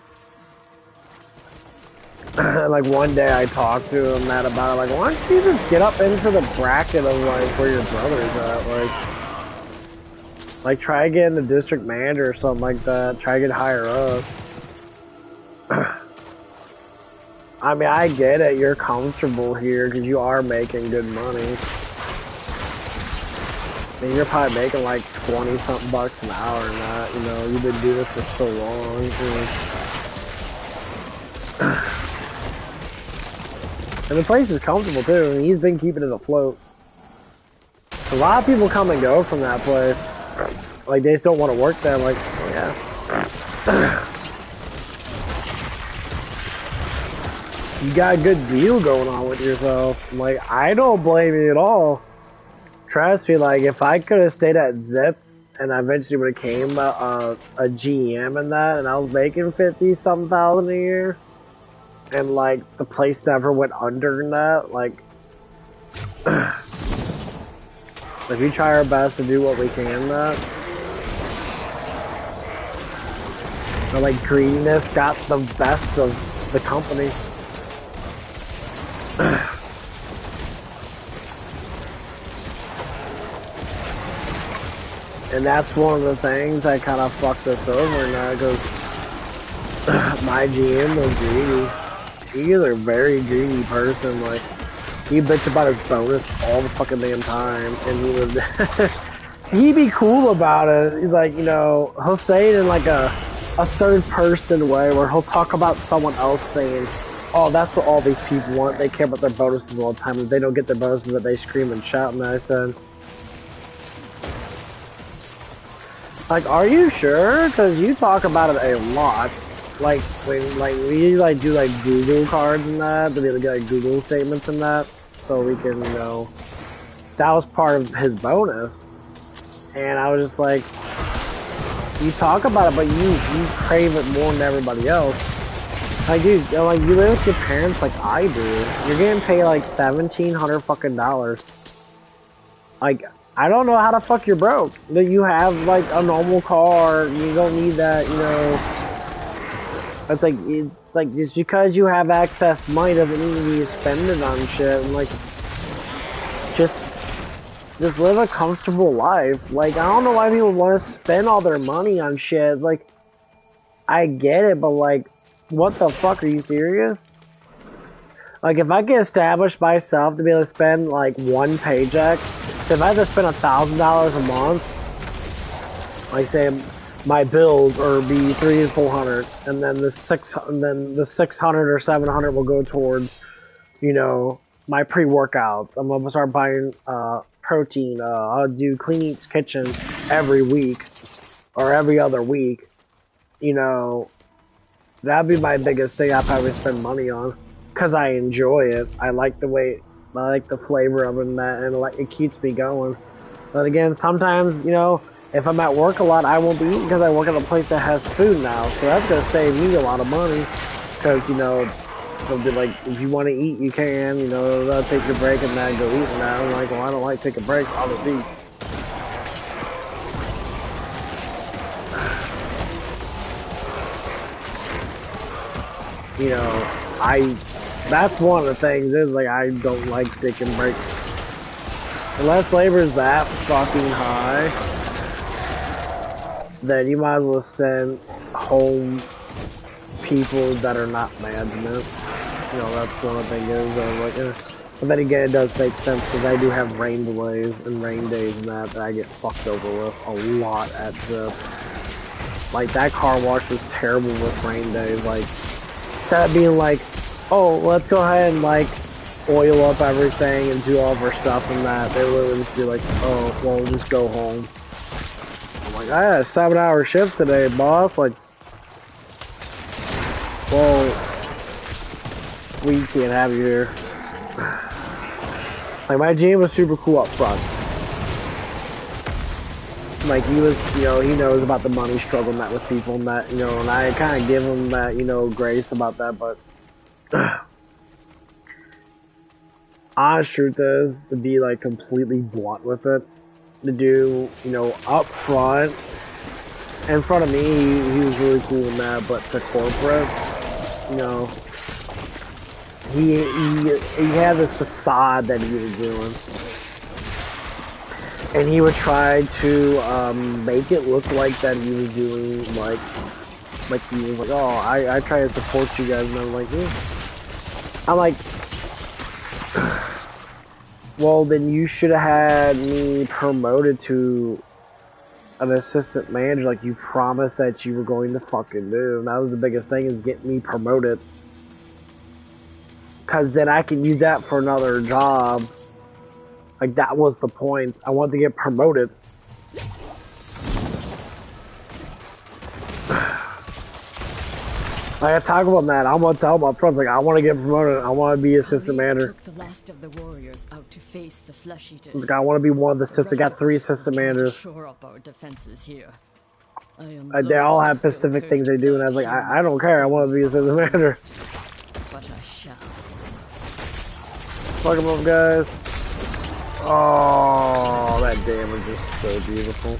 Like one day I talked to him about it. Like, why don't you just get up into the bracket of like where your brother's at? Like try getting the district manager or something like that. Try to get higher up. I mean, I get it. You're comfortable here because you are making good money. I mean, you're probably making like 20-something bucks an hour and that, you know, you've been doing this for so long. And the place is comfortable too, and he's been keeping it afloat. A lot of people come and go from that place. Like, they just don't want to work there. I'm like, oh, yeah. You got a good deal going on with yourself. I'm like, I don't blame you at all. Trust me, like, if I could have stayed at Zips and I eventually would have came a GM and that, and I was making 50-something thousand a year, and like the place never went under in that, like, if we try our best to do what we can, that, but like greediness got the best of the company. And that's one of the things I kind of fucked us over now, because my GM was greedy. He is a very greedy person. Like, he bitched about his bonus all the fucking damn time, and he was He be cool about it. He's like, you know, he'll say it in like a third person way where he'll talk about someone else saying, oh, that's what all these people want. They care about their bonuses all the time. If they don't get their bonuses, that they scream and shout. And I said, like, are you sure? Because you talk about it a lot. Like when we like do like Google cards and that, to be able to get like Google statements and that, so we can, you know, that was part of his bonus. And I was just like, you talk about it, but you crave it more than everybody else. Like, dude, you know, like you live with your parents like I do. You're getting paid like $1,700 fucking dollars. Like, I don't know how the fuck you're broke. That you have like a normal car, you don't need that, you know. It's like just because you have excess money doesn't mean you spend it on shit. And like, just live a comfortable life. Like, I don't know why people want to spend all their money on shit. Like, I get it, but like, what the fuck? Are you serious? Like, if I get established myself to be able to spend like one paycheck, so if I have to spend $1,000 a month, like say my bills or be $300 and $400, and then the 600 or 700 will go towards, you know, my pre-workouts. I'm gonna start buying protein. I'll do Clean Eats Kitchen every week or every other week. You know, that'd be my biggest thing I probably spend money on, cause I enjoy it. I like the way, I like the flavor of it, and like it keeps me going. But again, sometimes, you know, if I'm at work a lot, I won't be eating because I work at a place that has food now. So that's gonna save me a lot of money, cause you know, they'll be like, if you want to eat, you can. You know, they'll take your break and then go eat. And I'm like, well, I don't like taking breaks. I'll just eat. You know, that's one of the things is like I don't like taking breaks. Unless labor's that fucking high, then you might as well send home people that are not management. You know, that's one of the things is like, but then again, it does make sense because I do have rain delays and rain days and that I get fucked over with a lot at the, like that car wash was terrible with rain days. Like, instead of being like, oh, let's go ahead and like oil up everything and do all of our stuff and that, they literally just be like, oh, well, just go home. I'm like, I had a 7-hour shift today, boss. Like, well, we can't have you here. Like, my GM was super cool up front. Like, he was, you know, he knows about the money struggle met with people and that, you know, and I kind of give him that, you know, grace about that, but honest truth is, to be, like, completely blunt with it, to do, you know, up front, in front of me, he was really cool in that, but to corporate, you know, he had this facade that he was doing. And he would try to make it look like that he was doing, like he was like, oh, I try to support you guys, and I'm like, yeah. I'm like, well, then you should have had me promoted to an assistant manager like you promised that you were going to fucking do. And that was the biggest thing, is get me promoted. Because then I can use that for another job. Like, that was the point. I wanted to get promoted. Like, I talk about that. I'm gonna tell my friends, like, I want to get promoted. I want to be assistant manager. Took the last of the warriors out to face the flesh eaters. Like, I want to be one of the assistants. I got 3 assistant managers. Shore up our defenses here. They all have specific things they do, and I was like, I don't care. I want to be assistant manager. But I shall. Fuck them up, guys. Oh, that damage is so beautiful.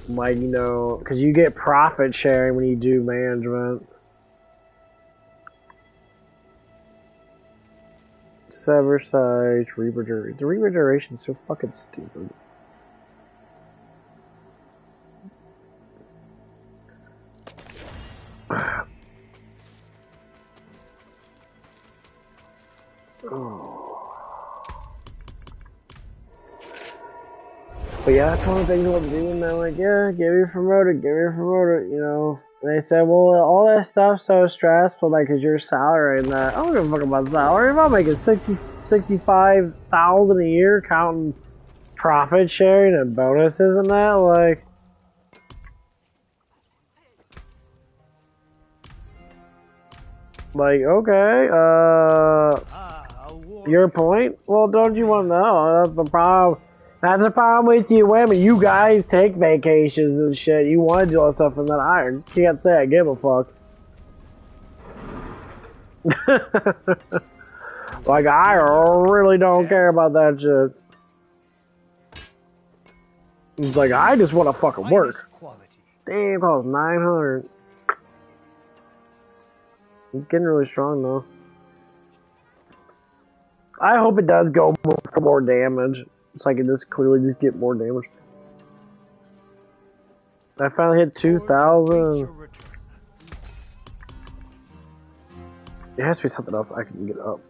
Like, you know, because you get profit sharing when you do management. Sever size, regeneration. The regeneration is so fucking stupid. Oh. But yeah, that's one of the things I want to do, and they're like, yeah, get me promoted, you know. And they said, well, all that stuff's so stressful, like, cause your salary and that. I don't give a fuck about salary. If I'm making 65,000 a year, counting profit sharing and bonuses and that, like, okay, your point? Well, don't you want to know? That's the problem. That's the problem with you women. You guys take vacations and shit. You want to do all that stuff, and then I can't say I give a fuck. Like, I really don't care about that shit. It's like, I just want to fucking work. Damn, that was 900. It's getting really strong, though. I hope it does go for more damage, so I can just clearly just get more damage. I finally hit 2,000. There has to be something else I can get up.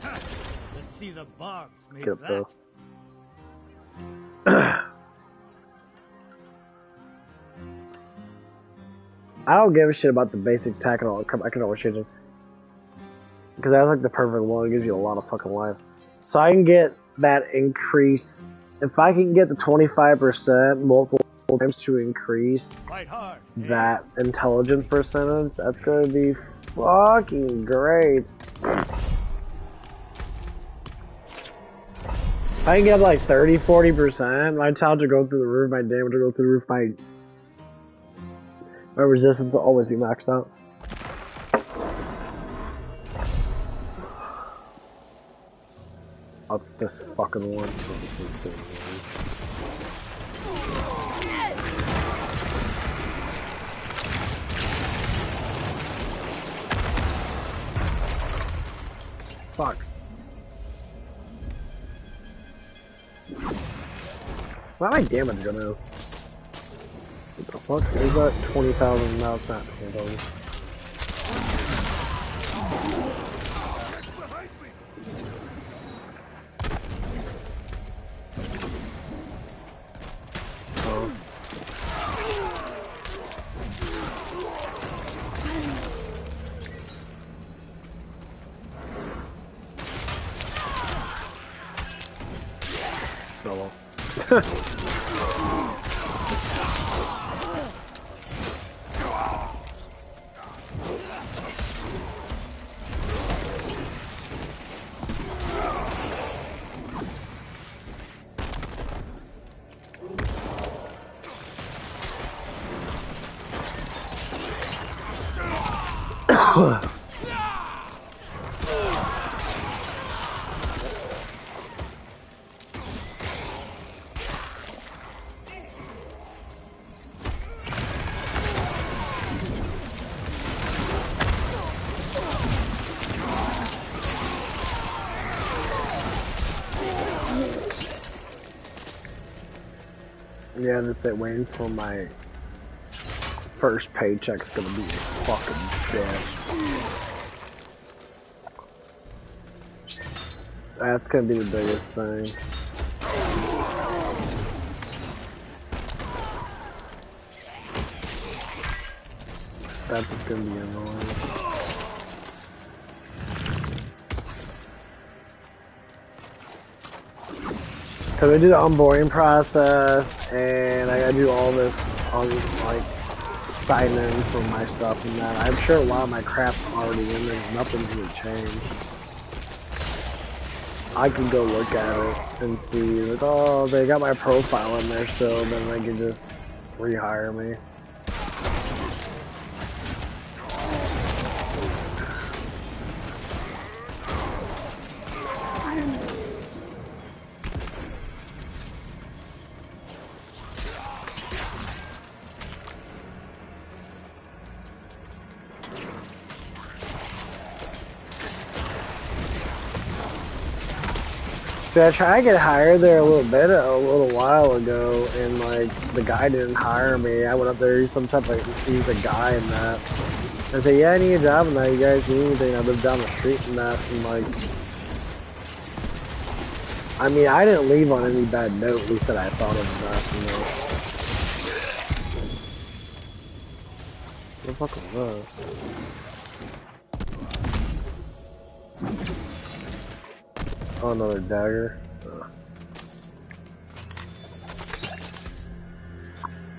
Let's see the bombs make Get that. this. I don't give a shit about the basic attack and all. I can always change it. Because that's like the perfect one. It gives you a lot of fucking life. So I can get that increase. If I can get the 25% multiple times to increase that intelligence percentage, that's going to be fucking great. If I can get like 30-40%, my intelligence will go through the roof, my damage will go through the roof, my resistance will always be maxed out. What's this fucking one? Fuck. Why am I damage gonna? What the fuck? Is that 20,000? No, it's not 20,000. Yeah, that's it. Waiting for my first paycheck's gonna be a fucking bitch. That's gonna be the biggest thing. That's just gonna be annoying. Cause I do the onboarding process, and I gotta do all this, like, sign in for my stuff and that. I'm sure a lot of my crap's already in there. Nothing's gonna change. I can go look at it and see, like, oh, they got my profile in there still, then they can just rehire me. I tried to get hired there a little while ago, and like the guy didn't hire me. I went up there, he's a guy in that. I said, yeah, I need a job and that. You guys need anything? I live down the street and that, and like I mean, I didn't leave on any bad note, at least that I thought of that, you know. What the fuck was that? Oh, another dagger.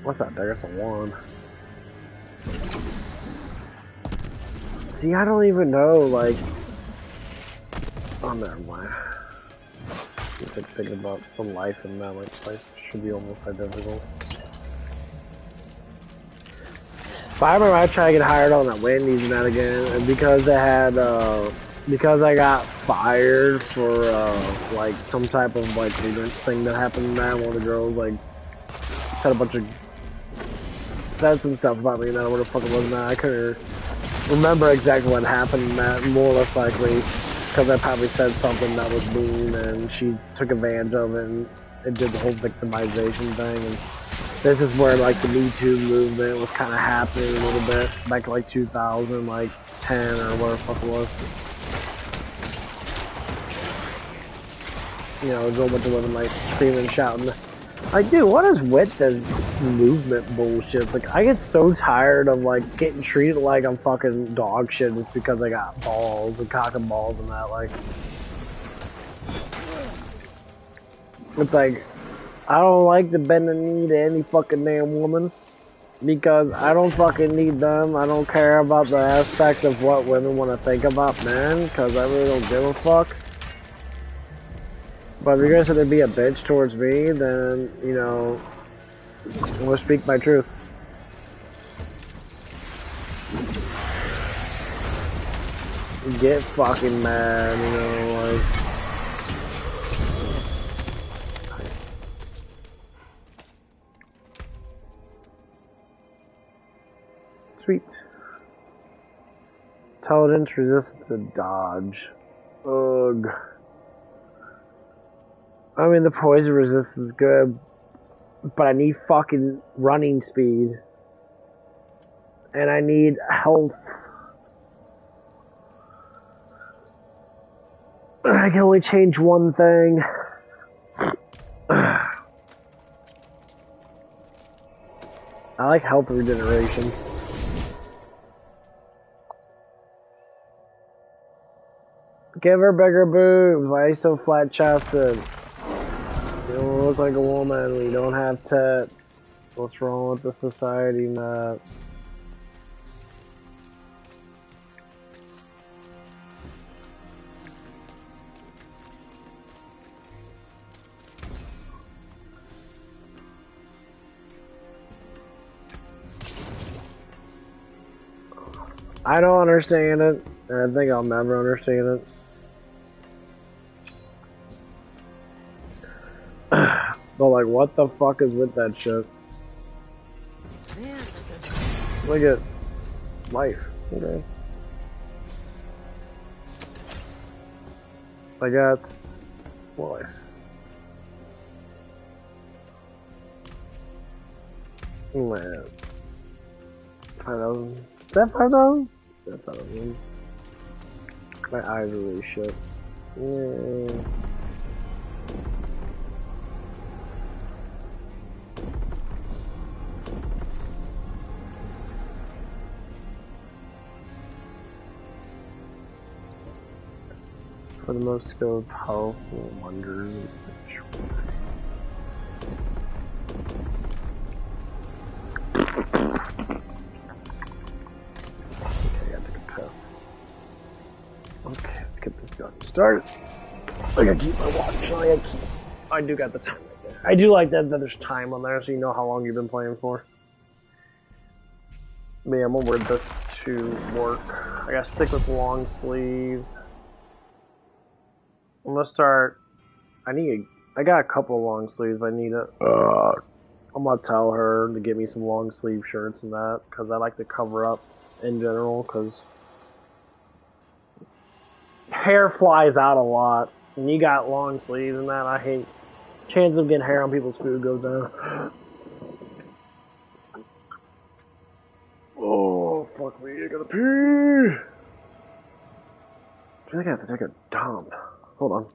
What's that dagger? That's a wand. See, I don't even know, like... Oh, never mind. I'm thinking about the life and that, like, life should be almost identical. But I remember I tried to get hired on that Wendy's and that again, and because they had, because I got fired for, like, some type of, like, ignorance thing that happened in that, one of the girls, like, said some stuff about me, and I don't know what the fuck it was, and I couldn't remember exactly what happened in that, more or less likely, because I probably said something that was mean, and she took advantage of it, and it did the whole victimization thing, and this is where, like, the Me Too movement was kind of happening a little bit, back in, like, 2000, like, 10, or whatever the fuck it was. You know, there's a whole bunch of women, like, screaming and shouting. Like, dude, what is with this movement bullshit? Like, I get so tired of, like, getting treated like I'm fucking dog shit just because I got balls and cock and balls and that, like. It's like, I don't like to bend the knee to any fucking damn woman. Because I don't fucking need them. I don't care about the aspect of what women want to think about men. Because I really don't give a fuck. But if you're gonna sit there and be a bitch towards me, then, you know, I'm gonna speak my truth. Get fucking mad, you know, like... Sweet. Intelligence, resistance, and dodge. Ugh. I mean, the poison resistance is good, but I need fucking running speed. And I need health. I can only change one thing. I like health regeneration. Give her bigger boobs. Why are you so flat chested? You don't look like a woman. We don't have tits. What's wrong with the society, Matt? I don't understand it, and I think I'll never understand it. But like, what the fuck is with that shit? Look at life. Okay. I got life. Man. 5,000. Is that 5,000? That's 5,000. My eyes are really shut. Yeah. For the most skilled, powerful wonders. Okay, let's get this gun started. I gotta keep my watch. I do got the time right there. I do like that there's time on there so you know how long you've been playing for. But yeah, I'm gonna wear this to work. I gotta stick with long sleeves. I'm gonna start. I got a couple of long sleeves, but I need a. I'm gonna tell her to get me some long sleeve shirts and that, because I like to cover up in general, because hair flies out a lot. And you got long sleeves and that, I hate. Chance of getting hair on people's food goes down. Oh, fuck me, I gotta pee! I feel like I have to take a dump. Hold on.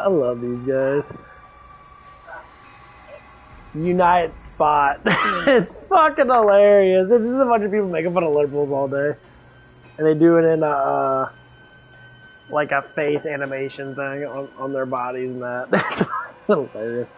I love these guys. Unite Spot. It's fucking hilarious. It's just a bunch of people making fun of liberals all day. And they do it in a, like a face animation thing on their bodies and that. It's hilarious.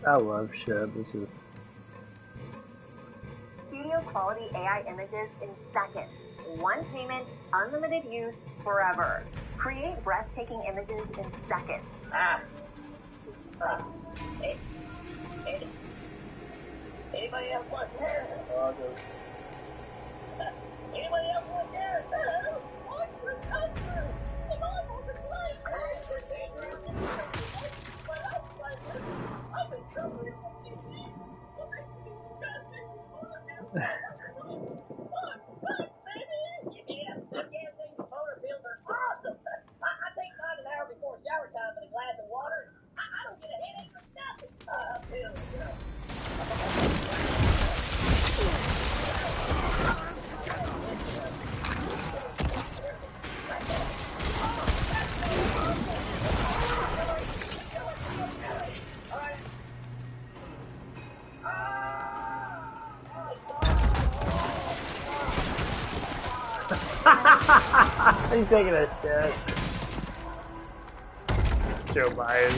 I love shit. This is studio quality AI images in seconds. One payment, unlimited use, forever. Create breathtaking images in seconds. Anybody else want hair? Anybody else want hair? What's the culture? Come on, what's the play? I've been covering for 15 years. What makes you guys think you're going to have fun, baby? Yeah, I can't think the motor fields are awesome. I take mine an hour before shower time with a glass of water. I don't get a headache or nothing. Until, you know. He's taking a shit. Joe Biden.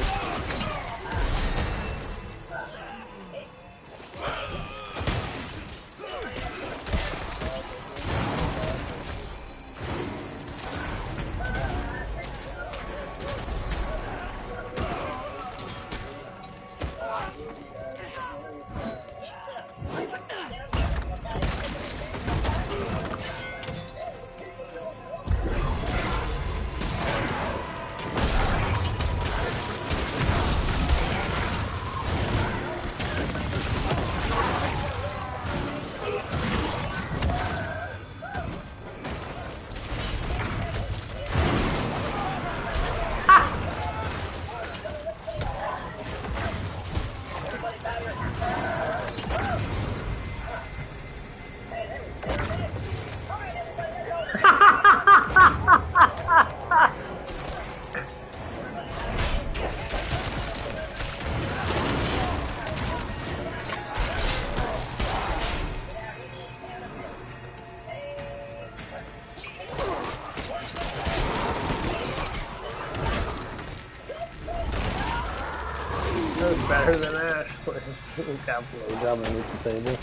That was better than Ashley. Got blowjob underneath the table.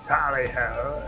Tally ho.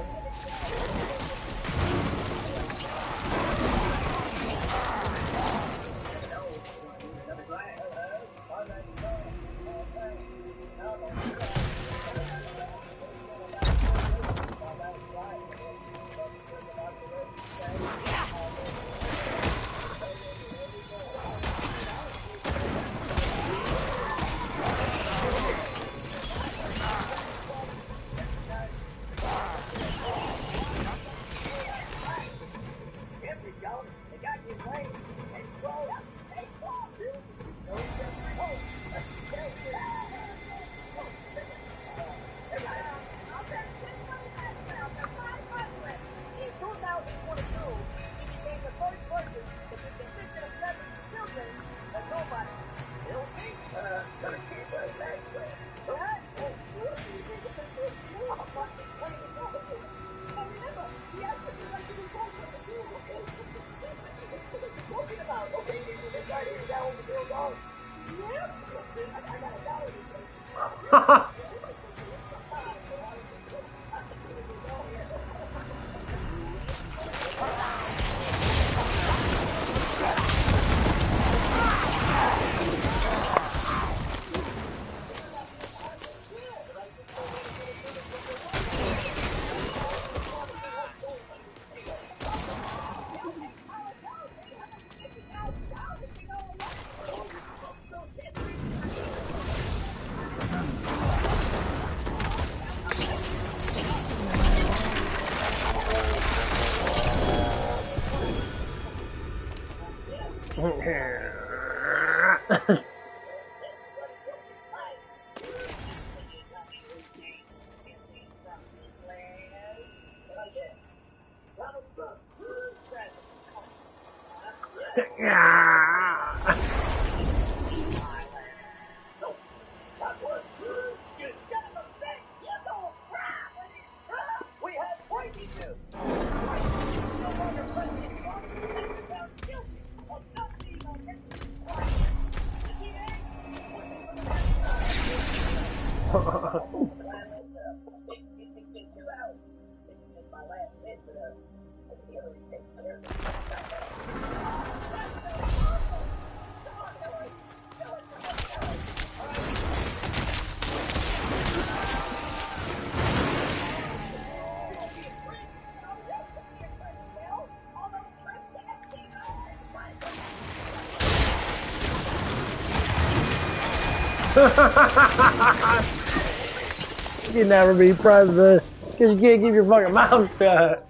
You can never be president because you can't keep your fucking mouth shut.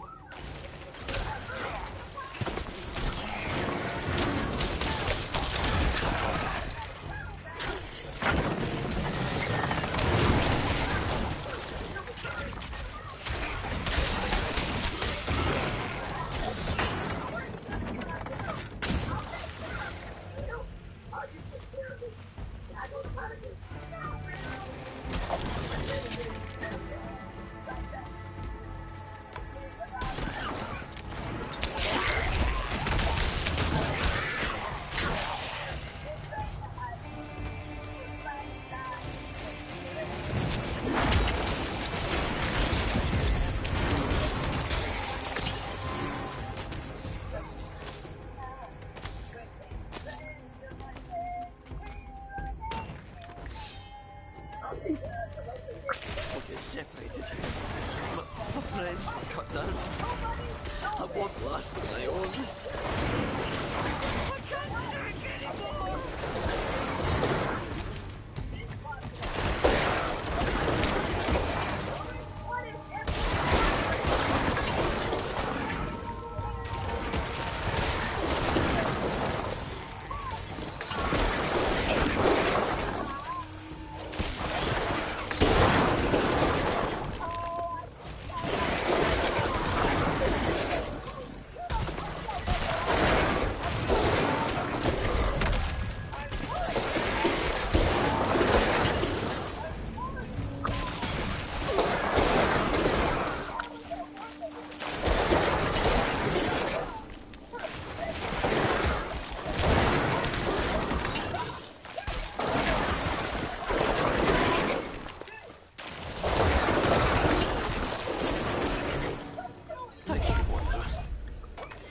Separated. My friends were cut down. I won't last on my own. I can't take anymore!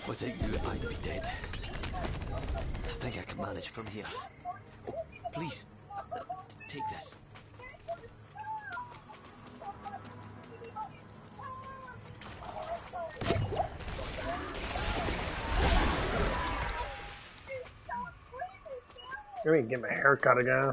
Without you, I'd be dead. I think I can manage from here. Oh, please, take this. Let me get my hair cut again.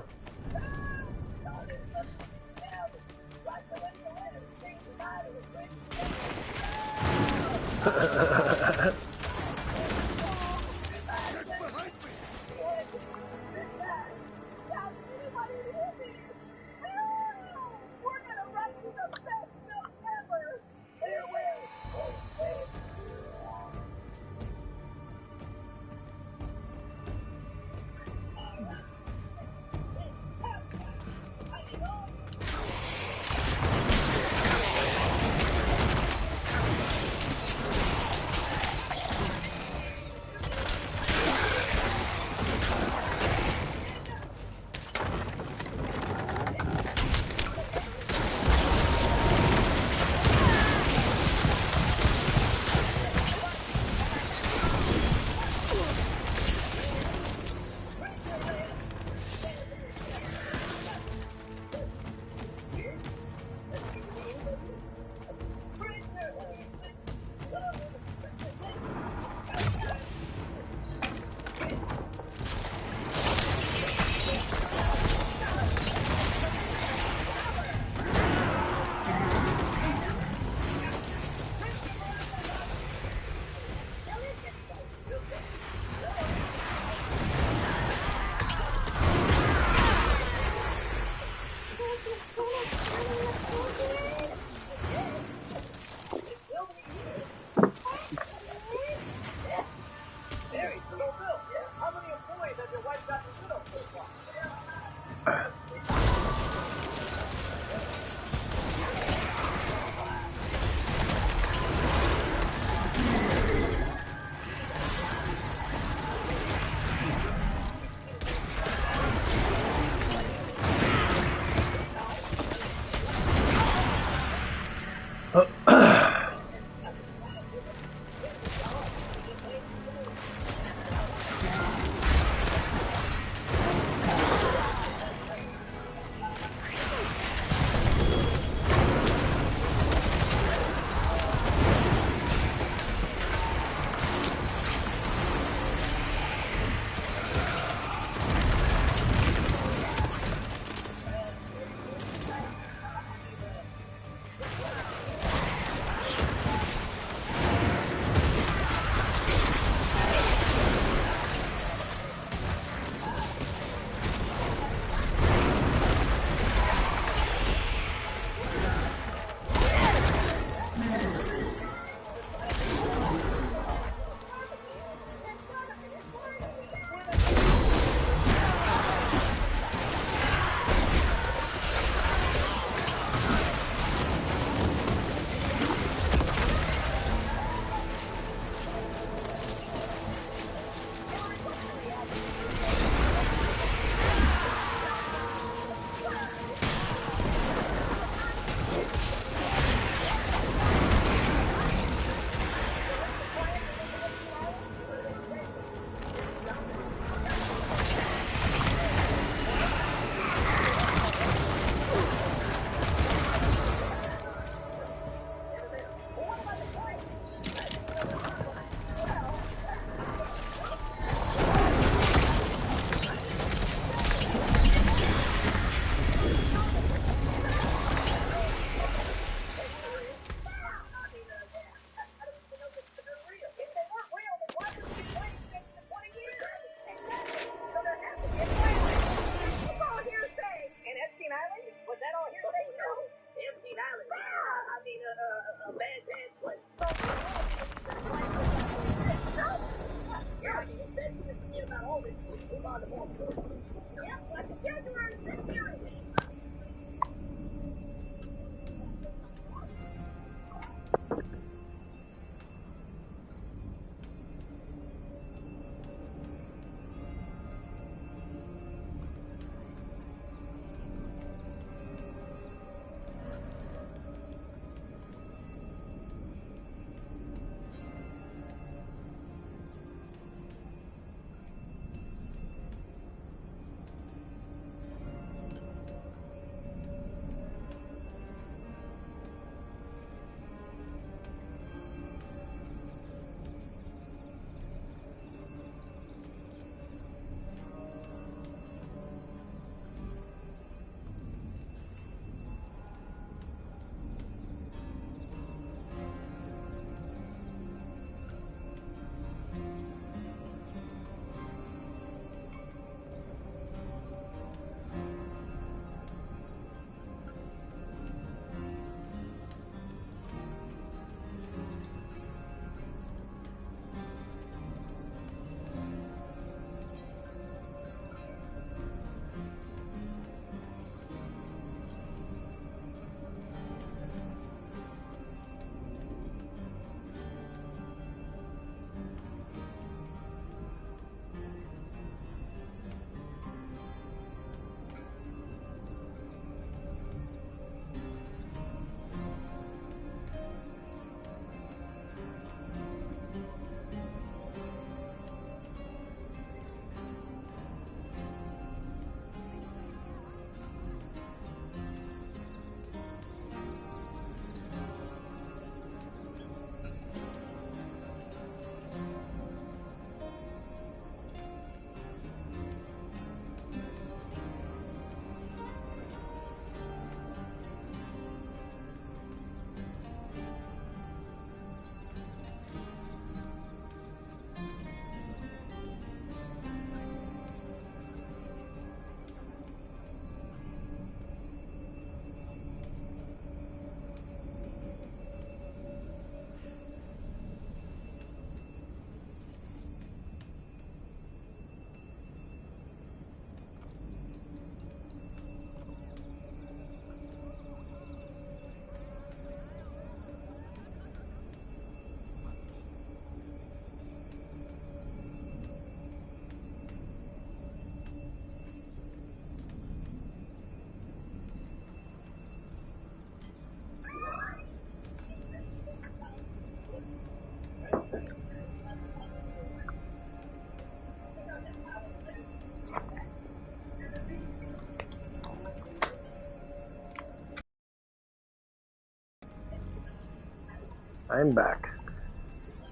I'm back.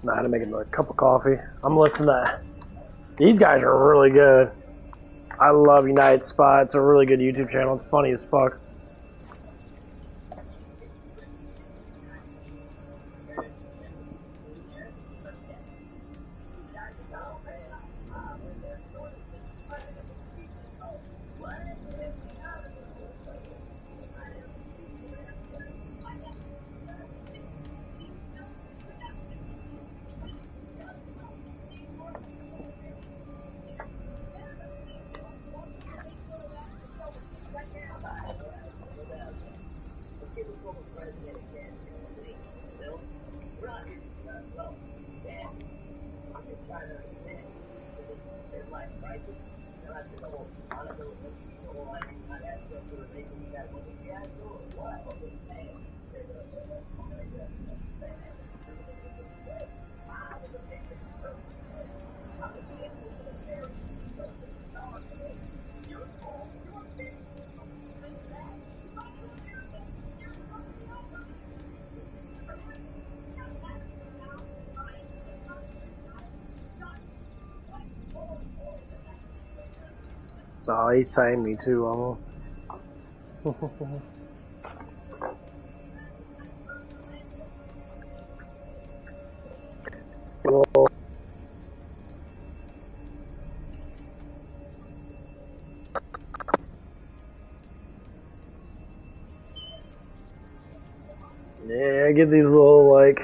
Now how to make another cup of coffee. I'm listening to these guys are really good. I love United Spot. It's a really good YouTube channel. It's funny as fuck. Oh, he signed me too, almost. Well, yeah, I get these little, like,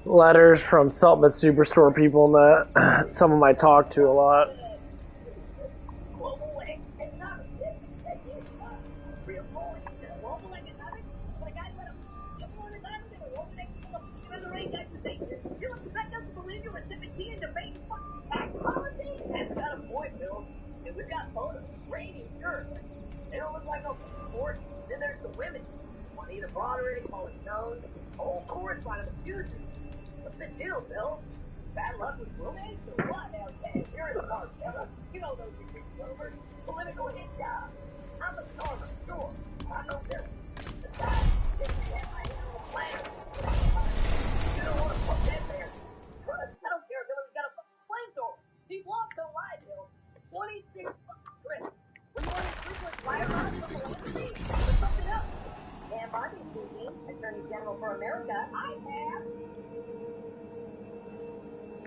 letters from Supplement Superstore people that some of them I talk to a lot. Global economics. Real goals. Global economics. But a guy put a on his island in a Roman X accusation. You expect us to believe you were sipping tea and debating fucking tax policy? That's got a point, Bill. And we've got photos. Rainy, sure, but they don't look like no sport. Then there's the women. Juanita Broderick, Molly Jones, whole chorus line of accusers. What's the deal, Bill? Bad luck with roommates or what? Okay, you're a smart fella. You know those are things over. Political hit job. I'm a charmer, sure. I know Bill. Besides, this is my animal plan. You don't want to put that there. Trust, I don't care if Billy's got a flamethrower. These laws don't lie, Bill. 26 fucking trips. When you want to frequent fire rods from philanthropy or something else? And Bobby speaking, Attorney General for America, I have.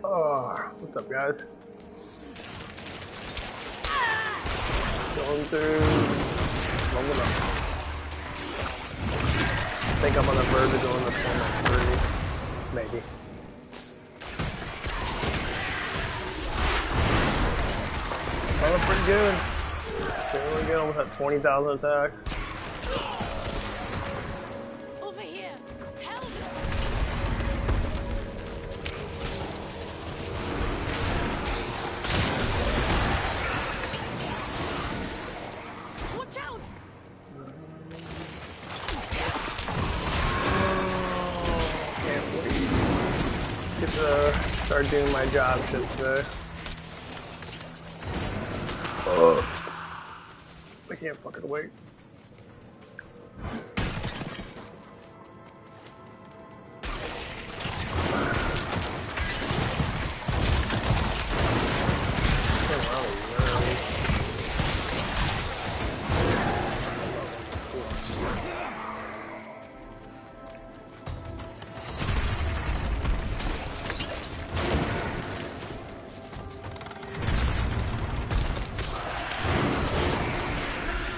Oh, what's up, guys? Going through level up. I think I'm on the verge of going to 23, maybe. Oh, pretty good. Doing really good, almost at 20,000 attack. Over here! Help! Watch out! Can't wait. Get to start doing my job shit today. I can't fucking wait.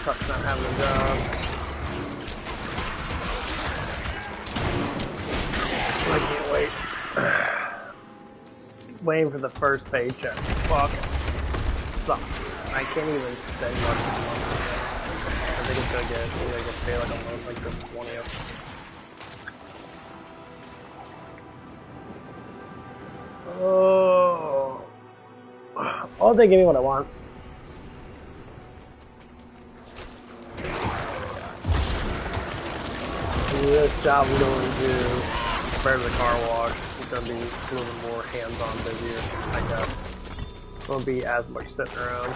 Sucks not having a job. I can't wait. Waiting for the first paycheck. Fuck. Sucks. I can't even spend much of the month. I think it's gonna get, maybe I get paid like a month, like the 20th. Oh. Oh, they give me what I want. This job we're going to do compared to the car wash, it's going to be a little bit more hands-on busier, I guess. It won't be as much sitting around.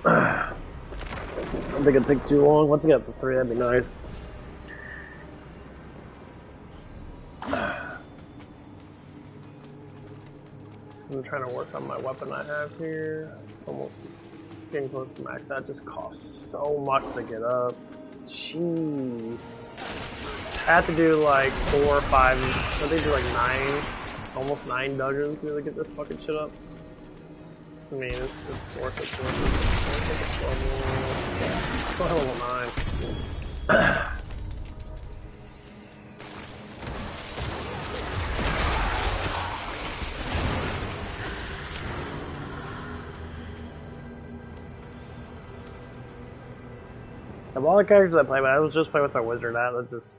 I don't think it'd take too long. Once I get up to 3, that'd be nice. I'm trying to work on my weapon I have here. It's almost getting close to max. That just costs so much to get up. Jeez. I have to do like 4 or 5, I think do like 9, almost 9 dungeons to really get this fucking shit up. I mean, it's worth it. It's level 9. Of all the characters I play with, I was just playing with my wizard at. Let's just.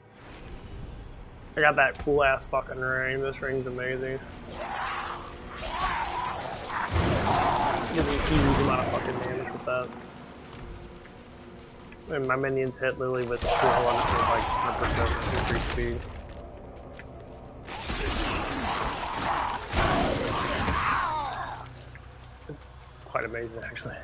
I got that cool ass fucking ring. This ring's amazing. Gives me a huge amount of fucking damage with that. And my minions hit literally with 211 with like 100% increased speed. quite amazing, actually.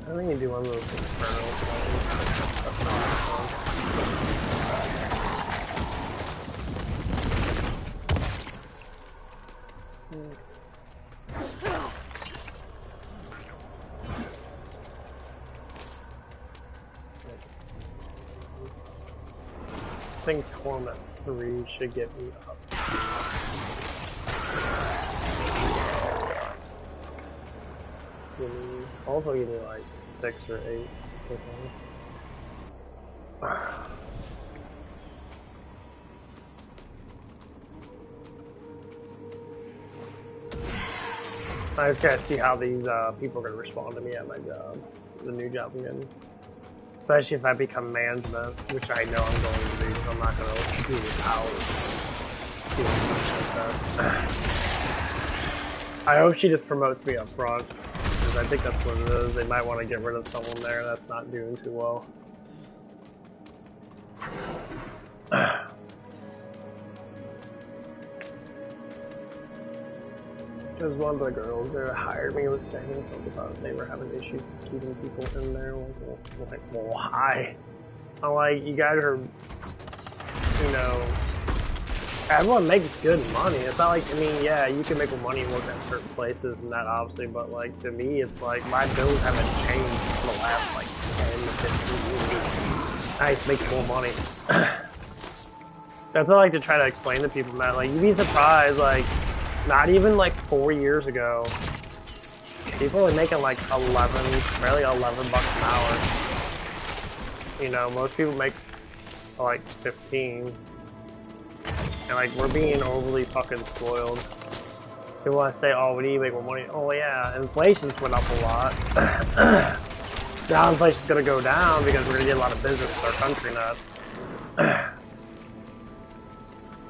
I think you do one of those infernal things. That's not I think Torment 3 should get me up. Also give me like 6 or 8 or something. I just gotta see how these people are gonna respond to me at my job, the new job I'm getting. Especially if I become management, which I know I'm going to do, because I'm not gonna do without doing something like that. I hope she just promotes me up front, because I think that's what it is. They might want to get rid of someone there that's not doing too well. Because one of the girls that hired me was saying something about they were having issues keeping people in there. I'm like, well, why? I'm like, you guys are, you know, everyone makes good money. It's not like, I mean, yeah, you can make money working at certain places and that obviously, but like, to me, it's like, my bills haven't changed for the last like 10 to 15 years. I just make more money. That's what I like to try to explain to people, man. Like, you'd be surprised, like, not even like 4 years ago, people are making like barely 11 bucks an hour. You know, most people make like 15. And like, we're being overly fucking spoiled. People want to say, oh, we need to make more money. Oh yeah, inflation's went up a lot. Now inflation's gonna go down because we're gonna get a lot of business in our country now.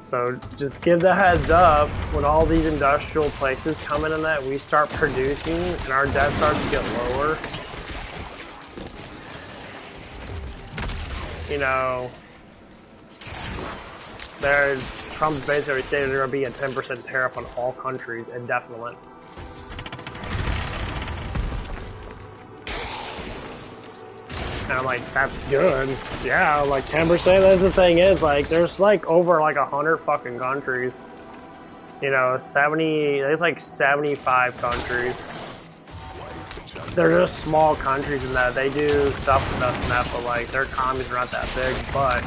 So just give the heads up when all these industrial places come in and that we start producing and our debt starts to get lower. You know, Trump's basically stated there's going to be a 10% tariff on all countries indefinitely. And I'm like, that's good. Yeah, like 10%, that's the thing is, like, there's like over like 100 fucking countries. You know, there's like 75 countries. They're just small countries in that they do stuff with us and that, but like, their economies are not that big, but,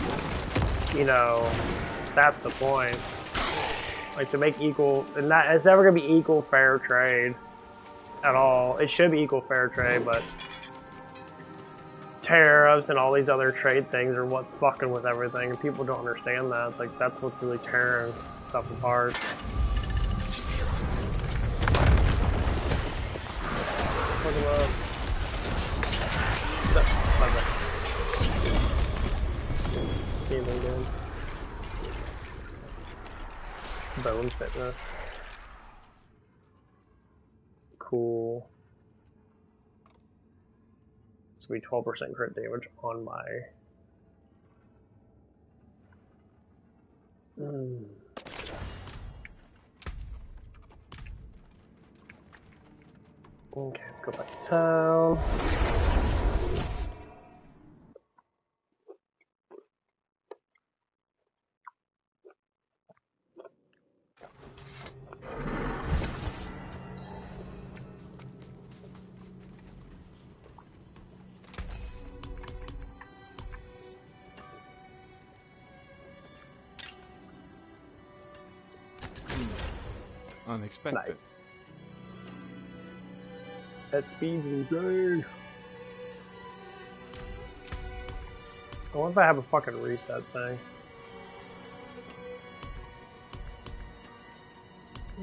you know, that's the point. Like, to make equal, and it's never gonna be equal fair trade at all. It should be equal fair trade, but tariffs and all these other trade things are what's fucking with everything, and people don't understand that. It's like, that's what's really tearing stuff apart. Look him up. Anything good? Bone fitness. Cool. So we 12% crit damage on my. Okay, let's go back to town. Unexpected. Nice. That speed's insane. I wonder if I have a fucking reset thing.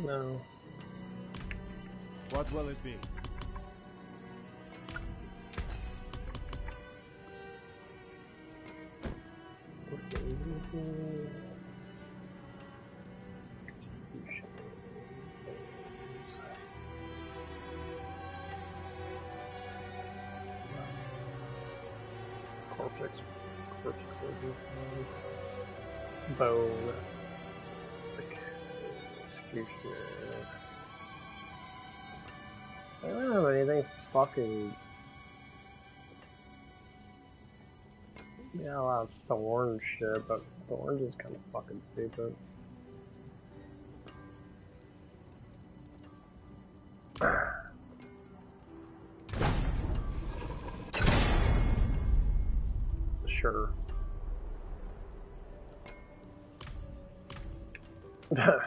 No. What will it be? objects. Bone. Executioner. I don't have anything fucking. Yeah, a lot of thorn shit, but thorns is kind of fucking stupid. Sure. Okay.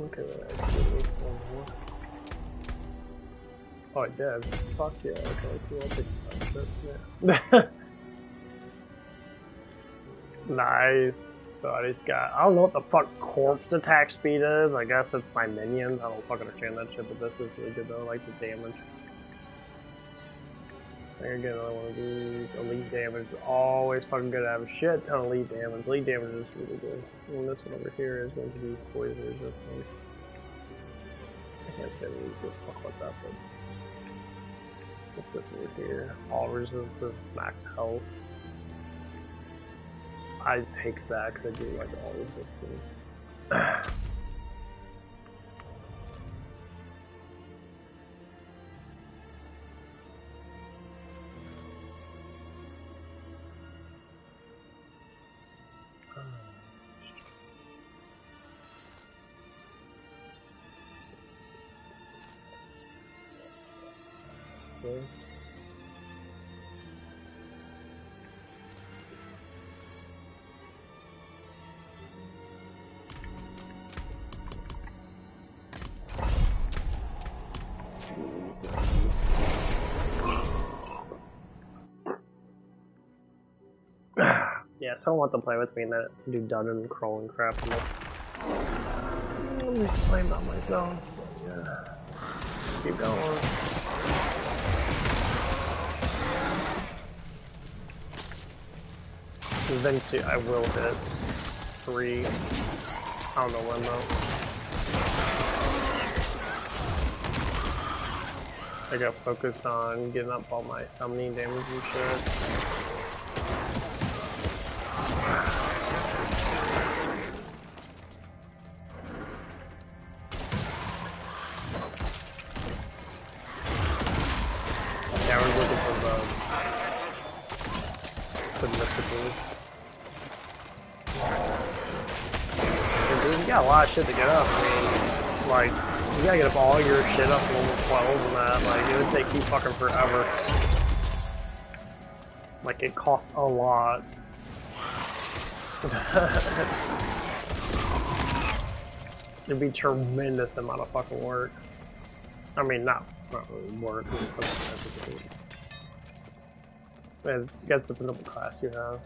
Okay, then I should at least one more. Oh, I did. Fuck yeah, okay, cool, I'll take that shit, yeah. Nice. So I just got, I don't know what the fuck corpse attack speed is. I guess it's my minions. I don't fucking understand that shit, but this is really good though. I like the damage. I can get another one of these. Elite damage is always fucking good. I have a shit ton of elite damage. Elite damage is really good. And this one over here is going to be poison resistant. I can't say really good fuck about that, but what's this over here? All resistance, max health. I take that because I do like all resistance. Okay. Yeah, someone wants to play with me and that do dungeon crawling crap. I'm just playing by myself. Yeah. Keep going. Eventually I will hit 3. I don't know when though. I gotta focus on getting up all my summoning damage and shit. Yeah, we're looking for the mythicals. Dude, you got a lot of shit to get up. I mean, like, you gotta get up all your shit up to level 12 and that. Like, it would take you fucking forever. Like, it costs a lot. It'd be a tremendous amount of fucking work. I mean, not really work. It gets depending on what class you have.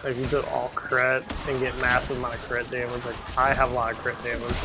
Like, you do all crit and get massive amount of crit damage. Like, I have a lot of crit damage.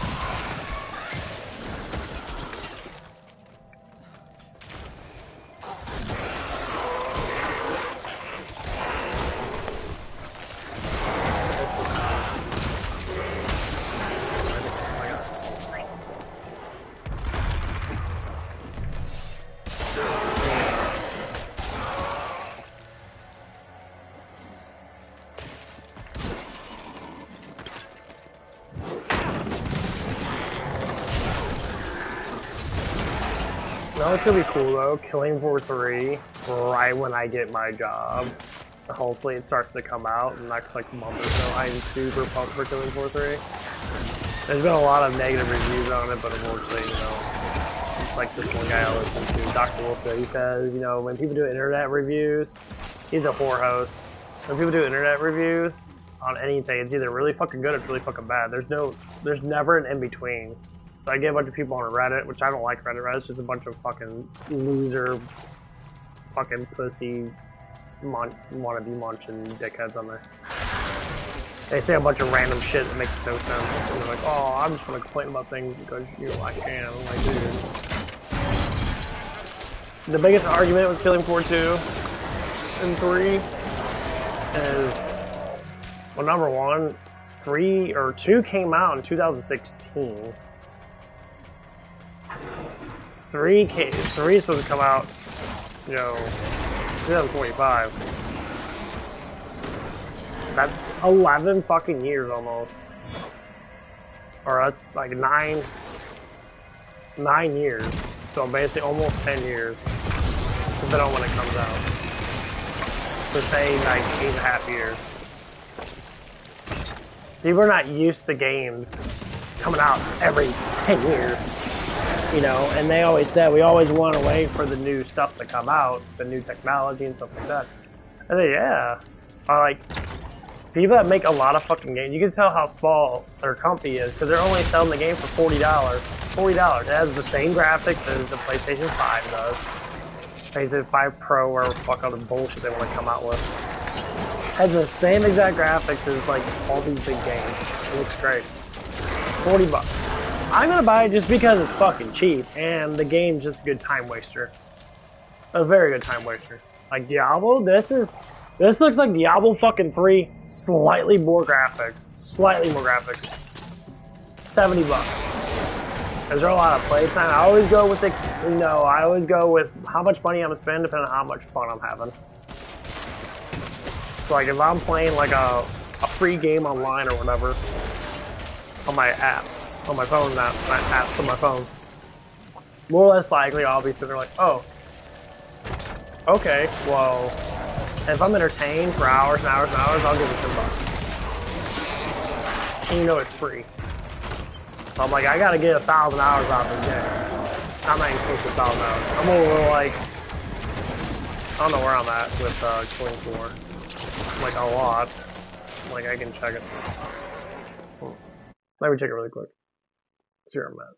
No, it's gonna be cool though, killing for 3 right when I get my job. Hopefully it starts to come out in the next like month or so. I'm super pumped for killing for 3. There's been a lot of negative reviews on it, but unfortunately, you know, it's like this one guy I listen to, Dr. Wolfie, he says, you know, when people do internet reviews, he's a whore host. When people do internet reviews on anything, it's either really fucking good or it's really fucking bad. There's never an in-between. So I get a bunch of people on Reddit, which I don't like Reddit. Reddit's just a bunch of fucking loser, fucking pussy, wannabe munching dickheads on there. They say a bunch of random shit that makes no sense. And they're like, oh, I'm just gonna complain about things because, you know, I can. I'm like, dude. The biggest argument with killing 4-2 and 3 is, well, number one, 3 or 2 came out in 2016. 3 is supposed to come out, 2025. That's 11 fucking years almost. Or that's like 9 years. So basically almost 10 years. Depending on when it comes out. So say like 8.5 years. People are not used to games coming out every 10 years. And they always said we always want to wait for the new stuff to come out, the new technology and stuff like that. I say, yeah. Like, people that make a lot of fucking games, you can tell how small their company is because they're only selling the game for $40. $40. It has the same graphics as the PlayStation 5 does. PlayStation 5 Pro or fuck other bullshit they want to come out with. Has the same exact graphics as like all these big games. It looks great. $40. I'm gonna buy it just because it's fucking cheap and the game's just a good time waster. A very good time waster. Like Diablo, this looks like Diablo fucking 3, slightly more graphics. Slightly more graphics. $70. Is there a lot of playtime? I always go with I always go with how much money I'm gonna spend depending on how much fun I'm having. So like if I'm playing like a free game online or whatever on my app, on my phone, not my apps on my phone, more or less likely I'll be sitting there like, oh, okay, well, if I'm entertained for hours and hours and hours, I'll give it $10. And it's free. So I'm like, I gotta get 1,000 hours out of the game. I'm not even close to 1,000 hours. I'm a little like, I don't know where I'm at with Killing Floor. Like a lot. Like I can check it. Let me check it really quick. See where I'm at.